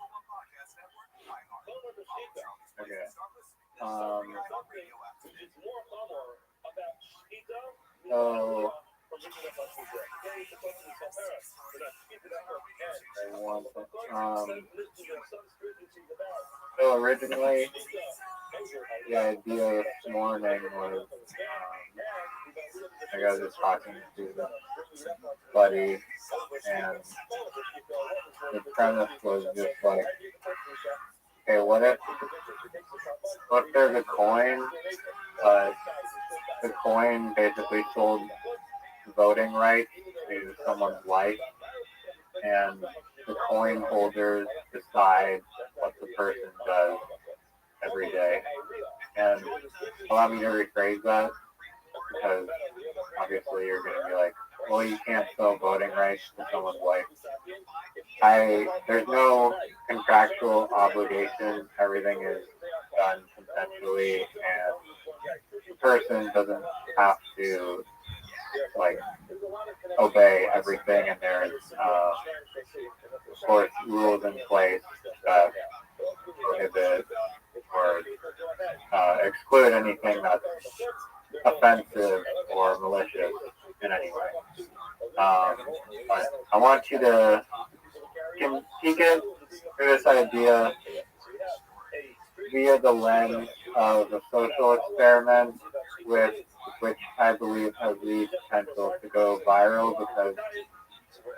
Okay. So originally, the idea this morning was I got just talking to the buddy, and the premise was just like, hey, what if there's a coin, but the coin basically sold voting rights to someone's life, and the coin holders decide what the person does every day. And allow me to rephrase that, because obviously you're going to be like, well, you can't sell voting rights to someone's wife. There's no contractual obligation. Everything is done consensually, and the person doesn't have to like obey everything. And there's, of course, rules in place that prohibit or exclude anything that's offensive or malicious in any way. But I want you to peek it through this idea via the lens of a social experiment with which I believe has the potential to go viral because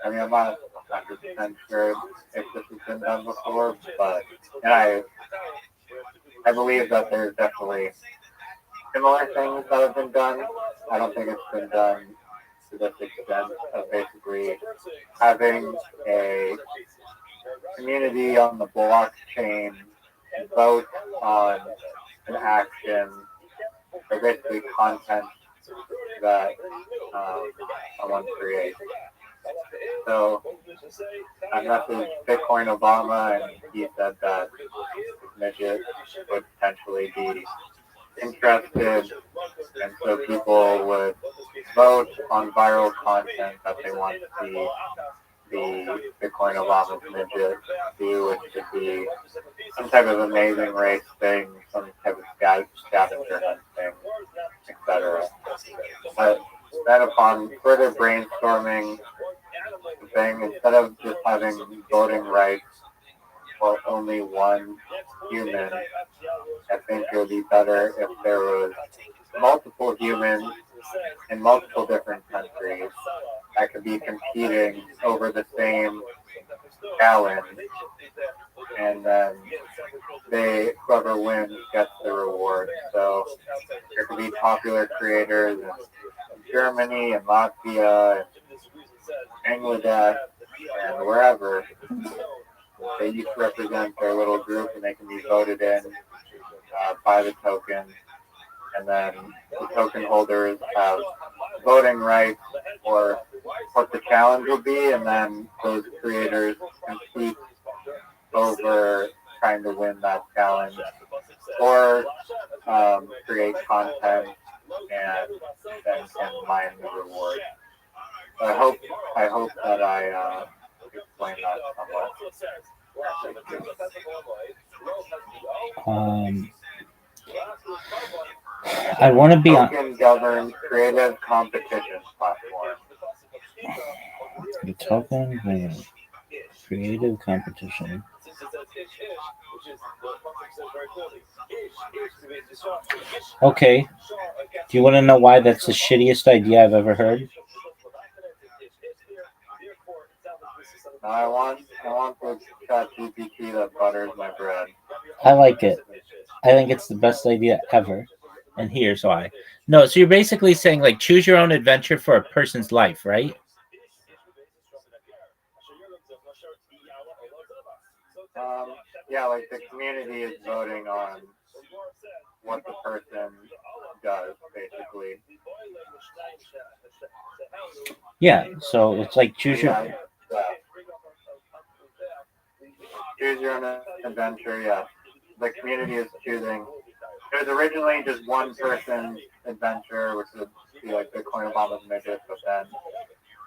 I'm not 100% sure if this has been done before, but and I believe that there's definitely similar things that have been done. I don't think it's been done to this extent of basically having a community on the blockchain vote on an action or basically content that someone creates. So I messaged Bitcoin Obama and he said that midget would potentially be interested, and so people would vote on viral content that they want to see the Bitcoin Obama midget do, which could be some type of amazing race thing, some type of scavenger hunt thing, etc. But then upon further brainstorming the thing, instead of just having voting rights for only one human, I think it would be better if there was multiple humans in multiple different countries that could be competing over the same challenge, and then whoever wins gets the reward. So there could be popular creators in Germany and Latvia and Bangladesh and wherever. They each represent their little group, and they can be voted in by the token, and then the token holders have voting rights for what the challenge will be, and then those creators compete over trying to win that challenge or create content and then can mine the reward. So I hope that I explained that somewhat.
I want to be on
Token governed creative competition platform.
the token creative competition. Okay. Do you want to know why that's the shittiest idea I've ever heard?
I want the ChatGPT that butters my bread.
I like it. I think it's the best idea ever. And here's why. No, so you're basically saying like choose your own adventure for a person's life, right?
Yeah, like the community is voting on what the person does, basically.
Yeah, so it's like choose your
choose your own adventure. Yeah, the community is choosing. It was originally just one person's adventure, which would be like Bitcoin Obama's midget, but then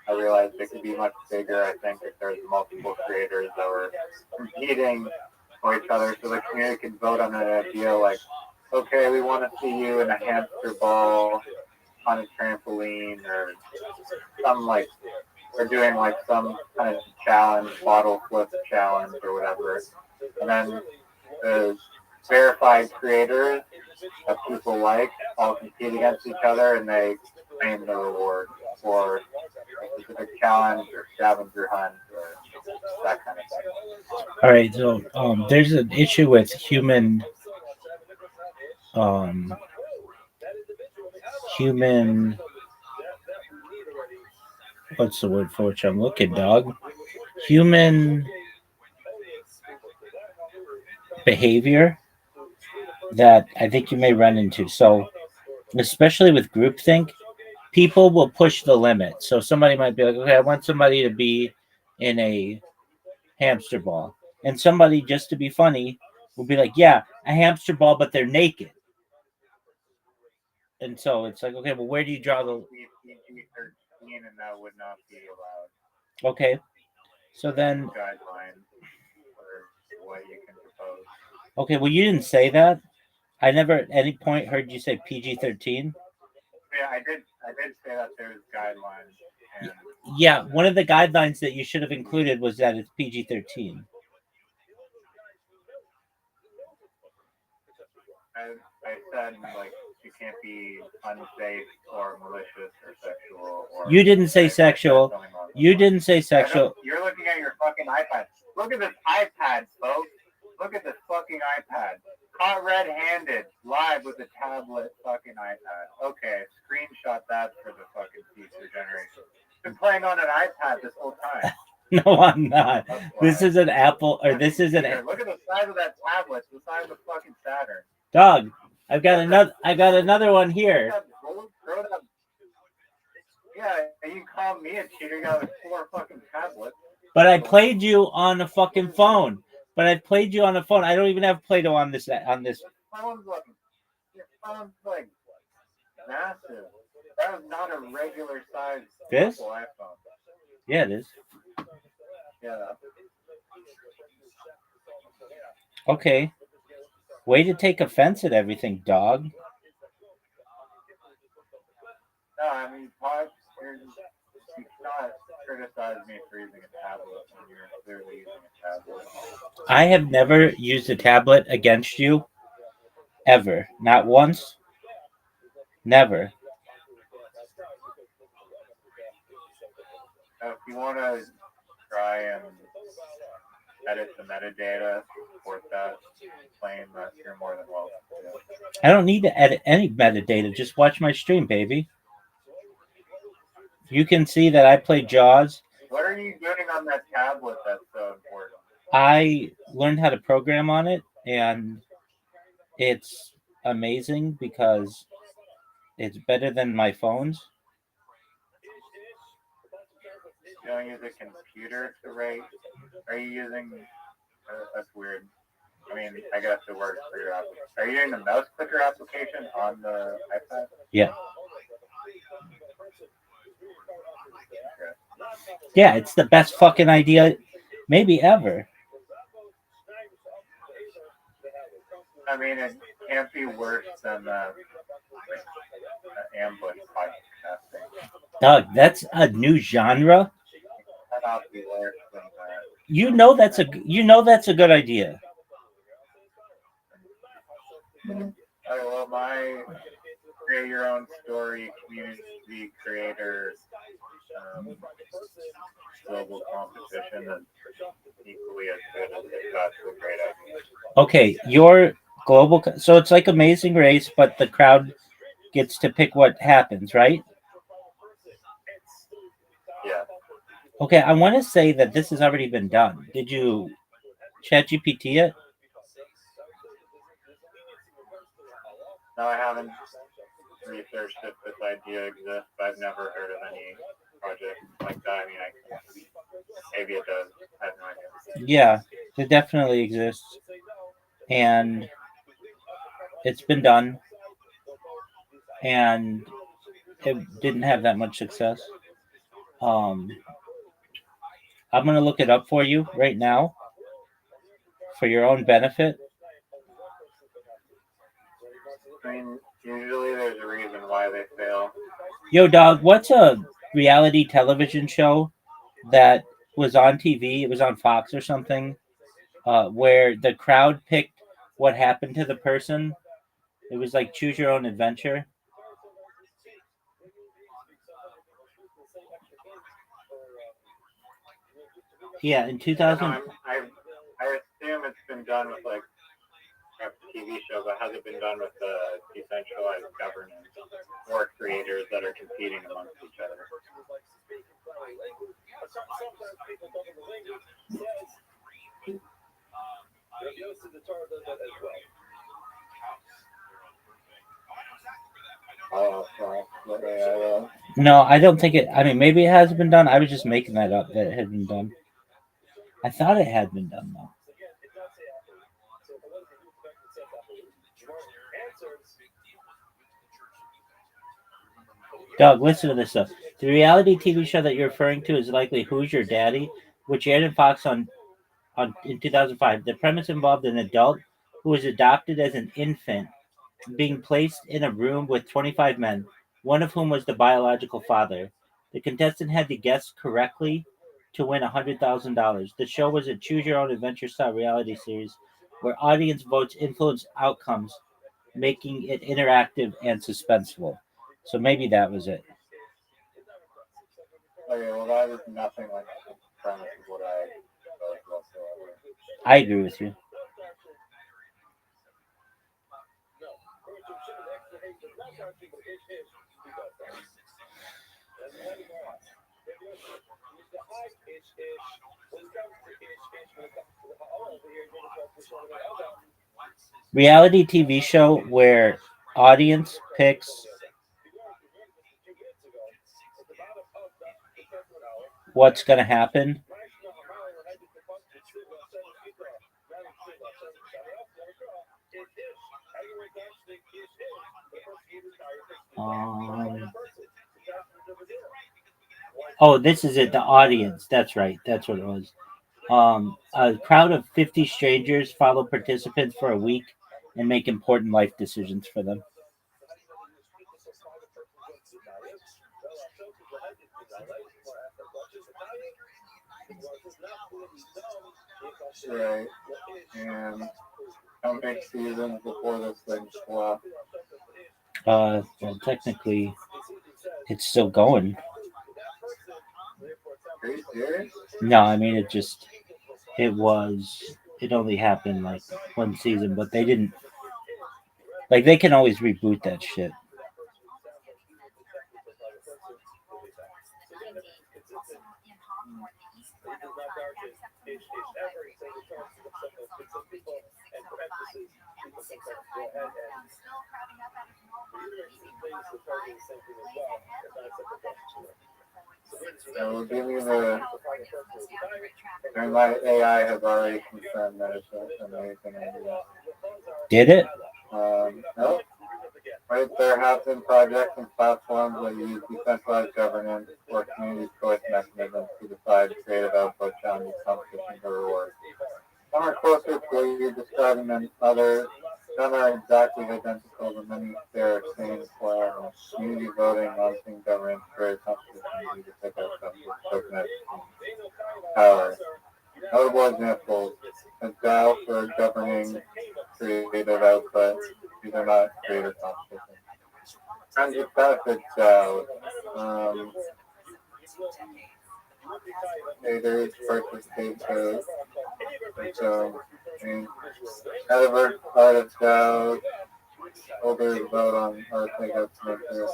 I realized it could be much bigger. I think if there's multiple creators that were competing for each other, so the community could vote on an idea like, okay, we want to see you in a hamster ball on a trampoline, or some like we're doing like some kind of challenge, bottle flip challenge or whatever, and then the verified creators that people like all compete against each other, and they claim the reward for a specific challenge or scavenger hunt or that kind of thing.
All right, so there's an issue with human what's the word for which I'm looking, dog? Human behavior that I think you may run into. So, especially with groupthink, people will push the limit. So somebody might be like, okay, I want somebody to be in a hamster ball. And somebody, just to be funny, will be like, yeah, a hamster ball, but they're naked. And so it's like, okay, well, where do you draw the...
PG-13, and that would not be allowed.
Okay. So then...
Guideline for what you can propose.
Okay, well, you didn't say that. I never at any point heard you say PG-13.
Yeah, I did say that there's guidelines. And
yeah, one of the guidelines that you should have included was that it's PG-13.
I said, like, you can't be unsafe or malicious or sexual. Or
you didn't say sexual. You didn't say sexual.
You're looking at your fucking iPad. Look at this iPad, folks. Look at this fucking iPad. Caught red-handed, live with a tablet fucking iPad. Okay, screenshot that for the fucking future generation. Been playing on an iPad this whole time.
No, I'm not. This is an Apple, or this is an...
Look at the size of that tablet. It's the size of the fucking Saturn.
Dog, I've got another one here.
Yeah, and you call me a cheater. You got 4 fucking tablets.
But I played you on a fucking phone. I don't even have Play-Doh on this.
Your phone's like massive. That is not a regular size
This?
iPhone.
Yeah, it is.
Yeah.
Okay. Way to take offense at everything, dog.
No, I mean, you cannot criticize me for using a tablet when you're clearly using a tablet.
I have never used a tablet against you. Ever. Not once. Never.
Now, if you want to try and edit the metadata, support that claim, that you're more than welcome to.
I don't need to edit any metadata. Just watch my stream, baby. You can see that I play Jaws.
What are you doing on that tablet that's so important?
I learned how to program on it, and it's amazing because it's better than my phones.
You don't use a computer to rate? Are you using... that's weird. I mean, I guess it works for your application. Are you using the mouse clicker application on the iPad?
Yeah. Yeah, it's the best fucking idea maybe ever.
I mean, it can't be worse than the ambush podcasting.
Doug, that's a new genre.
Cannot be worse than that.
You know that's a good idea.
Okay, well, my create your own story community creator global competition is equally as good as it got to a great idea.
Okay, your global, so it's like Amazing Race, but the crowd gets to pick what happens, right?
Yeah.
Okay, I want to say that this has already been done. Did you ChatGPT it?
No, I haven't researched if this idea exists. I've never heard of any project like that. I mean, maybe it does. I have no idea.
Yeah, it definitely exists. And it's been done. And it didn't have that much success. I'm going to look it up for you right now for your own benefit.
I mean, usually there's a reason why they fail.
Yo, dog, what's a reality television show that was on TV? It was on Fox or something, where the crowd picked what happened to the person. It was like Choose Your Own Adventure. Yeah, in 2000.
I assume it's been done with like a TV show, but has it been done with decentralized governance or creators that are competing amongst each other? Oh, well,
No, I don't think it. I mean, maybe it has been done. I was just making that up that it had been done. I thought it had been done though. Doug, listen to this stuff. The reality TV show that you're referring to is likely Who's Your Daddy, which aired in Fox on in 2005. The premise involved an adult who was adopted as an infant being placed in a room with 25 men, one of whom was the biological father. The contestant had to guess correctly to win $100,000. The show was a choose your own adventure style reality series where audience votes influence outcomes, making it interactive and suspenseful. So maybe that was it.
Okay, well, that is nothing like the premise of what I like whatsoever.
I agree with you. Reality TV show where audience picks what's going to happen. Um, oh, this is it. The audience. That's right. That's what it was. A crowd of 50 strangers follow participants for a week and make important life decisions for them.
Right. And how many seasons before this thing flopped?
Well, technically, it's still going.
Are you serious?
No, I mean it was it only happened like one season, but they didn't like they can always reboot that shit.
I will give you the. And my AI has already confirmed that it's an amazing idea.
Did it?
No. Right, there have been projects and platforms that use decentralized governance or community choice mechanisms to decide creative output on these competitions or rewards. Some are closer to what you're describing than others. None are exactly identical, but many share the same core. Community voting, on-scene governance, creative competition, to pick out some tokenized power. Notable examples: a DAO for governing creative output. These are not creative competitions. Friends with benefits DAO. Creators participate so metaverse artists DAO. Holders vote on art they have to make their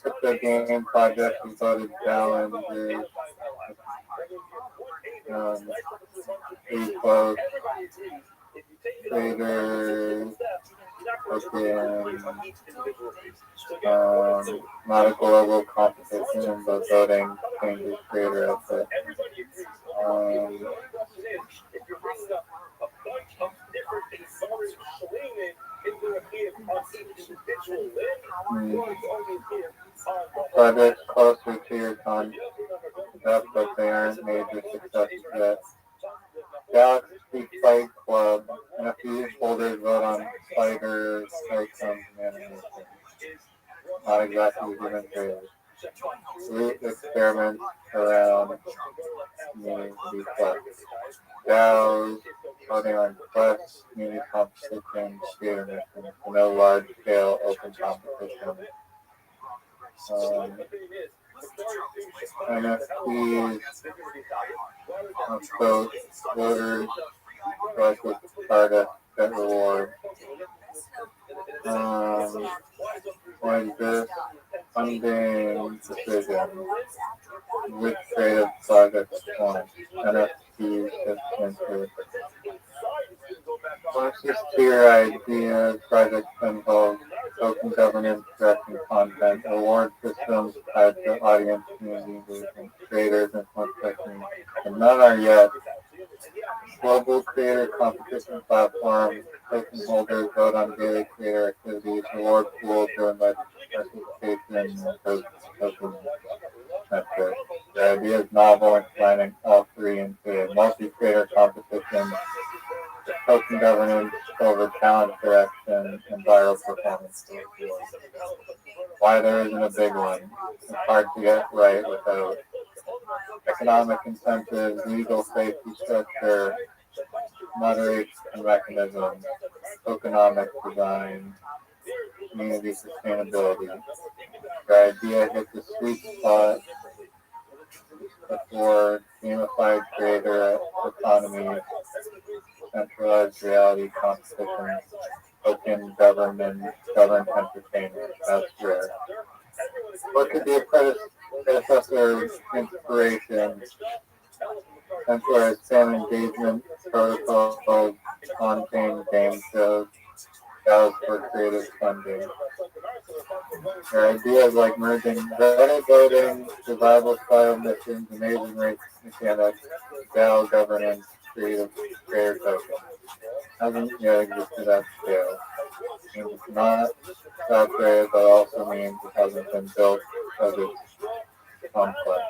crypto game project is voted down and pretty close. Traders, not a global competition, but voting changes creator output. Projects closer to your concept, but they aren't major successes yet. Galaxy Fight Club, NFT holders vote on fighter outcomes and animation. Not exactly human traders. Root experiments around community plus. DAOs voting on quest, community competition, theater missions, no large scale open competition. NFTs, vote, voters, collective artists that reward. Like this funding decision, which creative projects form, NFTs just entered. Once this tier idea project involves token governance, directing content, reward systems tied to audience, community engagement, creators, influence techniques, and none are yet. Global creator competition platform, token holders vote on daily creator activities, reward pool driven by participation, and token metrics. The idea is novel and combining all three into a multi-creator competition with token governance over talent direction and viral performance. Why there isn't a big one? It's hard to get right without economic incentives, legal safety structure, moderation mechanisms, tokenomic design, community sustainability. The idea hit the sweet spot before gamified creator economy, centralized reality competitions, token governed entertainment. That's rare. What could be a predecessor inspiration? Centralized fan engagement protocols, on-chain game shows, DAOs for creative funding. Their ideas like merging Reddit voting, survival style missions, amazing race mechanics, DAO governance, creator token. Hasn't yet existed at scale. Means it's not saturated, but also means it hasn't been built because it's complex.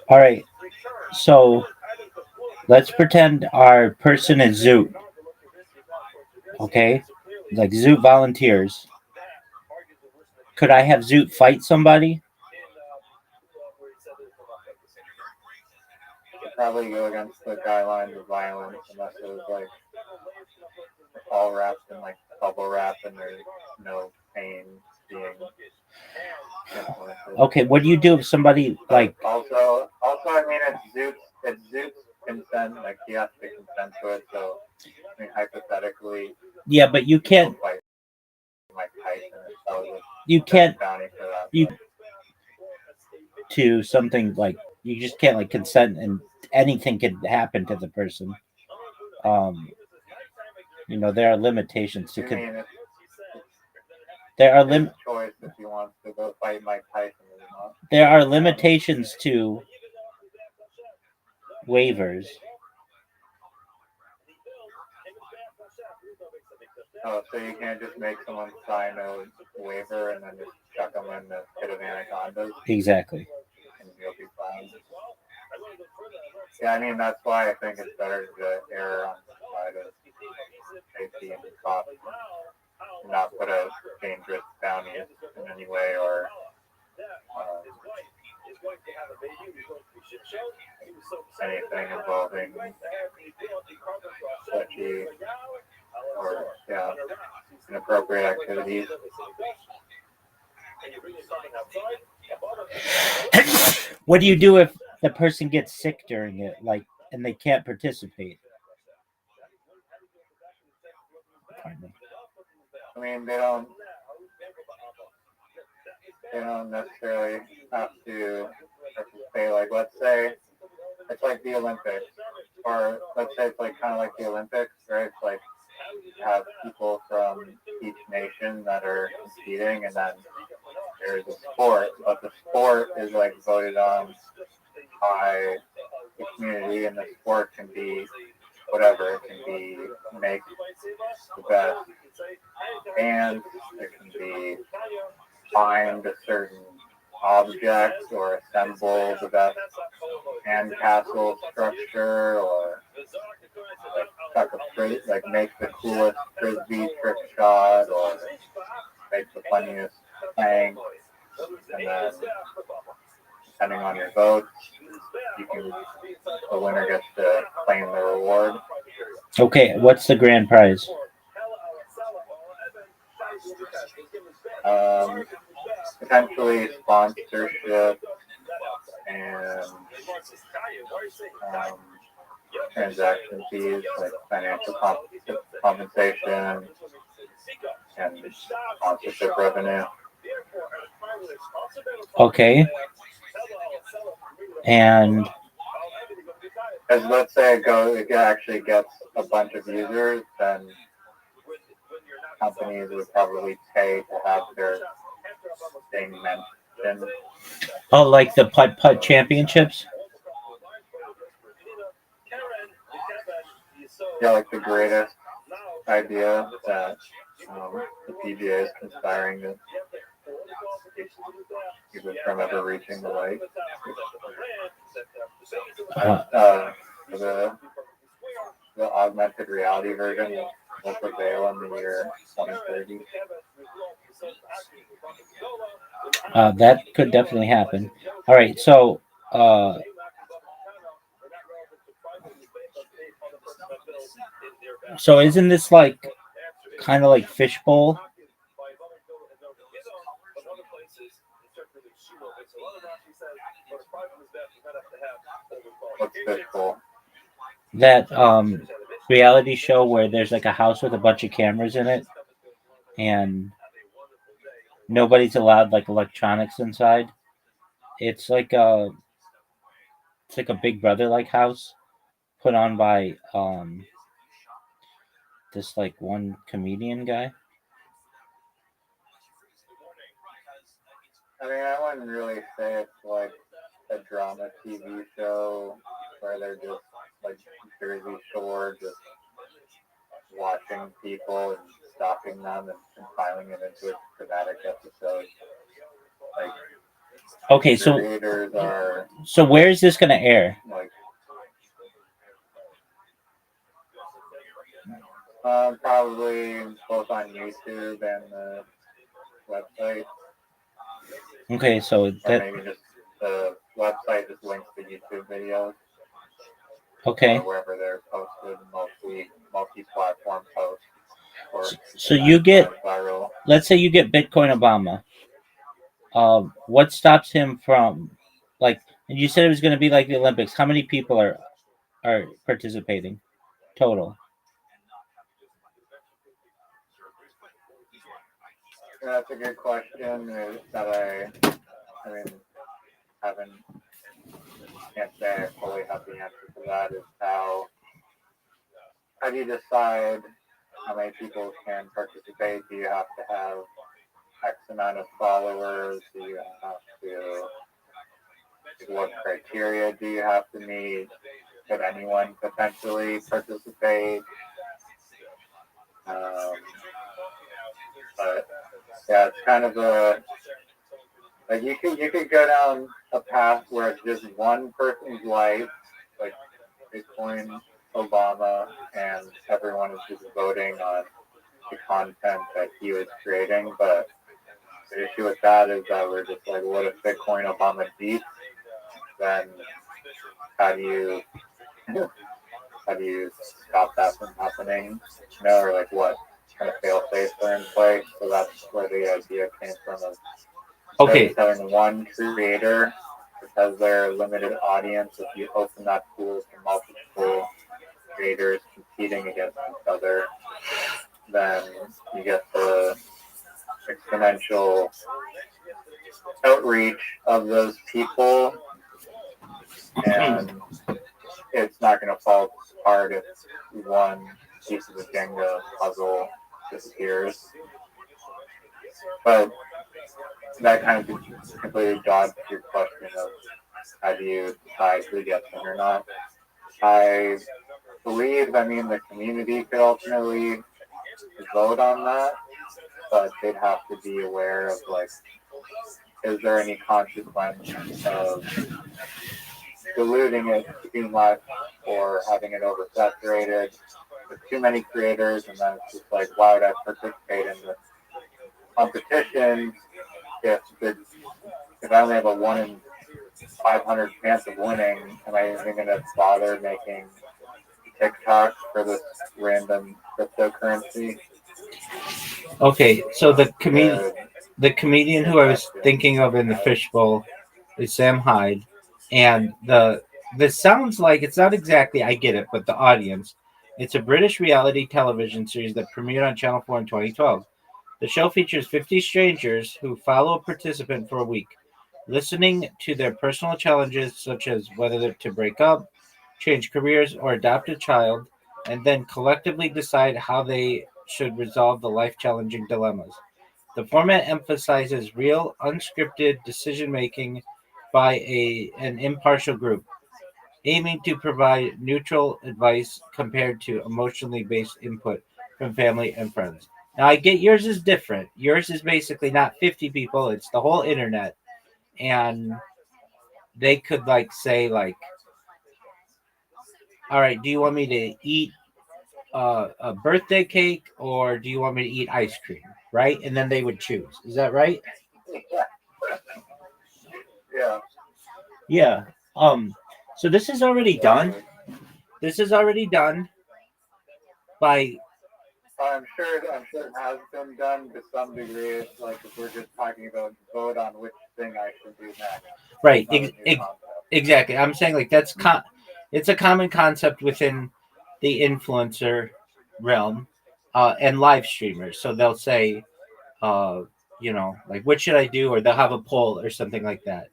All right. So let's pretend our person is Zoot. Okay? Like Zoot volunteers. Could I have Zoot fight somebody?
Probably go against the guidelines of violence unless it was like all wrapped in like bubble wrap and there's no pain being implemented.
Okay, what do you do if somebody like
Also I mean it's Zoot's consent, like he has to consent to it, so I mean hypothetically
yeah, but you can't
like Mike Tyson or so
you can't
bounty for that.
you to something like you just can't like consent and anything can happen to the person. You know, there are limitations to there are
choice if he wants to go fight Mike Tyson or not.
There are limitations to waivers.
Oh, so you can't just make someone sign a waiver and then just chuck them in the pit of anacondas
Exactly.
and you'll be fine. Yeah, I mean that's why I think it's better to err on the side of safety and cost, not put a dangerous bounty in any way or anything involving sketchy or inappropriate activities.
What do you do if the person gets sick during it, like, and they can't participate?
I mean, they don't necessarily have to participate. Like, let's say it's like the Olympics, or let's say it's like kind of like the Olympics, right? It's like you have people from each nation that are competing, and then there's a sport, but the sport is like voted on by the community, and the sport can be whatever. It can be make the best band, it can be find a certain object or assemble the best sandcastle structure, or like make the coolest frisbee trick shot, or make the funniest thing, and then depending on your vote, the winner gets to claim the reward.
Okay, what's the grand prize?
Potentially sponsorship and transaction fees, like financial compensation and sponsorship revenue.
Okay. And
as let's say it actually gets a bunch of users, then companies would probably pay to have their thing mentioned.
Oh, like the putt putt championships.
Yeah, like the greatest idea that the PGA is conspiring to keep it from ever reaching the light. The augmented reality version will prevail in the year 2030.
That could definitely happen. All right, so isn't this like kind of like fishbowl?
What's this for?
That reality show where there's like a house with a bunch of cameras in it, and nobody's allowed like electronics inside. It's like a Big Brother like house put on by this like one comedian guy.
I mean, I wouldn't really say it's like a drama TV show where they're just like Jersey Shore, just watching people and stalking them and compiling it into a dramatic episode. Like,
Okay,
creators are
so where is this gonna air?
like probably both on YouTube and the website.
Okay, so
Or maybe just the website just links to YouTube videos.
Okay.
Or wherever they're posted, multi-platform posts.
So you get,
viral.
let's say you get Bitcoin Obama. What stops him from, like, and you said it was going to be like the Olympics. How many people are participating total?
That's a good question that I can't say I fully have the answer to that. Is how do you decide how many people can participate? Do you have to have X amount of followers? Do you have to? What criteria do you have to meet? Could anyone potentially participate? But yeah, it's kind of like you could go down a path where it's just one person's life, like Bitcoin Obama, and everyone is just voting on the content that he was creating. But the issue with that is that we're just like, what if Bitcoin Obama beats? Then how do you stop that from happening? Or like what kind of fail safes are in place? So that's where the idea came from.
Okay.
Having one creator, because they're a limited audience, if you open that pool to multiple creators competing against each other, then you get the exponential outreach of those people, and it's not going to fall apart if one piece of the Jenga puzzle disappears. But that kind of completely dodged your question of how do you decide who gets in or not. I believe, the community could ultimately vote on that, but they'd have to be aware of, like, is there any consequence of diluting it too much or having it oversaturated with too many creators, and then it's just like, why would I participate in this competition if I only have a 1 in 500 chance of winning? Am I even going to bother making TikTok for this random cryptocurrency?
Okay, so the comedian who I was thinking of in the fishbowl is Sam Hyde, and this sounds like, it's not exactly, I get it, but the audience, it's a British reality television series that premiered on Channel 4 in 2012. The show features 50 strangers who follow a participant for a week, listening to their personal challenges, such as whether to break up, change careers, or adopt a child, and then collectively decide how they should resolve the life challenging dilemmas. The format emphasizes real, unscripted decision making by an impartial group, aiming to provide neutral advice compared to emotionally based input from family and friends. Now, I get yours is different. Yours is basically not 50 people, it's the whole internet. And they could, like, say, like, all right, do you want me to eat a birthday cake or do you want me to eat ice cream? Right? And then they would choose. Is that right?
Yeah.
Yeah. So this is already done. This is already done by
I'm sure it has been done to some degree. It's like if we're just talking about vote on which thing I should do next.
right.
Not a new concept.
Exactly. I'm saying like it's a common concept within the influencer realm and live streamers. So they'll say, uh, like what should I do, or they'll have a poll or something like that.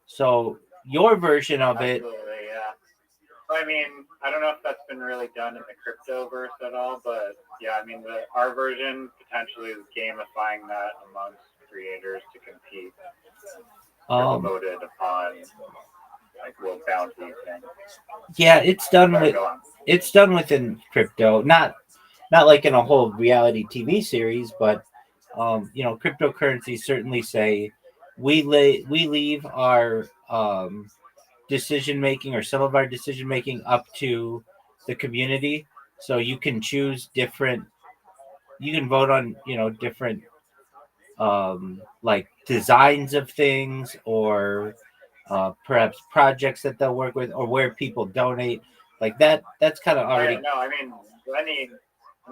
So your version of it,
Absolutely, yeah. I mean, I don't know if that's been really done in the cryptoverse at all, but yeah, I mean, our version potentially is gamifying that amongst creators to compete. They're all
um,
voted upon, like little bounty thing.
yeah, it's done
Sorry,
with
go on.
it's done within crypto, not like in a whole reality TV series, but cryptocurrencies certainly say we leave our decision making or some of our decision making up to the community. So you can choose different. You can vote on different like designs of things or perhaps projects that they'll work with or where people donate like that. That's kind of
Oh, yeah,
already
no, I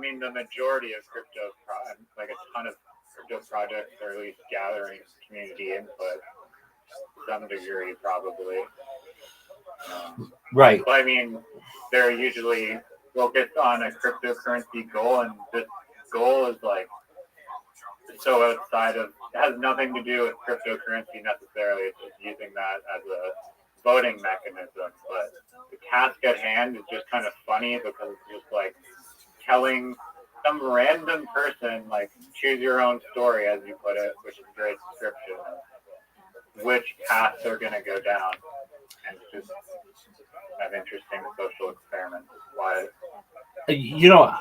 mean, the majority of like a ton of crypto projects are at least gathering community input to some degree, probably.
right.
But I mean, they're usually focused on a cryptocurrency goal, and this goal is like so outside of, it has nothing to do with cryptocurrency necessarily. It's just using that as a voting mechanism. But the task at hand is just kind of funny because it's just like telling some random person, like, choose your own story, as you put it, which is a great description of which path they're going to go down. And it's just an interesting social experiment. Why?
You know,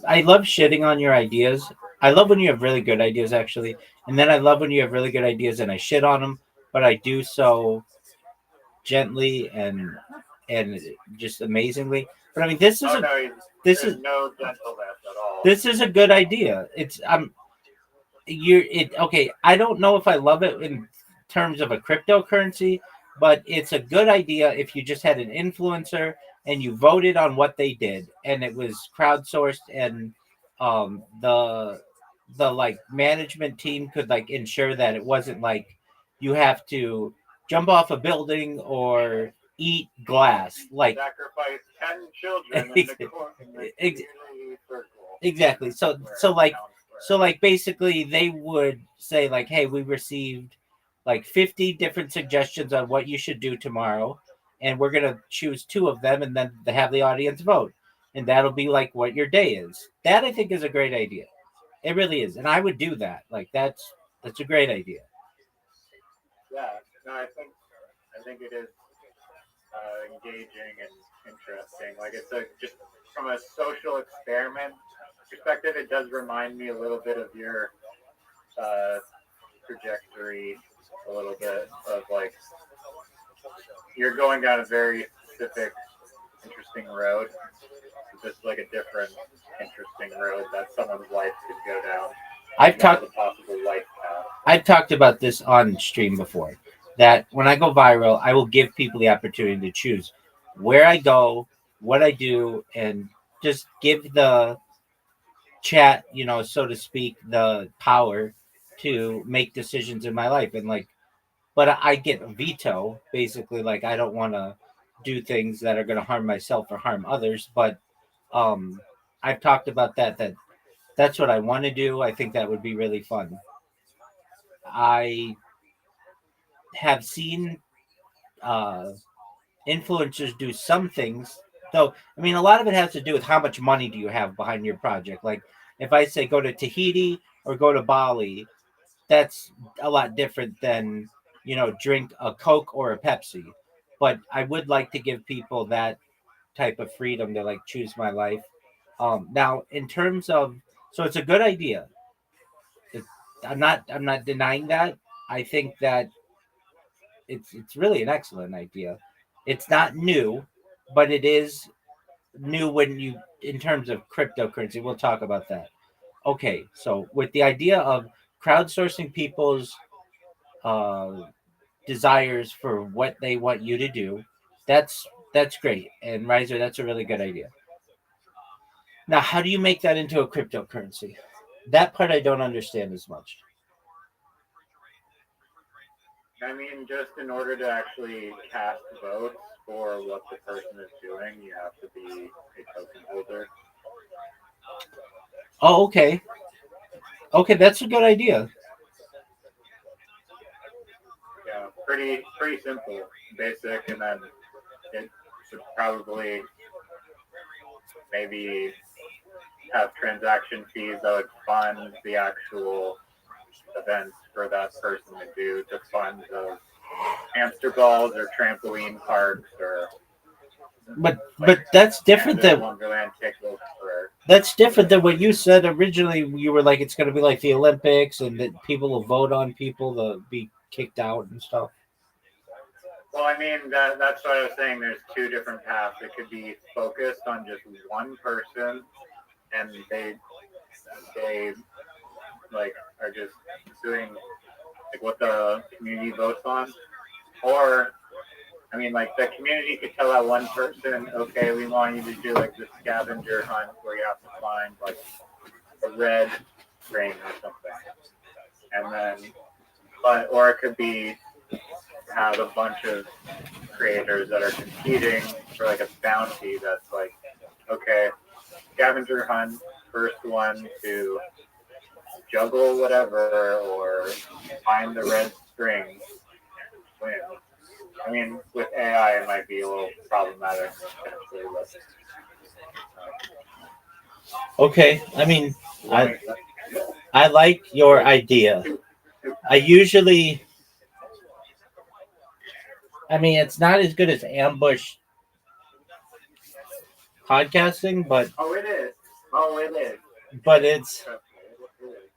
I love shitting on your ideas. I love when you have really good ideas, actually, and then I love when you have really good ideas and I shit on them, but I do so gently and just amazingly. But I mean,
Oh no,
this
there's
is
no gentleness at all.
this is a good idea. It's you're it okay. I don't know if I love it in terms of a cryptocurrency, but it's a good idea if you just had an influencer and you voted on what they did and it was crowdsourced and the like management team could like ensure that it wasn't like you have to jump off a building or eat glass like
Sacrifice 10 children in the community circle.
exactly. So like basically they would say like, hey, we received like 50 different suggestions on what you should do tomorrow, and we're gonna choose two of them, and then have the audience vote, and that'll be like what your day is. That I think is a great idea. It really is, and I would do that. Like that's a great idea.
Yeah, no, I think it is engaging and interesting. Like it's just from a social experiment perspective, it does remind me a little bit of your uh, trajectory, a little bit of like you're going down a very specific, interesting road. Just like a different, interesting road that someone's life could go down.
I've talked
The possible life path.
I've talked about this on stream before. That when I go viral, I will give people the opportunity to choose where I go, what I do, and just give the chat, so to speak, the power to make decisions in my life. And like, but I get a veto basically. Like, I don't want to do things that are going to harm myself or harm others. But um, I've talked about that's what I want to do. I think that would be really fun. I have seen uh, influencers do some things. Though, I mean, a lot of it has to do with how much money do you have behind your project. Like, If I say go to Tahiti or go to Bali, that's a lot different than, drink a Coke or a Pepsi. But I would like to give people that type of freedom to like choose my life. Now, in terms of, so it's a good idea. It, I'm not denying that. I think that it's really an excellent idea. It's not new, but it is new when you in terms of cryptocurrency. We'll talk about that. Okay, so with the idea of crowdsourcing people's uh, desires for what they want you to do, that's great. And Riser, that's a really good idea. Now, how do you make that into a cryptocurrency? That part I don't understand as much.
I mean, just in order to actually cast votes for what the person is doing, you have to be a token holder.
Oh, okay. Okay, that's a good idea.
Yeah, pretty simple, basic, and then it should probably maybe have transaction fees that would fund the actual events for that person to do, to fund those hamster balls or trampoline parks or
But that's different than
Wonderland tickets for.
that's different than what you said originally. You were like it's going to be like the Olympics, and that people will vote on people to be kicked out and stuff.
Well, I mean that's what I was saying. There's two different paths. It could be focused on just one person, and they like are just doing like what the community votes on, or I mean, like the community could tell that one person, okay, we want you to do like this scavenger hunt where you have to find like a red ring or something, and then, or it could be have a bunch of creators that are competing for like a bounty that's like, okay, scavenger hunt, first one to juggle whatever or find the red string wins. I mean, with AI, it might be a little problematic.
Okay, I mean, I like your idea. I mean, it's not as good as ambush podcasting, but
it is. Oh, it is.
But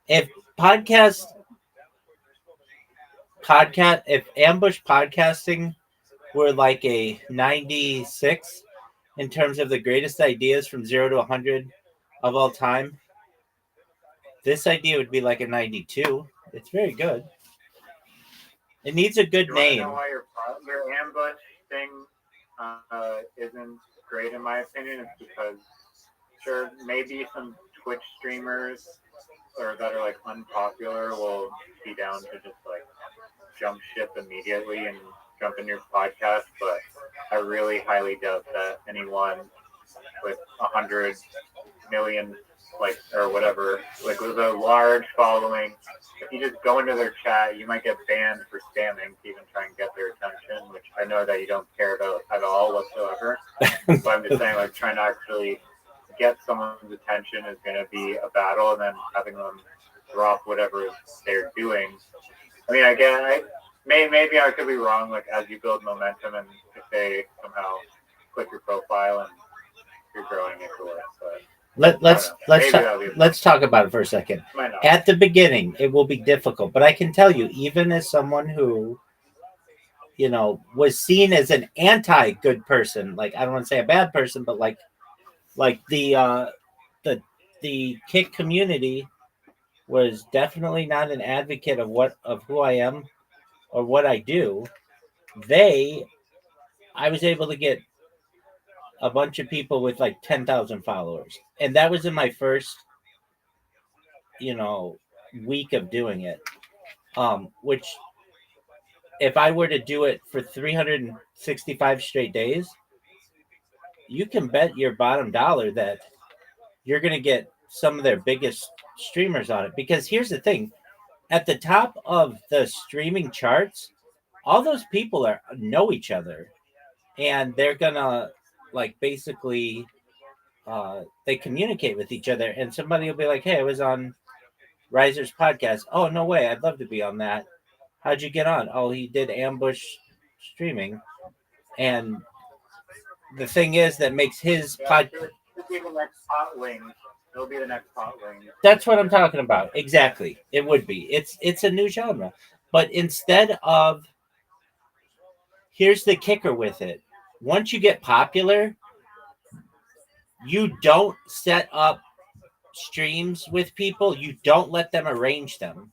if podcast if ambush podcasting were like a 96 in terms of the greatest ideas from 0 to 100 of all time, this idea would be like a 92. It's very good. It needs a good name.
Know why your ambush thing isn't great in my opinion? It's because sure, maybe some Twitch streamers or that are like unpopular will be down to just like jump ship immediately and jump in your podcast, but I really highly doubt that anyone with 100 million like or whatever, like with a large following, if you just go into their chat, you might get banned for spamming to even try and get their attention, which I know that you don't care about at all whatsoever. But I'm just saying, like, trying to actually get someone's attention is going to be a battle, and then having them drop whatever they're doing. I mean, again, maybe I could be wrong, like, as you build momentum, and if they somehow click your profile and you're growing into it, but let's
talk about it for a second. At the beginning, it will be difficult, but I can tell you, even as someone who, was seen as an anti-good person, like I don't want to say a bad person, but like the kick community was definitely not an advocate of who I am or what I do. I was able to get a bunch of people with like 10,000 followers. And that was in my first, week of doing it. Which if I were to do it for 365 straight days, you can bet your bottom dollar that you're going to get some of their biggest streamers on it. Because here's the thing, at the top of the streaming charts, all those people know each other, and they're going to like basically they communicate with each other, and somebody will be like, "Hey, I was on Riser's podcast. Oh, no way, I'd love to be on that. How'd you get on? Oh, he did ambush streaming." And the thing is that makes his pod.
It'll be the next hot wing. It'll be the next hot wing.
That's what I'm talking about. Exactly, it would be. It's a new genre, but instead of, here's the kicker with it. Once you get popular, you don't set up streams with people. You don't let them arrange them.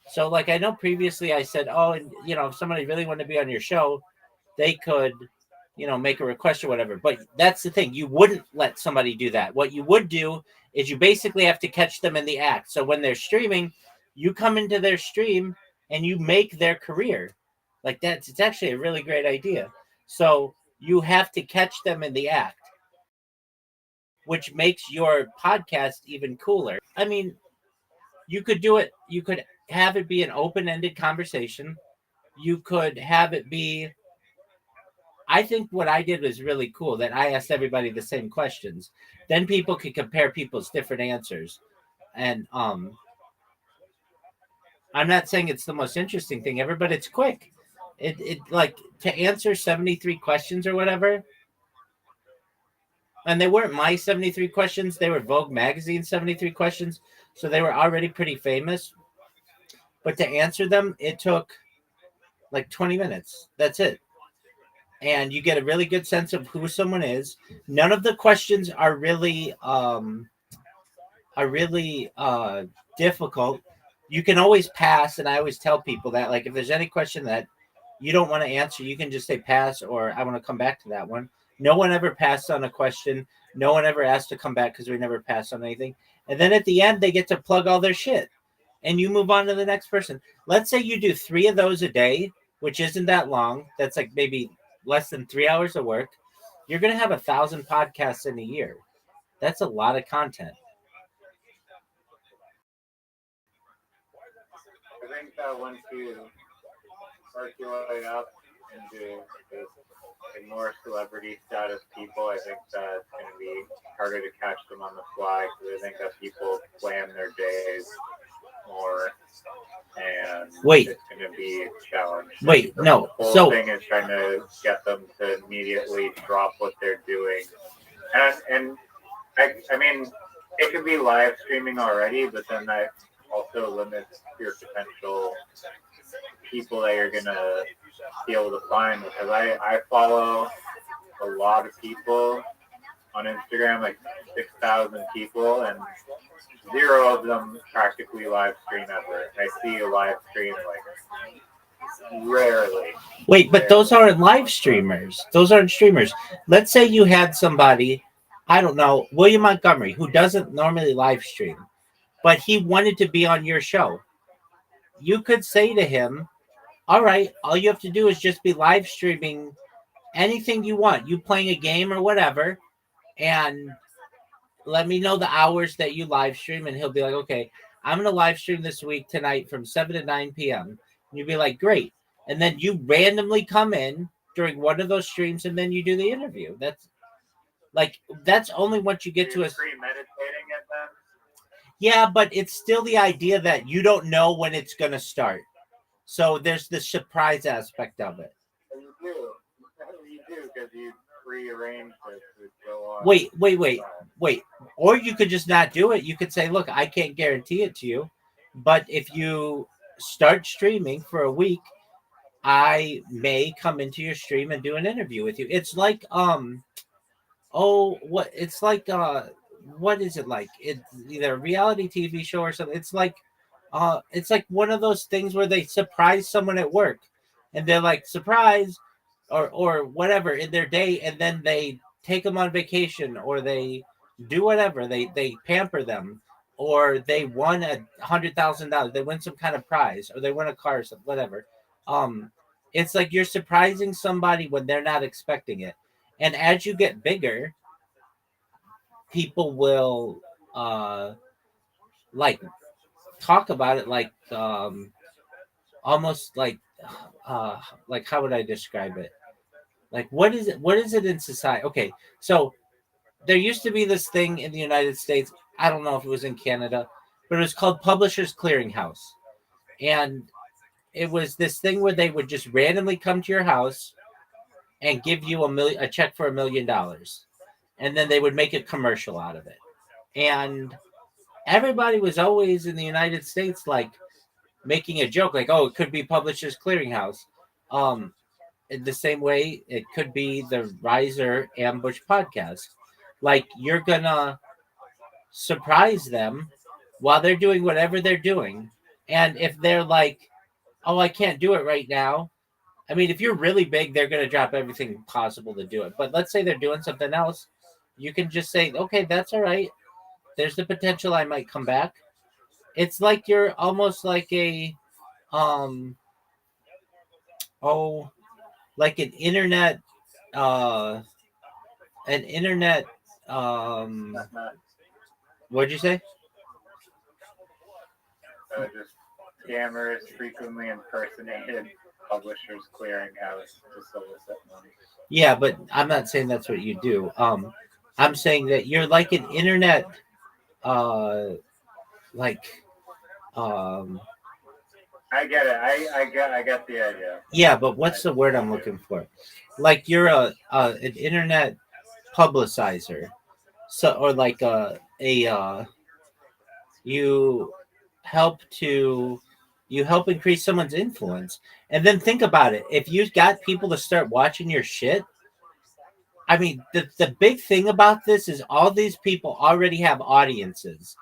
So, like, I know previously I said, oh, and if somebody really wanted to be on your show, they could, make a request or whatever. But that's the thing. You wouldn't let somebody do that. What you would do is you basically have to catch them in the act. So when they're streaming, you come into their stream and you make their career. Like, it's actually a really great idea. So you have to catch them in the act, which makes your podcast even cooler. I mean, you could do it. You could have it be an open-ended conversation. You could have it be, I think what I did was really cool, that I asked everybody the same questions. Then people could compare people's different answers. And I'm not saying it's the most interesting thing ever, but it's quick. It like, to answer 73 questions or whatever. And they weren't my 73 questions. They were Vogue magazine 73 questions. So they were already pretty famous. But to answer them, it took like 20 minutes. That's it. And you get a really good sense of who someone is. None of the questions are really difficult. You can always pass, and I always tell people that, like, if there's any question that you don't want to answer, you can just say pass, or I want to come back to that one. No one ever passed on a question. No one ever asked to come back because we never passed on anything. And then at the end, they get to plug all their shit, and you move on to the next person. Let's say you do 3 of those a day, which isn't that long. That's like maybe less than 3 hours of work. You're going to have 1,000 podcasts in a year. That's a lot of content.
I think that once you work your way up into the more celebrity status people, I think that it's going to be harder to catch them on the fly, because I think that people plan their days more, and
Wait.
it's going to be challenged.
Wait, no.
The whole
So
thing is trying to get them to immediately drop what they're doing, and I mean, it could be live streaming already, but then that also limits your potential people that you're gonna be able to find, because I follow a lot of people on Instagram, like 6,000 people, and 0 of them practically live stream ever. I see a live stream like rarely.
wait, but those aren't live streamers. Those aren't streamers. Let's say you had somebody, I don't know, William Montgomery, who doesn't normally live stream, but he wanted to be on your show. You could say to him, all right, all you have to do is just be live streaming anything you want. You playing a game or whatever, and let me know the hours that you live stream. And he'll be like, okay, I'm going to live stream this week tonight from 7 to 9 p.m. And you'll be like, great. And then you randomly come in during one of those streams, and then you do the interview. That's only once you get to a...
premeditating it then?
Yeah, but it's still the idea that you don't know when it's going to start. So there's the surprise aspect of it.
You do, because you rearrange it to go on.
Wait. Or you could just not do it. You could say, look, I can't guarantee it to you, but if you start streaming for a week, I may come into your stream and do an interview with you. It's like, what is it like? It's either a reality TV show or something. It's like one of those things where they surprise someone at work, and they're like, surprise, or whatever in their day, and then they take them on vacation, or they do whatever. They pamper them, or they won $100,000. They win some kind of prize, or they win a car or something, whatever. It's like you're surprising somebody when they're not expecting it. And as you get bigger, people will like talk about it like almost like how would I describe it? Like, what is it in society? Okay, so there used to be this thing in the United States. I don't know if it was in Canada, but it was called Publishers Clearinghouse, and it was this thing where they would just randomly come to your house and give you a check for $1 million, and then they would make a commercial out of it. And everybody was always in the United States like making a joke, like, "Oh, it could be Publishers Clearinghouse." In the same way, it could be the Riser Ambush podcast. Like, you're gonna surprise them while they're doing whatever they're doing, and if they're like, "Oh, I can't do it right now," I mean, if you're really big, they're going to drop everything possible to do it. But let's say they're doing something else. You can just say, okay, that's all right. There's the potential I might come back. It's like you're almost like um, oh, like uh, an internet, what'd you say?
Just scammers frequently impersonated Publishers Clearinghouse to solicit money.
Yeah, but I'm not saying that's what you do. I'm saying that you're like an internet, like,
I get it. I get the idea.
yeah, but what's the word I'm looking for? Like you're an internet publicizer, so or like you help to you help increase someone's influence, and then think about it. If you got people to start watching your shit, I mean, the big thing about this is all these people already have audiences,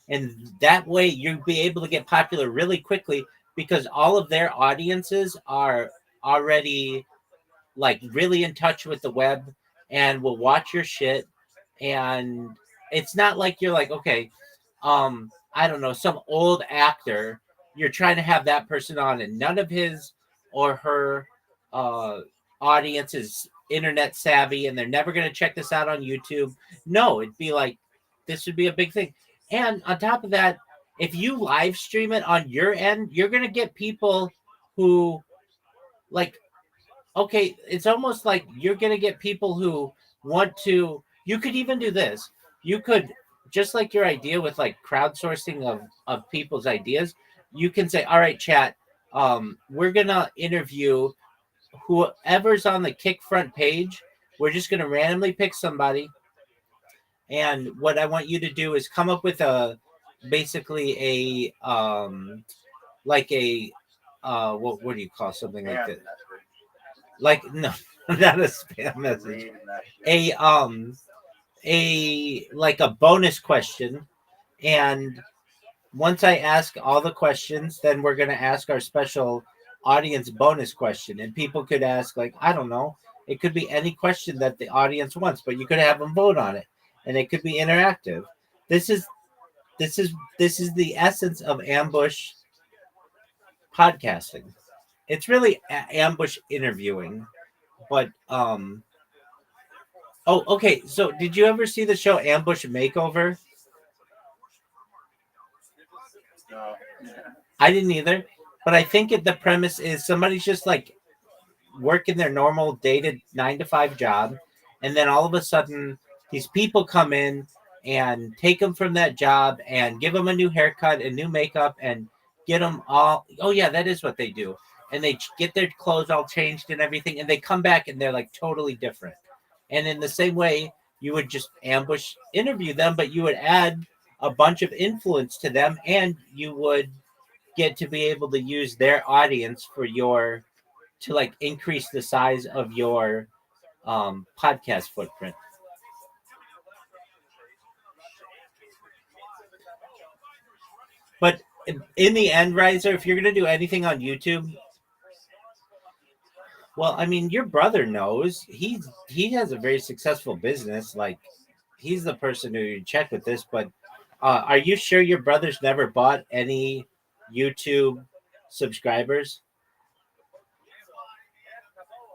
and that way you'll be able to get popular really quickly because all of their audiences are already like really in touch with the web and will watch your shit. And it's not like you're like, okay, I don't know, some old actor, you're trying to have that person on and none of his or her uh audience is internet savvy and they're never going to check this out on YouTube. No, it'd be like this would be a big thing. And on top of that, if you live stream it on your end, you're going to get people who like, okay, it's almost like you're going to get people who want to. You could even do this. You could, just like your idea with like crowdsourcing of people's ideas, you can say, all right, chat, we're going to interview whoever's on the Kick front page. We're just going to randomly pick somebody. And what I want you to do is come up with basically like a, what do you call something like that? Like, no, not a spam message. A like a bonus question. And once I ask all the questions, then we're going to ask our special audience bonus question. And people could ask, like, I don't know, it could be any question that the audience wants, but you could have them vote on it. And it could be interactive. This is the essence of ambush podcasting. It's really ambush interviewing, but oh, okay. So, did you ever see the show Ambush Makeover?
No.
I didn't either, but I think the premise is somebody's just like working their normal dated 9 to 5 job, and then all of a sudden these people come in and take them from that job and give them a new haircut and new makeup and get them all. Oh yeah, that is what they do. And they get their clothes all changed and everything, and they come back and they're like totally different. And in the same way, you would just ambush interview them, but you would add a bunch of influence to them, and you would get to be able to use their audience to like increase the size of your podcast footprint. But in the end, Riser, if you're going to do anything on YouTube, well, I mean, your brother knows he has a very successful business. Like, he's the person who you check with this. But are you sure your brother's never bought any YouTube subscribers?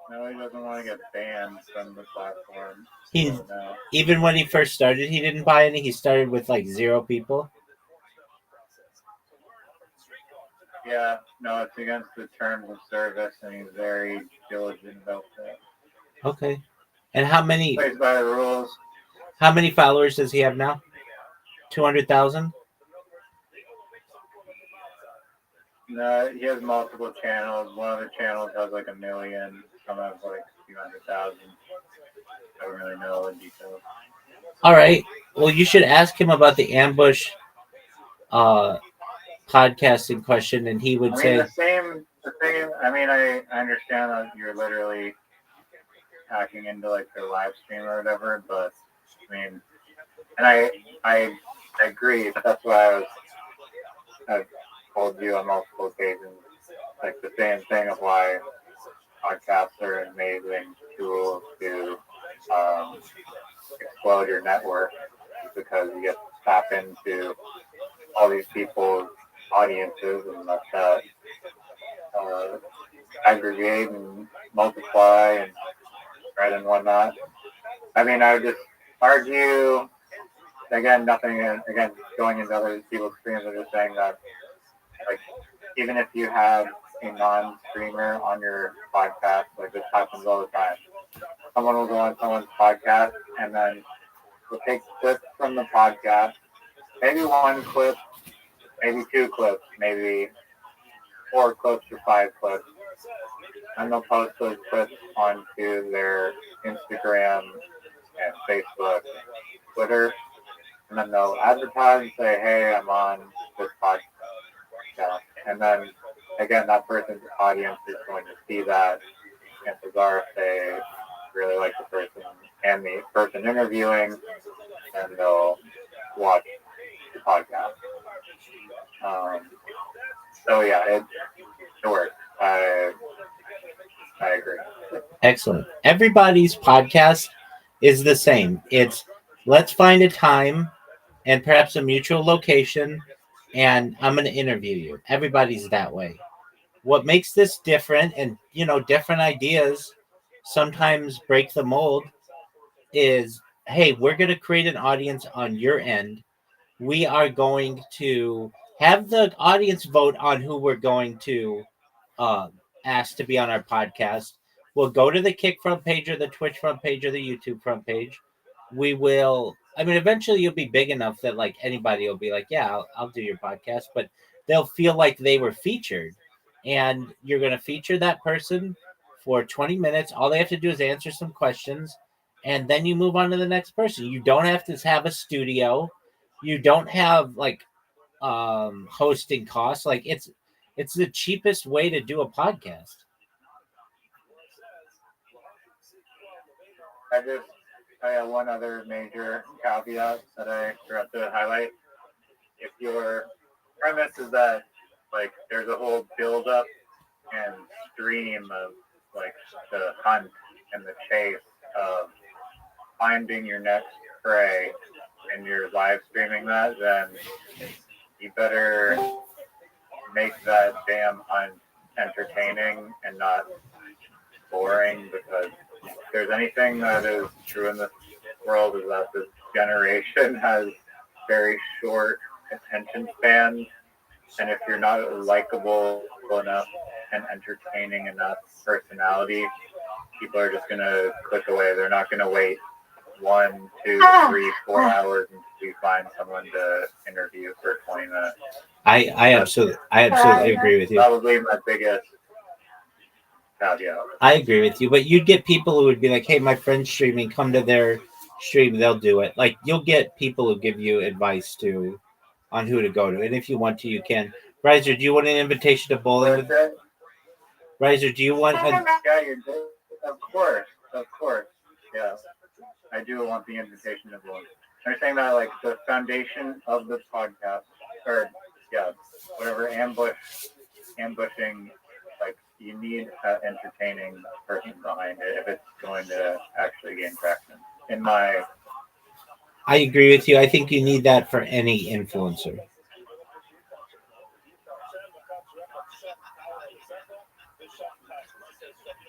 No, he doesn't want to get banned from the platform.
No. Even when he first started, he didn't buy any. He started with like 0 people.
Yeah, no, it's against the terms of service, and he's very diligent about that.
Okay. And how many?
Plays by the rules.
How many followers does he have now? 200,000.
No, he has multiple channels. One of the channels has like 1 million. Some have like a few 100,000. I don't really know in detail.
All right. Well, you should ask him about the ambush podcasting question, and he would
I mean,
say,
the same. I mean, I understand that you're literally hacking into like their live stream or whatever, but I mean, and I agree. That's why I've told you on multiple occasions, like the same thing of why podcasts are an amazing tool to explode your network, because you get to tap into all these people's audiences and let that aggregate and multiply and spread and whatnot. I mean, I would just argue, again, nothing against going into other people's streams. I'm just saying that, like, even if you have a non-streamer on your podcast, like this happens all the time. Someone will go on someone's podcast and then we'll take clips from the podcast, maybe one clip, maybe 2 clips, maybe 4 clips or 5 clips, and they'll post those clips onto their Instagram and Facebook, Twitter, and then they'll advertise and say, "Hey, I'm on this podcast," and then again, that person's audience is going to see that, and if they really like the person and the person interviewing, and they'll watch the podcast. So yeah, it works. I agree.
excellent. Everybody's podcast is the same. It's let's find a time and perhaps a mutual location, and I'm going to interview you. Everybody's that way. What makes this different, and different ideas sometimes break the mold, is hey, we're going to create an audience on your end. We are going to have the audience vote on who we're going to uh, ask to be on our podcast. We'll go to the Kick front page or the Twitch front page or the YouTube front page. We will. I mean, eventually you'll be big enough that like anybody will be like, yeah, I'll do your podcast, but they'll feel like they were featured, and you're going to feature that person for 20 minutes. All they have to do is answer some questions, and then you move on to the next person. You don't have to have a studio. You don't have like hosting costs. Like it's the cheapest way to do a podcast.
I have one other major caveat that I forgot to highlight. If your premise is that like there's a whole build up and stream of like the hunt and the chase of finding your next prey, and you're live streaming that, then you better make that damn hunt entertaining and not boring, because if there's anything that is true in this world is that this generation has very short attention spans, and if you're not a likable enough and entertaining enough personality, people are just gonna click away. They're not gonna wait 1, 2, 3, 4 hours until you find someone to interview for 20 minutes.
I absolutely agree with you.
Probably my biggest caveat.
I agree with you, but you'd get people who would be like, "Hey, my friend's streaming. Come to their stream. They'll do it." Like you'll get people who give you advice on who to go to, and if you want to, you can. Riser, do you want an invitation to bowling? Riser, do you want?
Yeah, of course. Yeah, I do want the invitation to bowling. I'm saying that like the foundation of this podcast, or yeah, whatever ambushing. Like you need an entertaining person behind it if it's going to actually gain traction.
I agree with you. I think you need that for any influencer.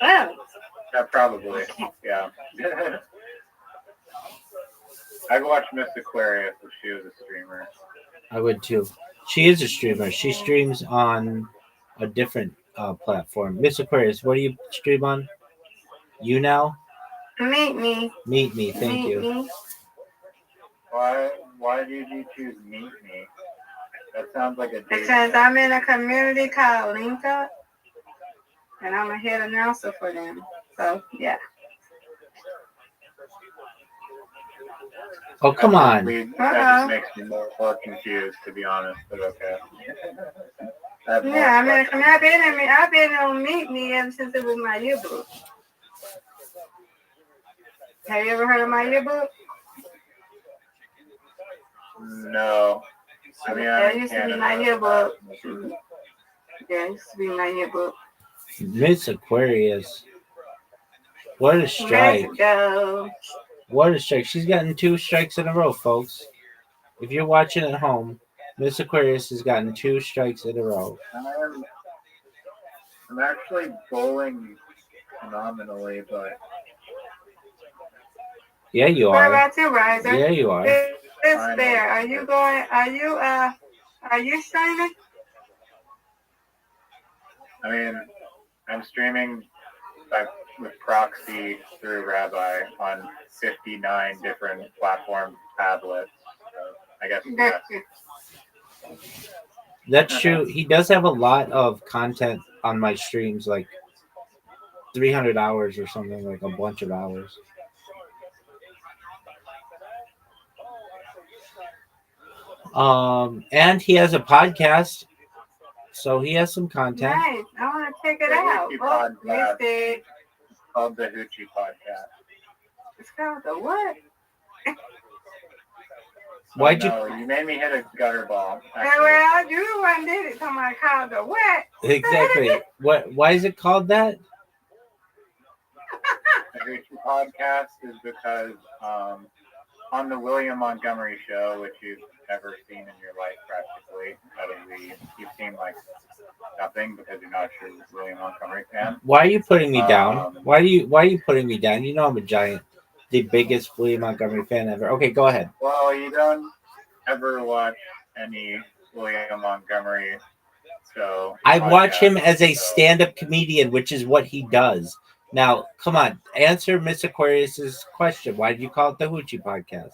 Yeah, probably. Yeah. I'd watch Miss Aquarius if she was a streamer.
I would too. She is a streamer. She streams on a different platform. Miss Aquarius, what do you stream on? You now?
Meet me.
Meet me. Thank you.
Why did you choose Meet Me? That sounds like a date.
Because I'm in a community called Link Up, and I'm a head announcer for them. So, yeah.
Oh, come on.
That just makes me more confused, to be honest, but okay.
Yeah, I've been on Meet Me ever since it was my yearbook. Have you ever heard of my yearbook?
No. I mean,
That used to be my yearbook. Yeah, it used to be my yearbook.
Miss Aquarius. What a strike.
Let's go.
What a strike. She's gotten 2 strikes in a row, folks. If you're watching at home, Miss Aquarius has gotten 2 strikes in a row.
I'm actually bowling phenomenally, but...
Yeah, you
What
are.
about you, Riser?
Yeah, you are.
It's fair. Are you streaming?
I mean, I'm streaming with proxy through Rabbi on 59 different platform tablets. So I guess
That's true. He does have a lot of content on my streams, like 300 hours or something, like a bunch of hours. And he has a podcast, so he has some content.
Nice. I want to check it out. Oh, missed it.
It's called the Hoochie Podcast.
It's called the what?
Why'd you?
You made me hit a gutter ball.
Well, you the one did it. Somebody called the what?
Exactly. What? Why is it called that?
The Hoochie Podcast is because on the William Montgomery show, which you've never seen in your life practically, you've seen like nothing because you're not a true William Montgomery fan.
Why are you putting me down? Why are you putting me down? You know I'm a giant, the biggest William Montgomery fan ever. Okay, go ahead.
Well, you don't ever watch any William Montgomery show.
I watch him as a stand-up comedian, which is what he does. Now, come on, answer Miss Aquarius's question. Why did you call it the Hoochie Podcast?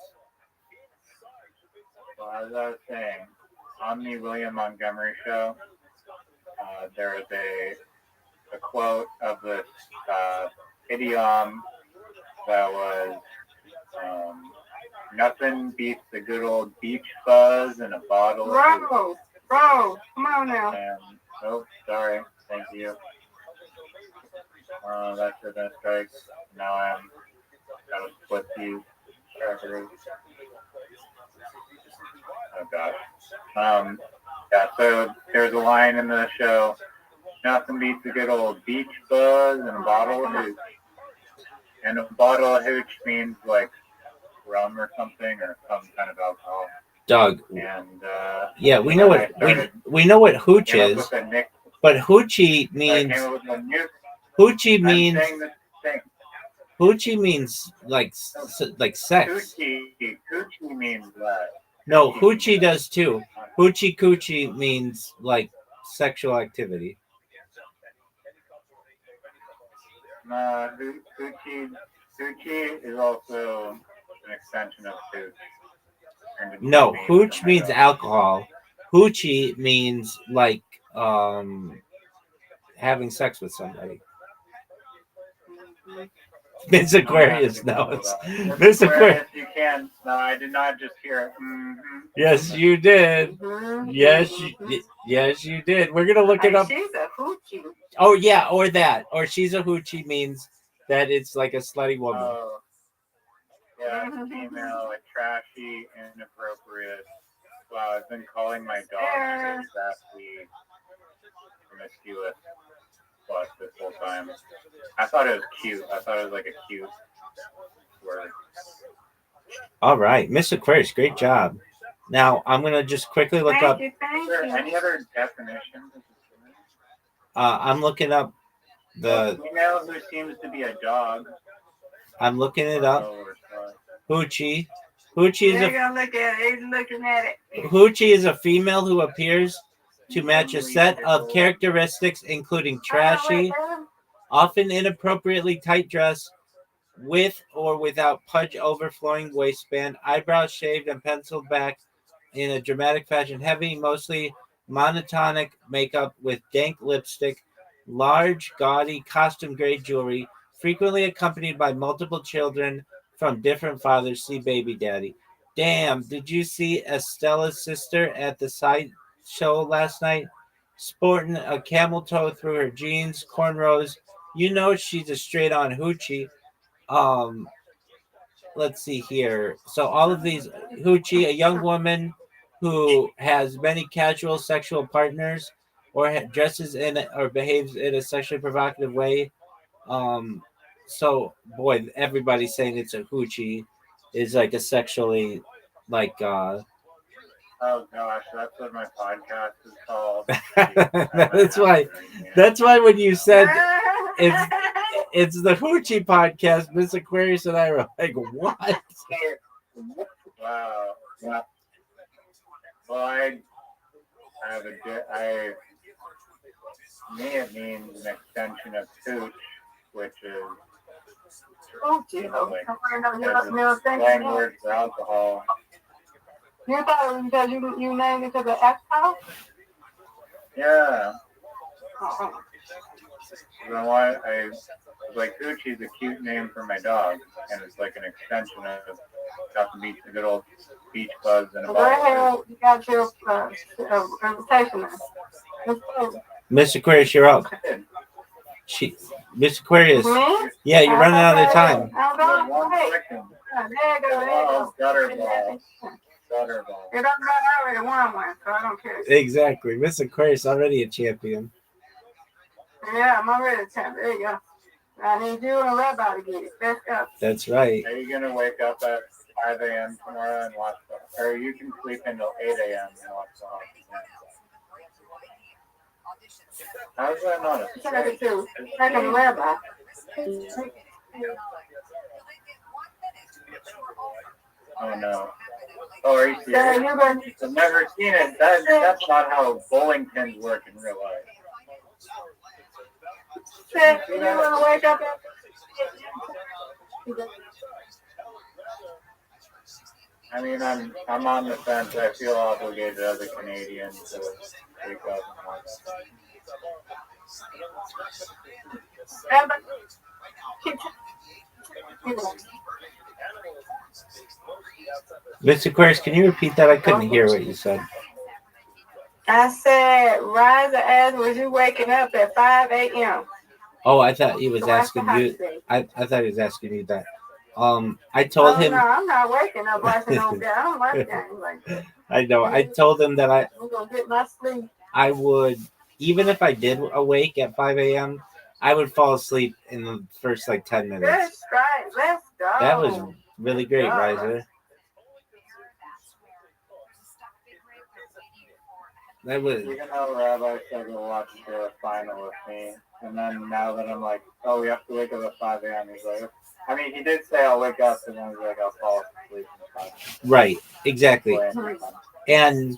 Well, as I was saying, on the William Montgomery show, there is a quote of this idiom that was, nothing beats the good old beach buzz in a bottle.
Bro, come on now.
And, oh, sorry. Thank you. That's a strike. Now I'm gotta split these crackers. Oh god. Yeah, so there's a line in the show, nothing beats a good old beach buzz and a bottle of hooch. And a bottle of hooch means like rum or something or some kind of alcohol.
Doug.
And
yeah, we know what we know what hooch is. But hoochie means hoochie means like sex.
Hoochie means that.
No, hoochie does too. Hoochie coochie means like sexual activity.
Hoochie is also an extension of hooch.
No, hooch means alcohol. Hoochie means like having sex with somebody. Miss Aquarius knows. Miss Aquarius.
You can. No, I did not just hear it. Mm-hmm.
Yes, you did. Yes, you did. We're gonna look it up.
She's a hoochie.
Oh yeah, or that, or she's a hoochie means that it's like a slutty woman.
Yeah, female, like trashy, inappropriate. Wow, I've been calling my dog exactly promiscuous plus this whole time. I thought it was cute. I thought it was like a cute word.
All right, Miss Aquarius, great job. Now I'm gonna just quickly look up.
Is there any other definitions?
I'm looking up the
female who seems to be a dog.
I'm looking it up. Hoochie. Hoochie is Hoochie is a female who appears to match a set of characteristics including trashy, often inappropriately tight dress, with or without pudge overflowing waistband, eyebrows shaved and penciled back in a dramatic fashion, heavy, mostly monotonic makeup with dank lipstick, large, gaudy, costume grade jewelry, frequently accompanied by multiple children from different fathers. See baby daddy. Damn, did you see Estella's sister at the side show last night? Sporting a camel toe through her jeans, cornrows. You know she's a straight on hoochie. Um, let's see here. So all of these hoochie, a young woman who has many casual sexual partners, or dresses in or behaves in a sexually provocative way. Um, so boy, everybody's saying it's a hoochie, is like a sexually, like
Oh gosh, that's what my podcast is called.
that's why. That's why when you said it's the hoochie podcast, Miss Aquarius and I were like, what?
Wow. Yeah. Well, I have me it means an extension of tooth, which is
Oh, gee,
slang word for alcohol.
You thought it was because you named it to the alcohol?
Yeah.
Uh-uh.
I was like, Gucci's a cute name for my dog, and it's like an extension of got to meet the good old beach buzz and a
Go
bottle.
ahead, you got your invitation.
Miss Aquarius, you're up. Miss Aquarius.
Me?
Yeah, you're running out of time.
I'm going. There you go.
Gutterball.
It doesn't matter. I already won one, so I don't care.
Exactly. Miss Aquarius already a champion.
Yeah, I'm already a champ. There you go. I need you and Rabbi to get it. Let's go.
That's right.
Are you gonna wake up at 5 a.m. tomorrow and watch the, or you can sleep until 8 a.m. and watch the hockey game? How's that not a
Second to Rabbi.
Oh no. Oh, are you serious? I've never seen it. That's not how bowling pins work in real life.
You want to wake up
I mean, I'm on the fence. I feel obligated as a Canadian to wake up and watch
Miss Aquarius, can you repeat that? I couldn't hear what you said.
I said, rise as was you waking up at 5 a.m.
Oh, I thought he was asking you. I thought he was asking you that. I told him.
No, I'm not waking up watching no game. I don't watch games like that.
I know. I told him that
I'm gonna get my sleep.
I would, even if I did awake at 5 a.m., I would fall asleep in the first like 10 minutes.
That's right. Let's go.
That was really great, Riser. That was.
Even though Rabbi said to watch the final with me, and then now that I'm like, oh, we have to wake up at 5 a.m., he's like, I mean, he did say I'll wake up, and then he's like, I'll fall asleep.
Right, exactly. And,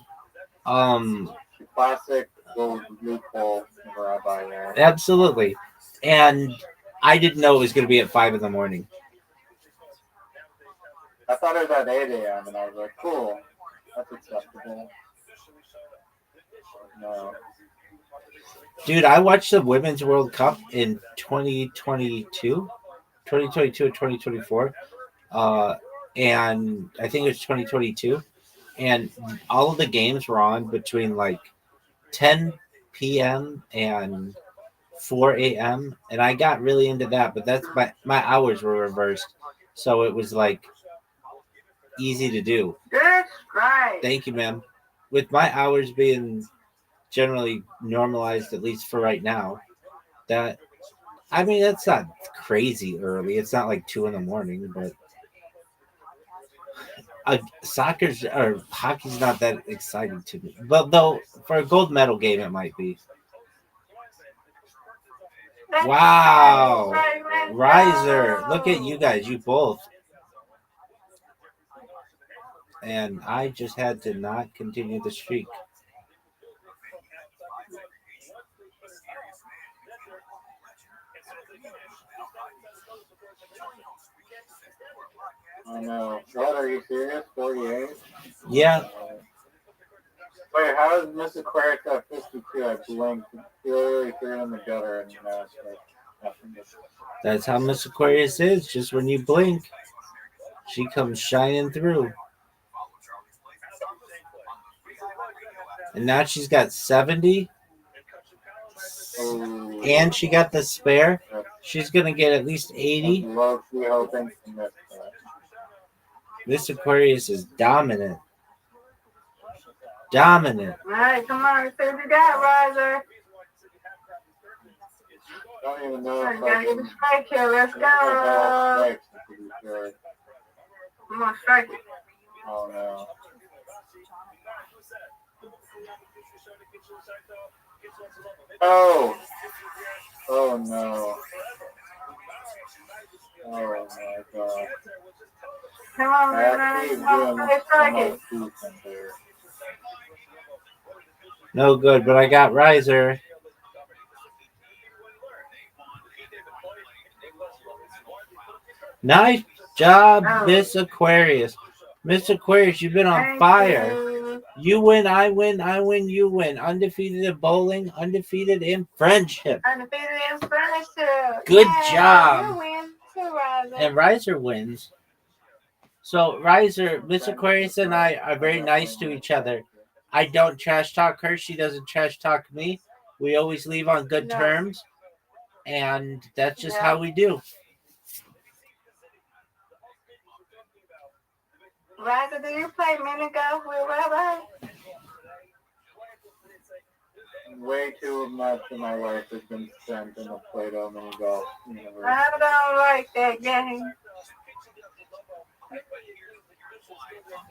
classic little loophole for Rabbi there.
Absolutely. And I didn't know it was going to be at 5 in the morning.
I thought it was at 8 a.m., and I was like, cool, that's acceptable. No.
Dude, I watched the Women's World Cup in 2022 or 2024. And I think it was 2022. And all of the games were on between like 10 p.m. and 4 a.m. And I got really into that, but that's my hours were reversed. So it was like easy to do.
That's right.
Thank you, ma'am. With my hours being generally normalized, at least for right now, that I mean that's not crazy early. It's not like 2 in the morning, but soccer's or hockey's not that exciting to me. But though for a gold medal game it might be. Wow. Riser. Look at you guys, you both. And I just had to not continue the streak.
I know. What, are you serious? 48?
Yeah,
Wait, how is Miss Aquarius at 52? I blinked. She literally threw it in the gutter and now it's like nothing.
that's how Miss Aquarius is. Just when you blink, she comes shining through. And now she's got 70,
Oh,
and she got the spare. She's going to get at least 80.
I'm low-key hoping to miss that.
Miss Aquarius is dominant. Dominant.
All right, come on. See what you got, Riser.
Don't even know
I
if
gotta
I
get
can.
the strike here. Let's
I think I got
go.
strikes, to be sure.
I'm gonna strike it.
Oh no. Oh! Oh no. Oh my god.
Come on,
I
man.
actually
Come on,
doing
let's strike
almost
it.
decent there.
No good, but I got Riser. Nice job,
Oh,
Miss Aquarius. Miss Aquarius, you've been on
thank
fire.
you.
You win, I win, I win, you win. Undefeated in bowling, undefeated in friendship.
Undefeated in friendship.
Good
Yeah,
job.
you win too, Riser.
And Riser wins. So, Riser, Miss Aquarius and I are very nice to each other. I don't trash talk her. She doesn't trash talk me. We always leave on good
No.
terms. And that's just
Yeah.
how we do.
Riser, do you play mini golf with Rabbi?
Way too much of my life has been spent in the Play-Doh mini golf universe.
I don't like that game.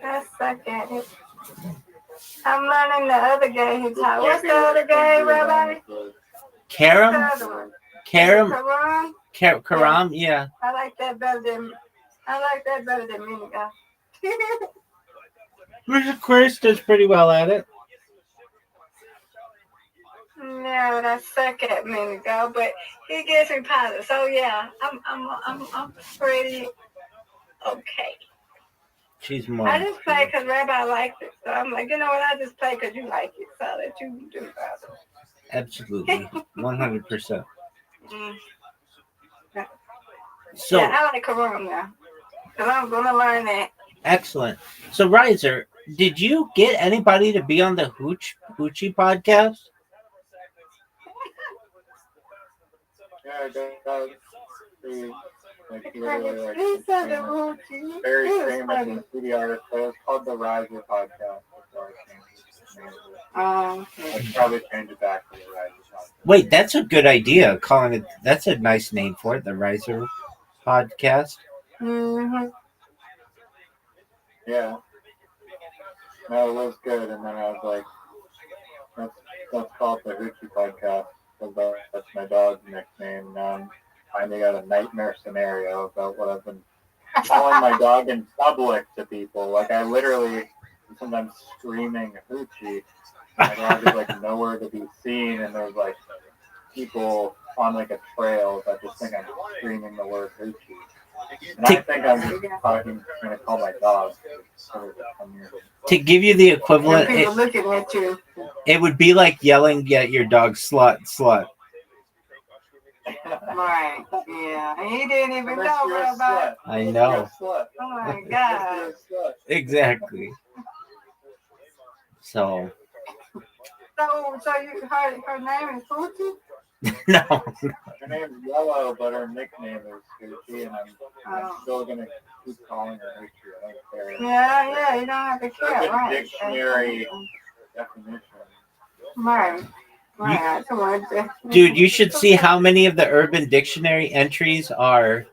I suck at it. I'm learning the other game he taught. What's the other game, Rabbi?
Karam?
What's the other one?
Karam?
Karam?
Karam, yeah.
I like that better than mini golf.
Miss Aquarius does pretty well at it.
No, I suck at mini golf, but he gets me positive. So yeah, I'm pretty okay.
She's more.
I just play because Rabbi likes it. So I'm like, you know what? I just play because you like it. So that you do that.
Absolutely. 100%.
Mm.
So,
yeah, I like Karam now. Because I'm going to learn that.
excellent. So, Riser, did you get anybody to be on the Hoochie podcast?
Yeah, I got three, like, literally, like,
He said the
famous,
Hoochie.
very
He was
famous
funny.
and CD artist. So it's called the Riser Podcast. I'd probably change it back to the Riser Podcast.
Wait, that's a good idea. Calling it, that's a nice name for it, the Riser podcast.
Mm-hmm.
Yeah. No, it was good. And then I was like, let's call it the Hoochie Podcast. Because that's my dog's nickname. Now I'm finding out a nightmare scenario about what I've been calling my dog in public to people. Like, I literally am sometimes screaming Hoochie. My dog is like nowhere to be seen, and there's like people on like a trail that just think I'm screaming the word Hoochie. And I think I'm just going to call my dog.
To give you the equivalent,
People looking at you.
it would be like yelling at your dog, slut, slut.
Right. Yeah. And he didn't even know about it.
I know.
Oh my God.
Exactly. So,
So her name is Hoochie?
no.
Her name's Yellow, but her nickname is Hoochie, and I'm still going to keep calling her Hoochie. I don't care.
Yeah, you don't have to care,
Urban
right?
Dictionary definition.
Right. Right.
Dude, you should see how many of the Urban Dictionary entries are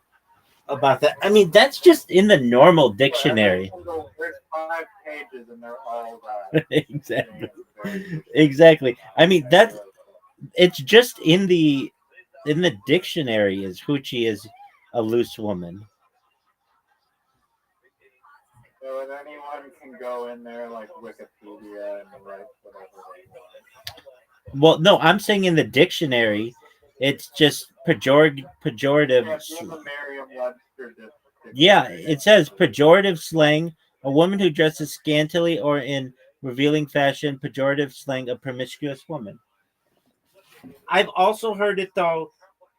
about that. I mean, that's just in the normal dictionary.
There's 5 pages, and they're all right.
Exactly. Exactly. I mean, it's just in the dictionary is Hoochie is a loose woman.
So if anyone can go in there like Wikipedia and write whatever they want.
Well, no, I'm saying in the dictionary, it's just pejorative.
Yeah, give a Merriam-Webster
Yeah, it says pejorative slang, a woman who dresses scantily or in revealing fashion, pejorative slang, a promiscuous woman. I've also heard it though.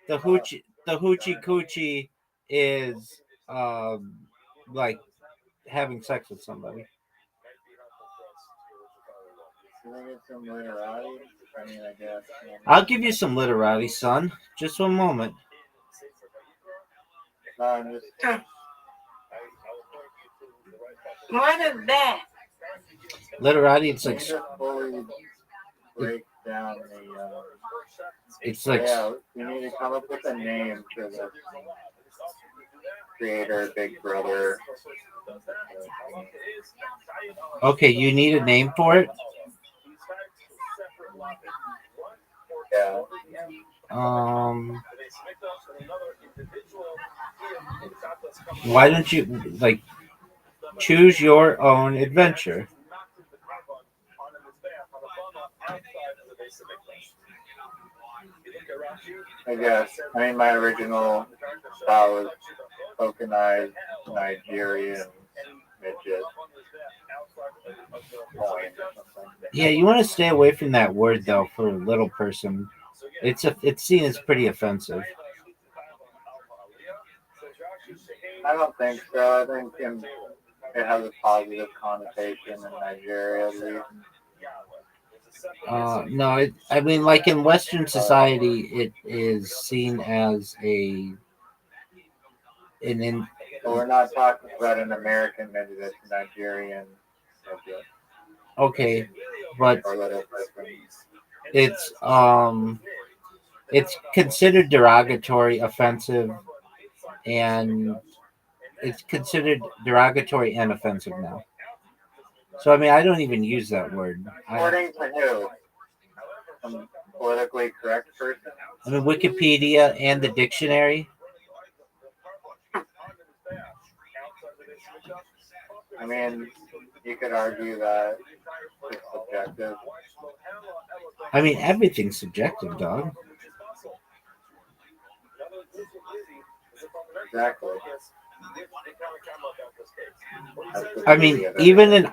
The hoochie coochie is like having sex with somebody.
You think it's some literati? I mean, I guess.
I'll give you some literati, son. Just one moment.
No, I'm just.
What is that?
Literati, it's
Can
like
you just fully break down the.
it's like
Yeah, we need to come up with a name for the creator, Big Brother.
okay. You need a name for it.
Yeah.
Um, why don't you like choose your own adventure?
I guess. I mean, my original style was tokenized Nigerian midget. Point or something.
Yeah, you want to stay away from that word though for a little person. It's seen as pretty offensive.
I don't think so. I think it has a positive connotation in Nigeria at least.
No, I mean, like in Western society, it is seen as an in.
But we're not talking about an American midget, it's a Nigerian midget.
Okay, but
Or little person.
it's it's considered derogatory, offensive, and it's considered derogatory and offensive now. So I mean, I don't even use that word.
According to who? Some politically correct person?
I mean, Wikipedia and the dictionary.
I mean, you could argue that it's subjective.
I mean, everything's subjective, dog.
Exactly.
I mean, even in the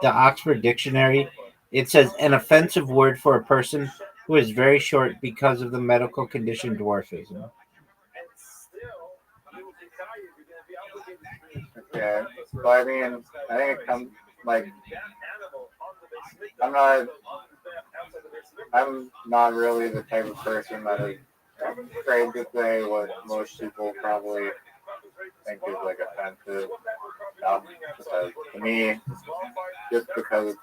Oxford Dictionary, it says an offensive word for a person who is very short because of the medical condition dwarfism.
Okay. So I mean, I think it comes like I'm not I'm not really the type of person that is afraid to say what most people probably think is like offensive. Because to me, just because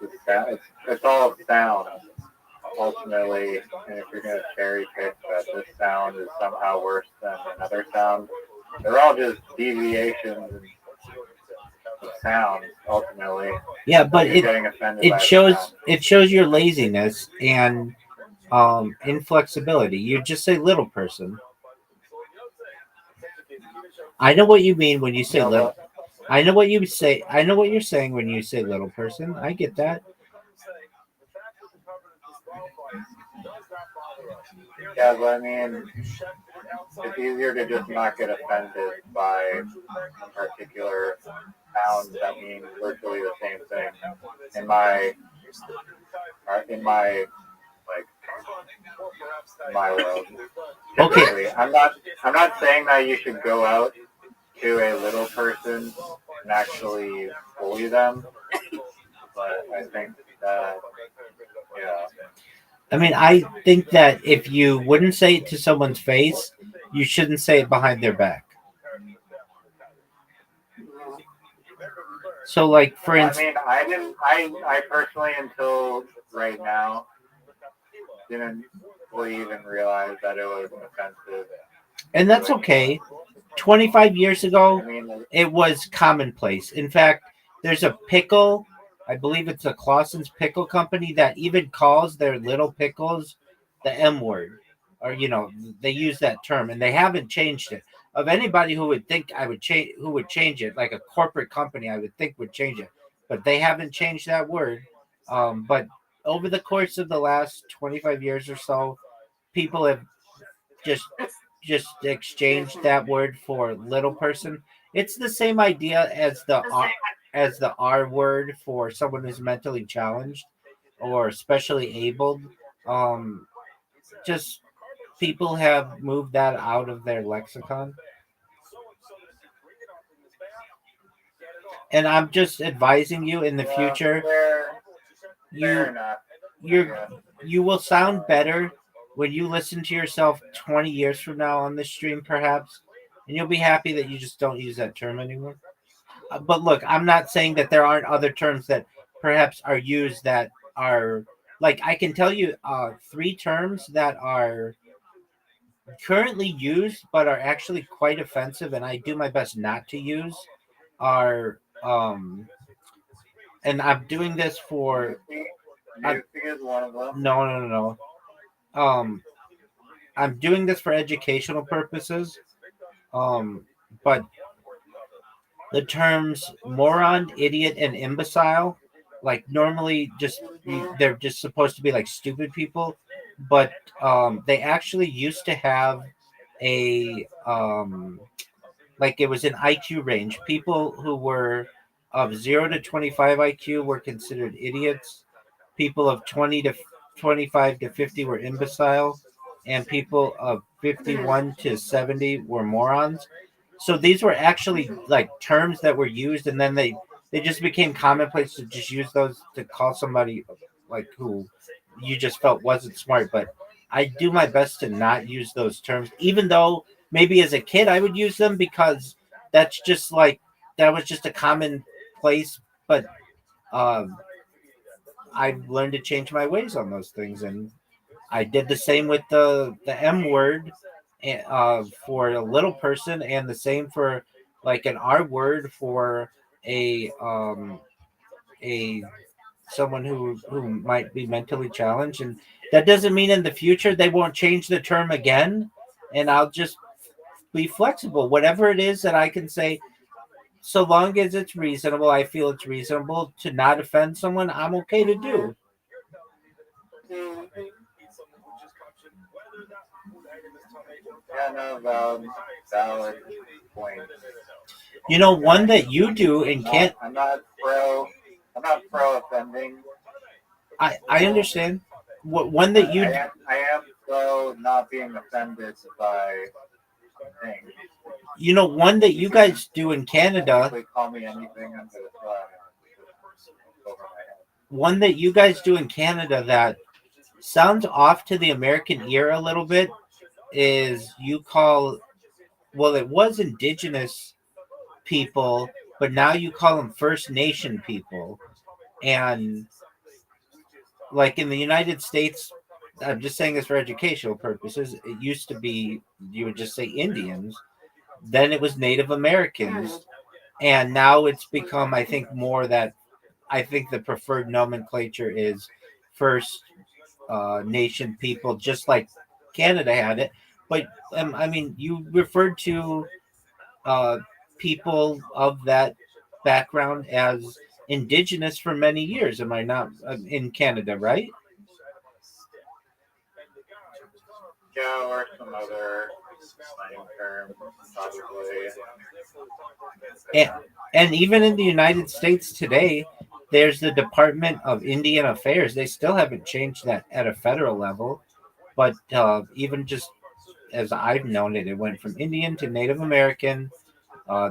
it's all sound ultimately, and if you're gonna cherry pick that this sound is somehow worse than another sound, they're all just deviations of sound ultimately.
Yeah, but
You're getting offended by
it
the sound.
shows your laziness and inflexibility. You just say little person. I know what you mean when you say
No,
little. I know what you say. I know what you're saying when you say little person. I get that.
Yeah, but I mean, it's easier to just not get offended by a particular sound that means virtually the same thing. In my like my world.
Okay.
Typically, I'm not saying that you should go out to a little person and actually bully them, but I think that yeah.
I mean, I think that if you wouldn't say it to someone's face, you shouldn't say it behind their back. So, like for
I
instance,
mean, I personally until right now didn't really even realize that it was offensive.
and that's okay. 25 years ago,
I mean,
it was commonplace. In fact, there's a pickle, I believe it's a Clausen's Pickle Company, that even calls their little pickles the M word. Or, they use that term and they haven't changed it. Of anybody who would think who would change it, like a corporate company, I would think would change it. But they haven't changed that word. But over the course of the last 25 years or so, people have just just exchanged that word for little person, It's the same idea as the R word for someone who's mentally challenged or especially abled. Um, just people have moved that out of their lexicon, and I'm just advising you in the future.
Fair
You
enough.
you're
Yeah.
you will sound better when you listen to yourself 20 years from now on this stream, perhaps, and you'll be happy that you just don't use that term anymore. But look, I'm not saying that there aren't other terms that perhaps are used that are like I can tell you three terms that are currently used but are actually quite offensive, and I do my best not to use. Are and I'm doing this for
Newsy is one of them.
no. I'm doing this for educational purposes. But the terms moron, idiot, and imbecile, like normally just they're just supposed to be like stupid people, but they actually used to have a like it was an IQ range. People who were of 0 to 25 IQ were considered idiots. People of 20 to 25 to 50 were imbecile, and people of 51 to 70 were morons. So these were actually like terms that were used, and then they just became commonplace to just use those to call somebody like who you just felt wasn't smart. But I do my best to not use those terms, even though maybe as a kid I would use them because that's just like that was just a common place. But um, I've learned to change my ways on those things, and I did the same with the M word for a little person, and the same for like an R word for a a someone who might be mentally challenged, and that doesn't mean in the future they won't change the term again, and I'll just be flexible. Whatever it is that I can say, so long as it's reasonable, I feel it's reasonable to not offend someone. I'm okay to do.
Yeah, no, valid point.
You know, one that you do and can't.
I'm not pro offending.
I understand. What one that you
I am pro not being offended by things.
you know one that you guys do in Canada.
They call me anything under the sun. Over my head.
One that you guys do in Canada that sounds off to the American ear a little bit is you call well it was indigenous people, but now you call them First Nation people. And like in the United States, I'm just saying this for educational purposes, it used to be you would just say Indians, then it was Native Americans, and now it's become I think more that I think the preferred nomenclature is First Nation people, just like Canada had it. But I mean, you referred to uh, people of that background as indigenous for many years. Am I not in Canada, right?
Yeah, or some other slang term, probably.
And even in the United States today, there's the Department of Indian Affairs. They still haven't changed that at a federal level, but even just as I've known it, it went from Indian to Native American,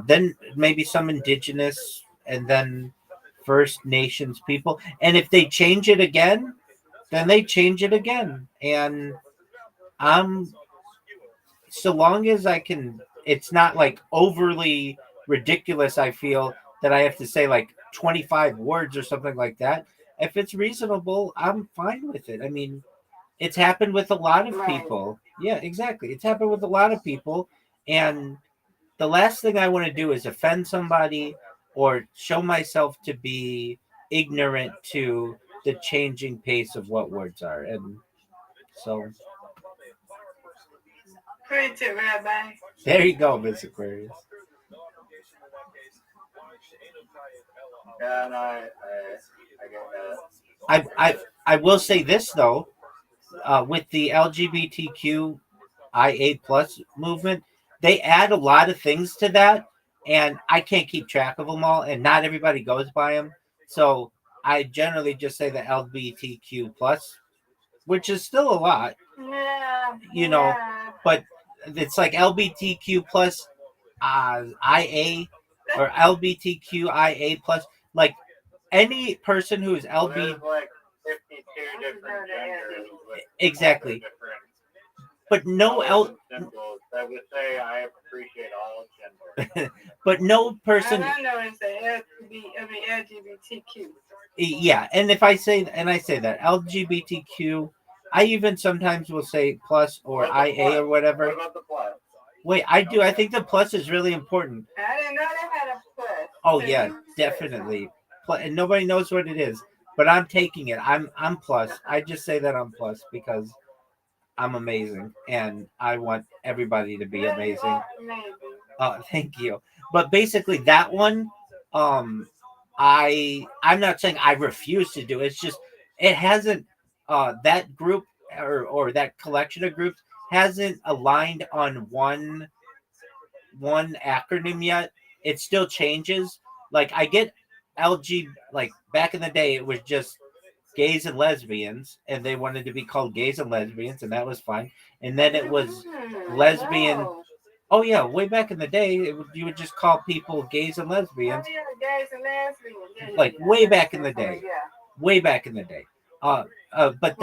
then maybe some indigenous, and then First Nations people. And if they change it again, then they change it again. And I'm so long as I can, it's not like overly ridiculous. I feel that I have to say like 25 words or something like that. If it's reasonable, I'm fine with it. I mean, it's happened with a lot of people. Yeah, exactly. It's happened with a lot of people. And the last thing I want to do is offend somebody or show myself to be ignorant to the changing pace of what words are. And so
Preach it, Rabbi.
there you go, Miss Aquarius.
Yeah, and I get that.
I will say this though, with the LGBTQIA plus movement, they add a lot of things to that, and I can't keep track of them all, and not everybody goes by them. So I generally just say the LGBTQ plus, which is still a lot,
Yeah.
you know,
Yeah.
but it's like LGBTQ plus IA or LGBTQIA plus, like any person who is
Well,
LB.
there's like 52 different genders with
Exactly.
different
But no
colors and symbols that would say I appreciate all genders.
but no person.
All I know is the LGBTQ.
Yeah, and if I say that LGBTQ, I even sometimes will say plus or
What about the
IA or
plus?
whatever.
What about the plus?
Wait, I do. I think the plus is really important.
I didn't know they had a plus.
Oh
So
yeah,
you said
definitely. And nobody knows what it is, but I'm taking it. I'm plus. I just say that I'm plus because I'm amazing, and I want everybody to be
something. Yeah, you
amazing.
are amazing.
Thank you. But basically, that one, I'm not saying I refuse to do it. It's just it hasn't. That group or that collection of groups hasn't aligned on one acronym yet. It still changes. Like I get LG. Like back in the day, it was just gays and lesbians, and they wanted to be called gays and lesbians, and that was fine. And then it was lesbian.
No.
Oh yeah, way back in the day, you would just call people gays and
Oh,
lesbians.
yeah, gays and lesbians. Yeah,
Like
yeah,
way
yeah.
back in the day.
Yeah.
Way back in the day. But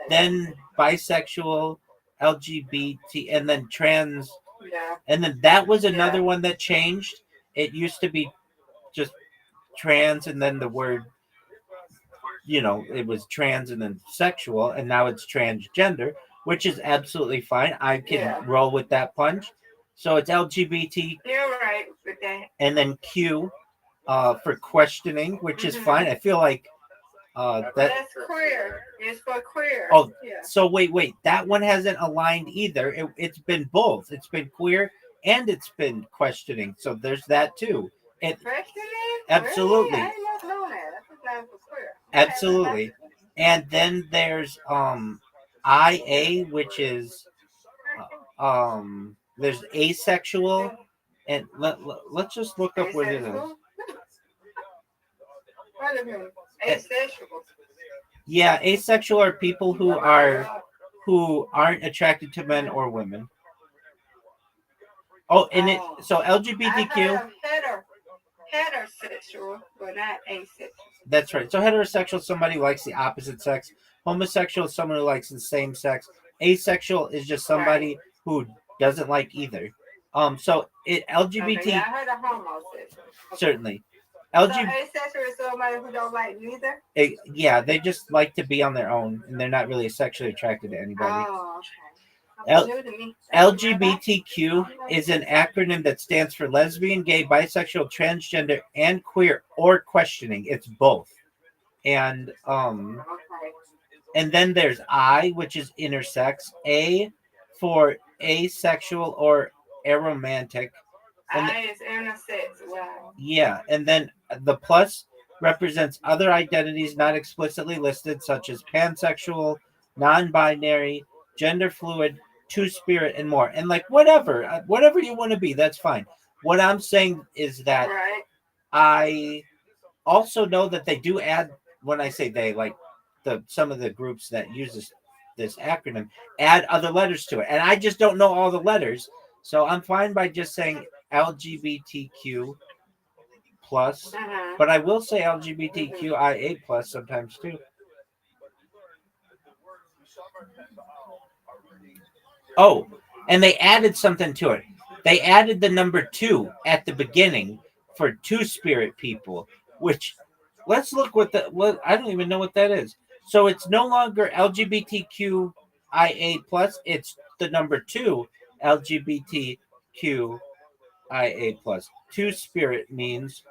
then bisexual, LGBT, and then trans,
Yeah.
and then that was another one that changed. It used to be just trans, and then the word, it was trans and then sexual, and now it's transgender, which is absolutely fine. I can roll with that punch. So it's LGBT.
You're right with that.
And then Q for questioning, which is fine. I feel like
That's queer. It's for queer.
Oh,
yeah.
So wait. That one hasn't aligned either. It's been both. It's been queer and it's been questioning. So there's that too.
Questioning?
Absolutely.
Really? I didn't know that. That's not for queer.
Absolutely. And then there's IA, which is there's asexual, and let's just look up what it is.
Wait a minute. Asexual.
Yeah, asexual are people who aren't attracted to men or women. Oh, and so LGBTQ.
Heterosexual, but not asexual.
That's right. So heterosexual is somebody who likes the opposite sex. Homosexual is someone who likes the same sex. Asexual is just somebody who doesn't like either. So LGBT.
Okay, yeah, I heard a homosexual.
Certainly.
So asexual is somebody who don't like neither?
Yeah, they just like to be on their own, and they're not really sexually attracted to anybody.
Oh, okay.
LGBTQ is an acronym that stands for lesbian, gay, bisexual, transgender, and queer, or questioning. It's both. And then there's I, which is intersex. A for asexual or aromantic.
I is intersex. Wow.
Yeah, and then the plus represents other identities not explicitly listed, such as pansexual, non-binary, gender fluid, two-spirit, and more. And like whatever you want to be, that's fine. What I'm saying is that I also know that they do add, when I say they, like some of the groups that use this acronym add other letters to it, and I just don't know all the letters, so I'm fine by just saying LGBTQ plus, but I will say LGBTQIA plus sometimes too. Oh, and they added something to it. They added the number 2 at the beginning for two-spirit people, which let's look what I don't even know what that is. So it's no longer LGBTQIA plus, it's the number 2 LGBTQIA plus. Two-spirit means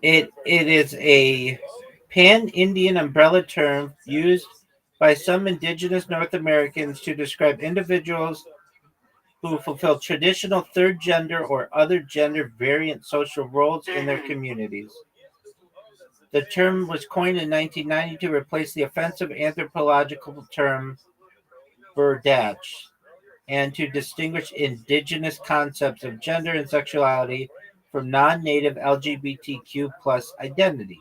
it is a pan-Indian umbrella term used by some indigenous North Americans to describe individuals who fulfill traditional third gender or other gender variant social roles in their communities. The term was coined in 1990 to replace the offensive anthropological term burdach and to distinguish indigenous concepts of gender and sexuality from non-native LGBTQ plus identities.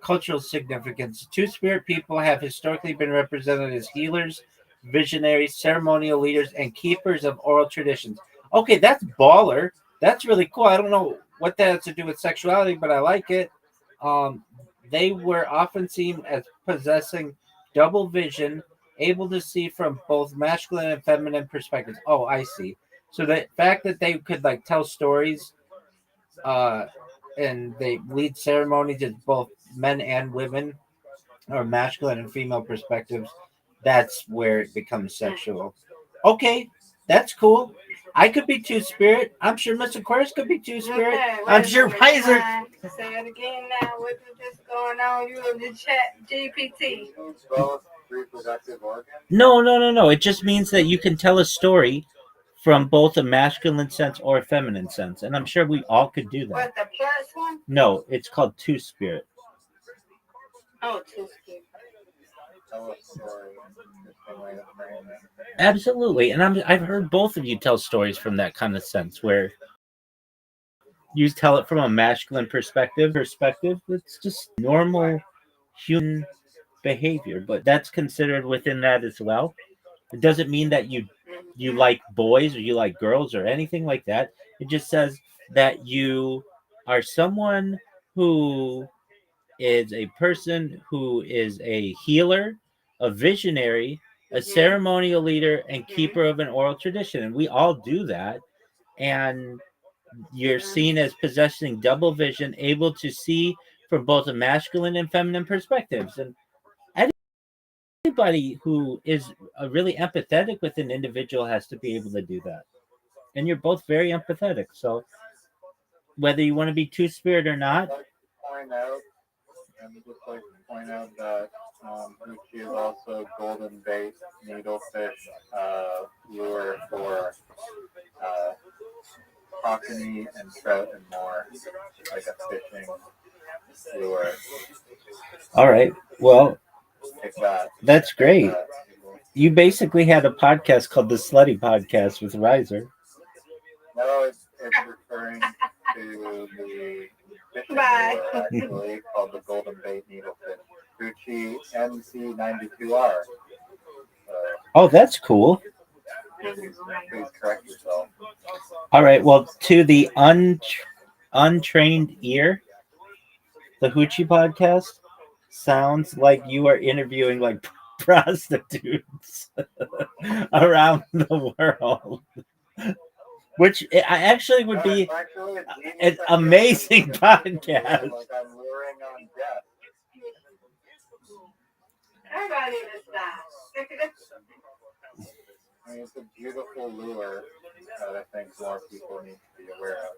Cultural significance. Two-spirit people have historically been represented as healers, visionaries, ceremonial leaders, and keepers of oral traditions. Okay, that's baller. That's really cool. I don't know what that has to do with sexuality, but I like it. Um, they were often seen as possessing double vision, able to see from both masculine and feminine perspectives. Oh, I see. So the fact that they could like tell stories, uh, and they lead ceremonies as both men and women, or masculine and female perspectives, that's where it becomes sexual. Okay, that's cool. I could be two spirit. I'm sure Miss Aquarius could be two spirit.
Okay,
I'm
wait a
sure
minute,
Riser.
Ryan. Say it again now. What is this going on? You in the chat GPT.
Both reproductive organs.
No. It just means that you can tell a story from both a masculine sense or a feminine sense, and I'm sure we all could do that.
What, the plus one?
No, it's called two spirit.
Oh, two spirit.
Tell a story. Interesting way to frame it.
Absolutely, and I've heard both of you tell stories from that kind of sense where you tell it from a masculine perspective. It's just normal human behavior, but that's considered within that as well. It doesn't mean that you like boys or you like girls or anything like that. It just says that you are someone who is a person who is a healer, a visionary, a ceremonial leader, and keeper of an oral tradition. And we all do that. And you're seen as possessing double vision, able to see from both a masculine and feminine perspectives. And anybody who is really empathetic with an individual has to be able to do that. And you're both very empathetic. So whether you want to be two spirit or not,
Point out, and just like to point out that Uchi is also golden bait, needlefish, lure for cockney and trout and more, like a fishing lure.
all right. Well,
Take that.
that's great.
Take that.
You basically had a podcast called the Slutty Podcast with Riser.
No, it's referring to the fishing
Bye.
lure, actually, called the golden bait needlefish. Gucci NC92R.
Oh, that's cool.
Please correct yourself.
All right. Well, to the untrained ear, the Hoochie Podcast sounds like you are interviewing like prostitutes around the world, which I actually would be an amazing podcast.
Like I'm luring on death.
Everybody need to stop.
I mean, it's a beautiful lure that I think more people need to be aware of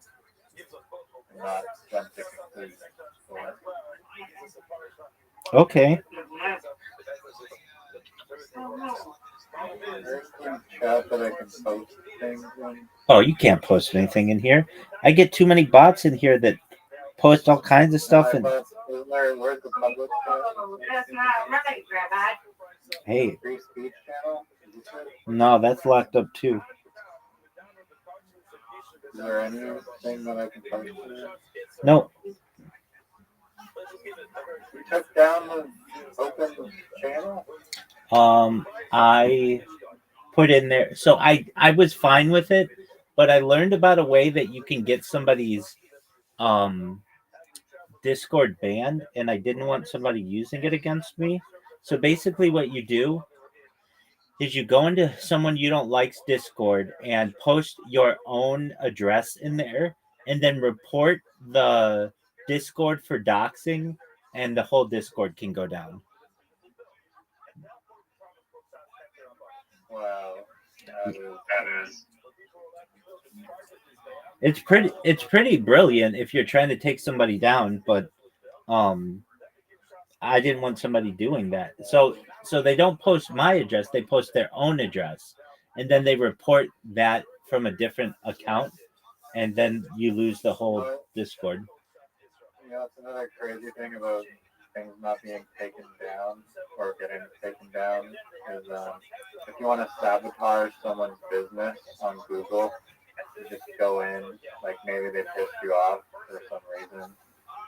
and not jump to conclusions.
Okay.
There's some chat that I can post things in.
Oh, you can't post anything in here. I get too many bots in here that post all kinds of stuff. And
Where's the public chat?
That's not right, Rabbi.
hey,
Free speech channel?
no, that's locked up too.
Is there anything that I can post in?
No.
You took down the open channel?
I put in there. So I was fine with it, but I learned about a way that you can get somebody's Discord banned, and I didn't want somebody using it against me. So basically what you do is you go into someone you don't like's Discord and post your own address in there and then report the Discord for doxing, and the whole Discord can go down.
Wow. That is.
It's pretty brilliant if you're trying to take somebody down, but I didn't want somebody doing that. So they don't post my address, they post their own address. And then they report that from a different account, and then you lose the whole Discord.
That's another crazy thing about things not being taken down or getting taken down is if you want to sabotage someone's business on Google, you just go in, like maybe they pissed you off for some reason.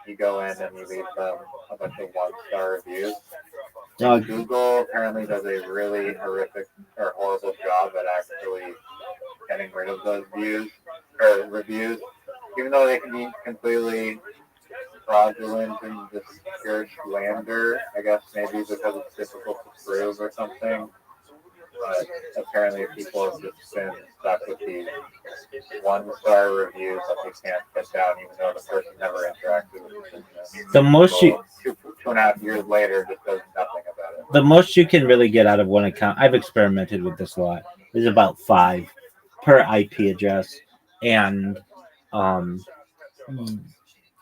You go in and you leave them a bunch of 1-star reviews. And Google apparently does a really horrific or horrible job at actually getting rid of those views or reviews, even though they can be completely fraudulent and just pure slander. I guess maybe because it's difficult to prove or something. But apparently people have just been stuck with these 1-star reviews that they can't get down, even though the person never interacted with the business.
The most you
2.5 years later just does nothing about it.
the most you can really get out of one account, I've experimented with this a lot, is about 5 per IP address. And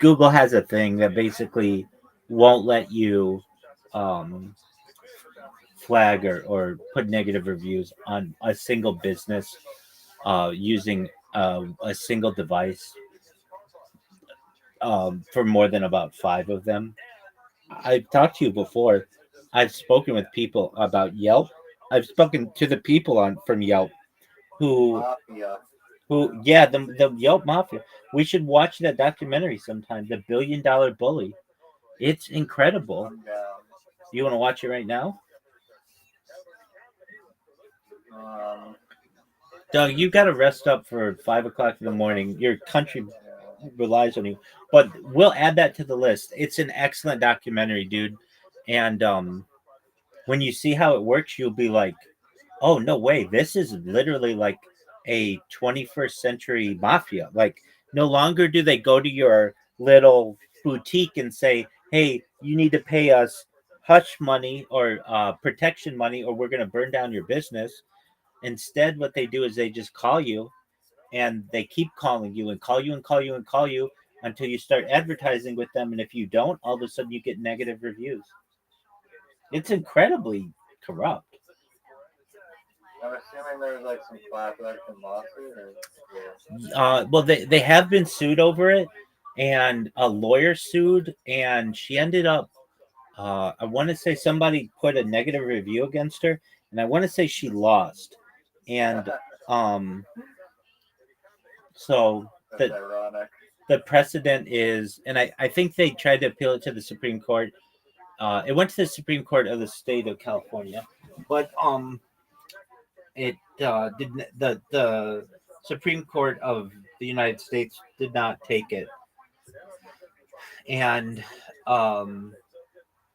Google has a thing that basically won't let you flag or put negative reviews on a single business using a single device for more than about 5 of them. I've talked to you before. I've spoken with people about Yelp. I've spoken to the people from Yelp who the Yelp Mafia. We should watch that documentary sometime, The $1 Billion Bully. It's incredible. You want to watch it right now? Doug, you got to rest up for 5 o'clock in the morning. Your country relies on you. But we'll add that to the list. It's an excellent documentary, dude. And when you see how it works, you'll be like, oh, no way. This is literally like a 21st century mafia. Like, no longer do they go to your little boutique and say, hey, you need to pay us hush money or protection money, or we're going to burn down your business. Instead, what they do is they just call you, and they keep calling you and call you and call you and call you until you start advertising with them. And if you don't, all of a sudden you get negative reviews. It's incredibly corrupt.
I'm assuming there's like some class action lawsuit.
Well, they have been sued over it, and a lawyer sued, and she ended up. I want to say somebody put a negative review against her, and I want to say she lost. And so the precedent is, and I think they tried to appeal it to the Supreme Court. It went to the Supreme Court of the state of California, but it did the Supreme Court of the United States did not take it, and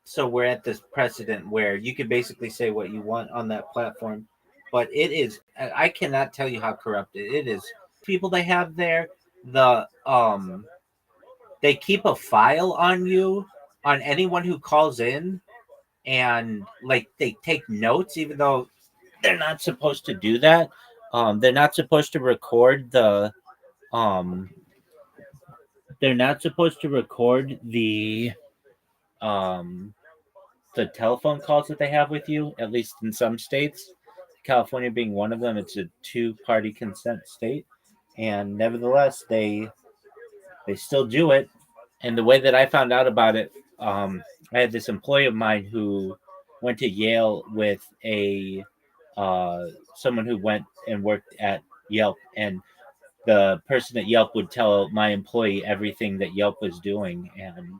so we're at this precedent where you can basically say what you want on that platform, but it is, I cannot tell you how corrupted it is. People they have there, they keep a file on you, on anyone who calls in, and like they take notes even though they're not supposed to do that. They're not supposed to record the telephone calls that they have with you, at least in some states. California being one of them, it's a 2-party consent state, and nevertheless they still do it. And the way that I found out about it, I had this employee of mine who went to Yale with someone who went and worked at Yelp, and the person at Yelp would tell my employee everything that Yelp was doing, and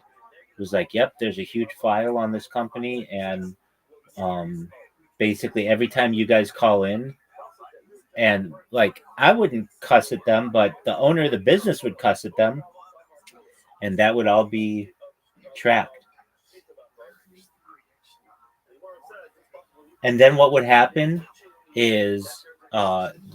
was like, yep, there's a huge file on this company, and basically every time you guys call in, and like I wouldn't cuss at them, but the owner of the business would cuss at them, and that would all be tracked. And then what would happen is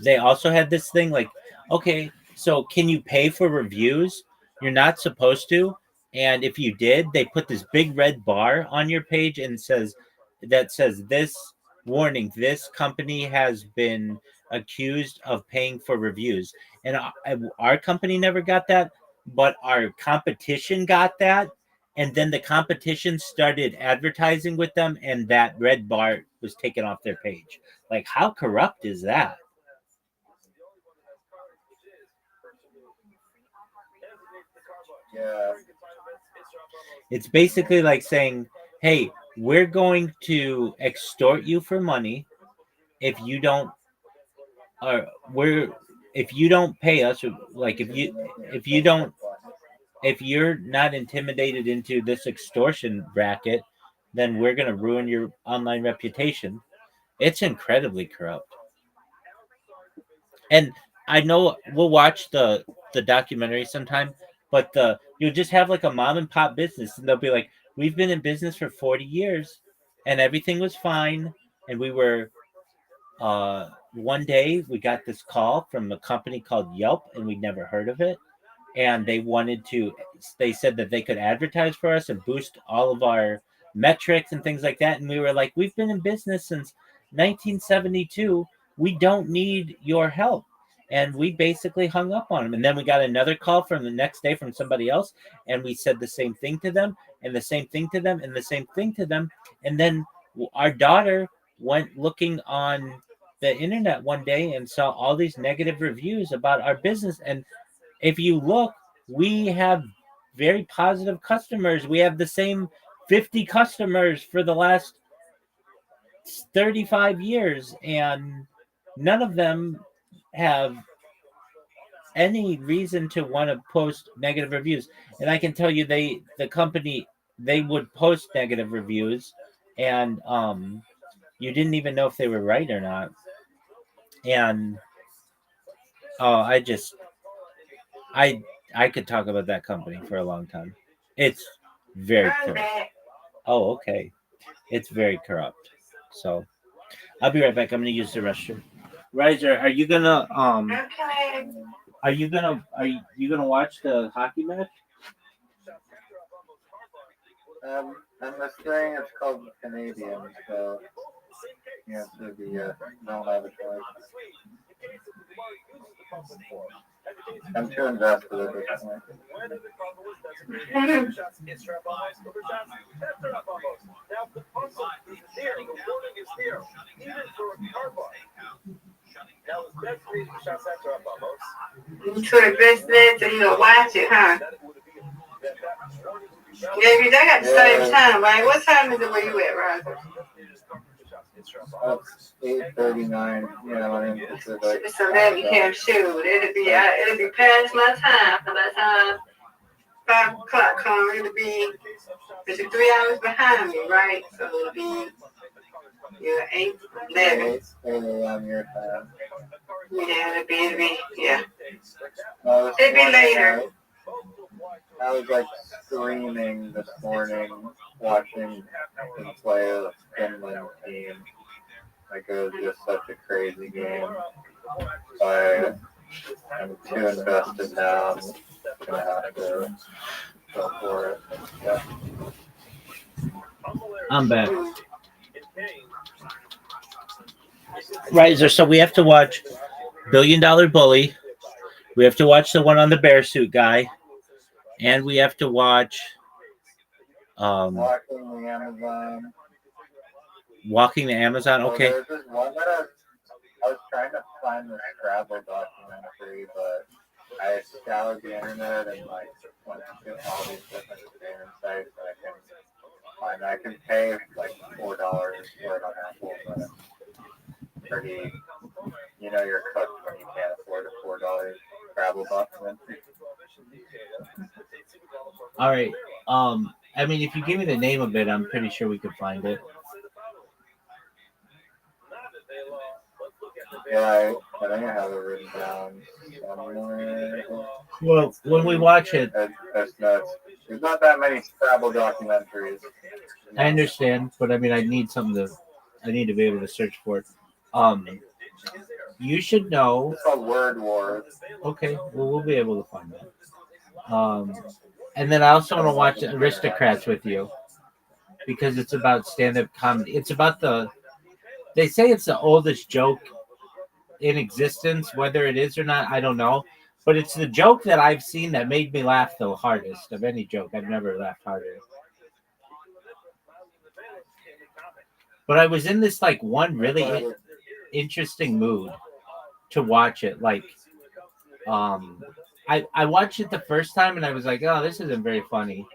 they also had this thing like, okay, so can you pay for reviews? You're not supposed to. And if you did, they put this big red bar on your page and says this warning, this company has been accused of paying for reviews. And our company never got that, but our competition got that. And then the competition started advertising with them, and that red bar was taken off their page. Like, how corrupt is that?
Yeah.
It's basically like saying, "Hey, we're going to extort you for money if you don't, or we're if you don't pay us, or like if you don't if you're not intimidated into this extortion bracket, then we're going to ruin your online reputation." It's incredibly corrupt. And I know we'll watch the documentary sometime, but you'll just have like a mom and pop business, and they'll be like, "We've been in business for 40 years, and everything was fine, and we were." One day we got this call from a company called Yelp, and we'd never heard of it, and they said that they could advertise for us and boost all of our metrics and things like that, and we were like, "We've been in business since 1972, we don't need your help." And we basically hung up on them, and then we got another call from the next day from somebody else, and we said the same thing to them, and the same thing to them, and the same thing to them. And then our daughter went looking on the internet one day and saw all these negative reviews about our business. And if you look, we have very positive customers. We have the same 50 customers for the last 35 years, and none of them have any reason to want to post negative reviews. And I can tell you, the company, they would post negative reviews, and you didn't even know if they were right or not. And oh, I I could talk about that company for a long time. It's very
I'm
corrupt.
back.
Oh, okay. It's very corrupt. So I'll be right back. I'm gonna use the restroom. Riser,
Okay.
are you gonna watch the hockey match?
I'm assuming it's called Canadian, so yeah, so the don't have a choice. I'm too invested at this point.
You took the best man so you don't watch it, huh? Yeah, because I got the same time, right? What time is it where you at, Roger?
It's 8:39. Yeah, I mean, it's like
It's 11 here, shoot. It'll be past my time by the time 5 o'clock comes. It's 3 hours behind me, right? So it'll be 8, 11.
8 a.m. your time.
Yeah, it'll be yeah.
It'll
be later.
I was like screaming this morning watching them play a Finland team. Like it was just such a crazy game. I'm too invested now. I'm gonna have to go for it. Yeah.
I'm back. Riser, so we have to watch $1 Billion Bully. We have to watch the one on the bear suit guy, and we have to watch
Walking the Amazon.
Walking the Amazon.
So
Okay.
there's this one that I was trying to find this travel documentary, but I scoured the internet and like went to all these different streaming sites that I can find. I can pay like $4 for it on Apple, but it's pretty, you're cooked when you can't afford a $4 travel documentary.
All right. I mean, if you give me the name of it, I'm pretty sure we could find it.
Yeah, I think I have it written down somewhere.
Well, when we watch it,
That's nuts. There's not that many travel documentaries.
I understand, but I mean, I need to be able to search for it. You should know.
It's called Word Wars.
Okay, well, we'll be able to find that. And then I also want to watch Aristocrats with you because it's about stand-up comedy. It's about they say it's the oldest joke in existence. Whether it is or not, I don't know. But it's the joke that I've seen that made me laugh the hardest of any joke. I've never laughed harder. But I was in this like one really interesting mood to watch it. Like, I watched it the first time and I was like, oh, this isn't very funny.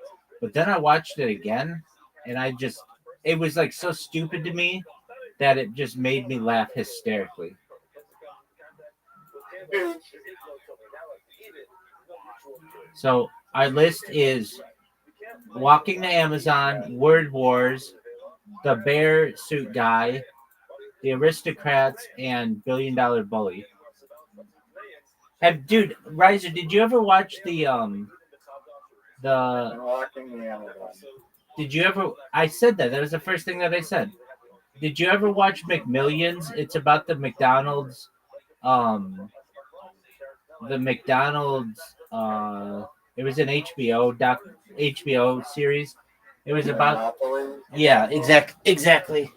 But then I watched it again, and it was like so stupid to me that it just made me laugh hysterically. So our list is Walking to Amazon, Word Wars, The Bear Suit Guy, The Aristocrats, and $1 Billion Bully. Dude, Riser, did you ever watch the
I'm watching the Amazon.
did you ever I said that was the first thing that I said. Did you ever watch McMillions? It's about the McDonald's it was an HBO series. It was about
Monopoly.
yeah, exactly.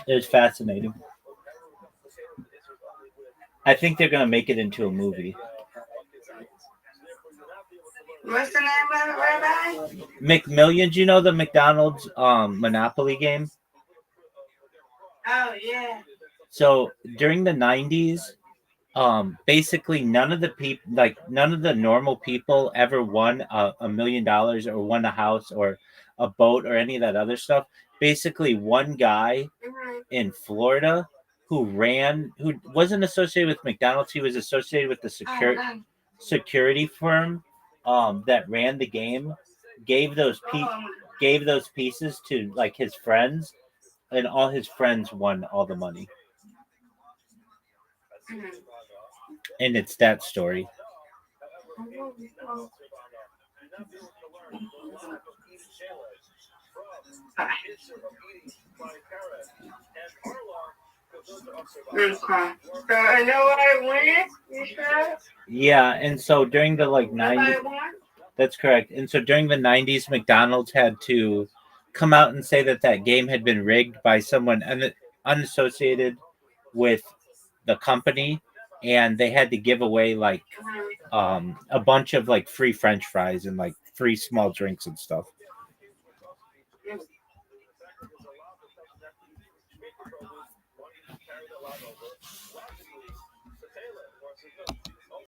It was fascinating. I think they're gonna make it into a movie.
What's the name of it, Rabbi?
McMillions, you know the McDonald's Monopoly game?
Oh yeah.
So during the 90s, basically none of the normal people ever won $1 million or won a house or a boat or any of that other stuff. Basically one guy in Florida who wasn't associated with McDonald's, he was associated with the security firm that ran the game, gave those pieces to like his friends, and all his friends won all the money. And it's that story.
Okay. So I know I win, you said?
Yeah, and so during the 90s, that's correct. And so during the 90s, McDonald's had to come out and say that game had been rigged by someone unassociated with the company, and they had to give away a bunch of free French fries and free small drinks and stuff.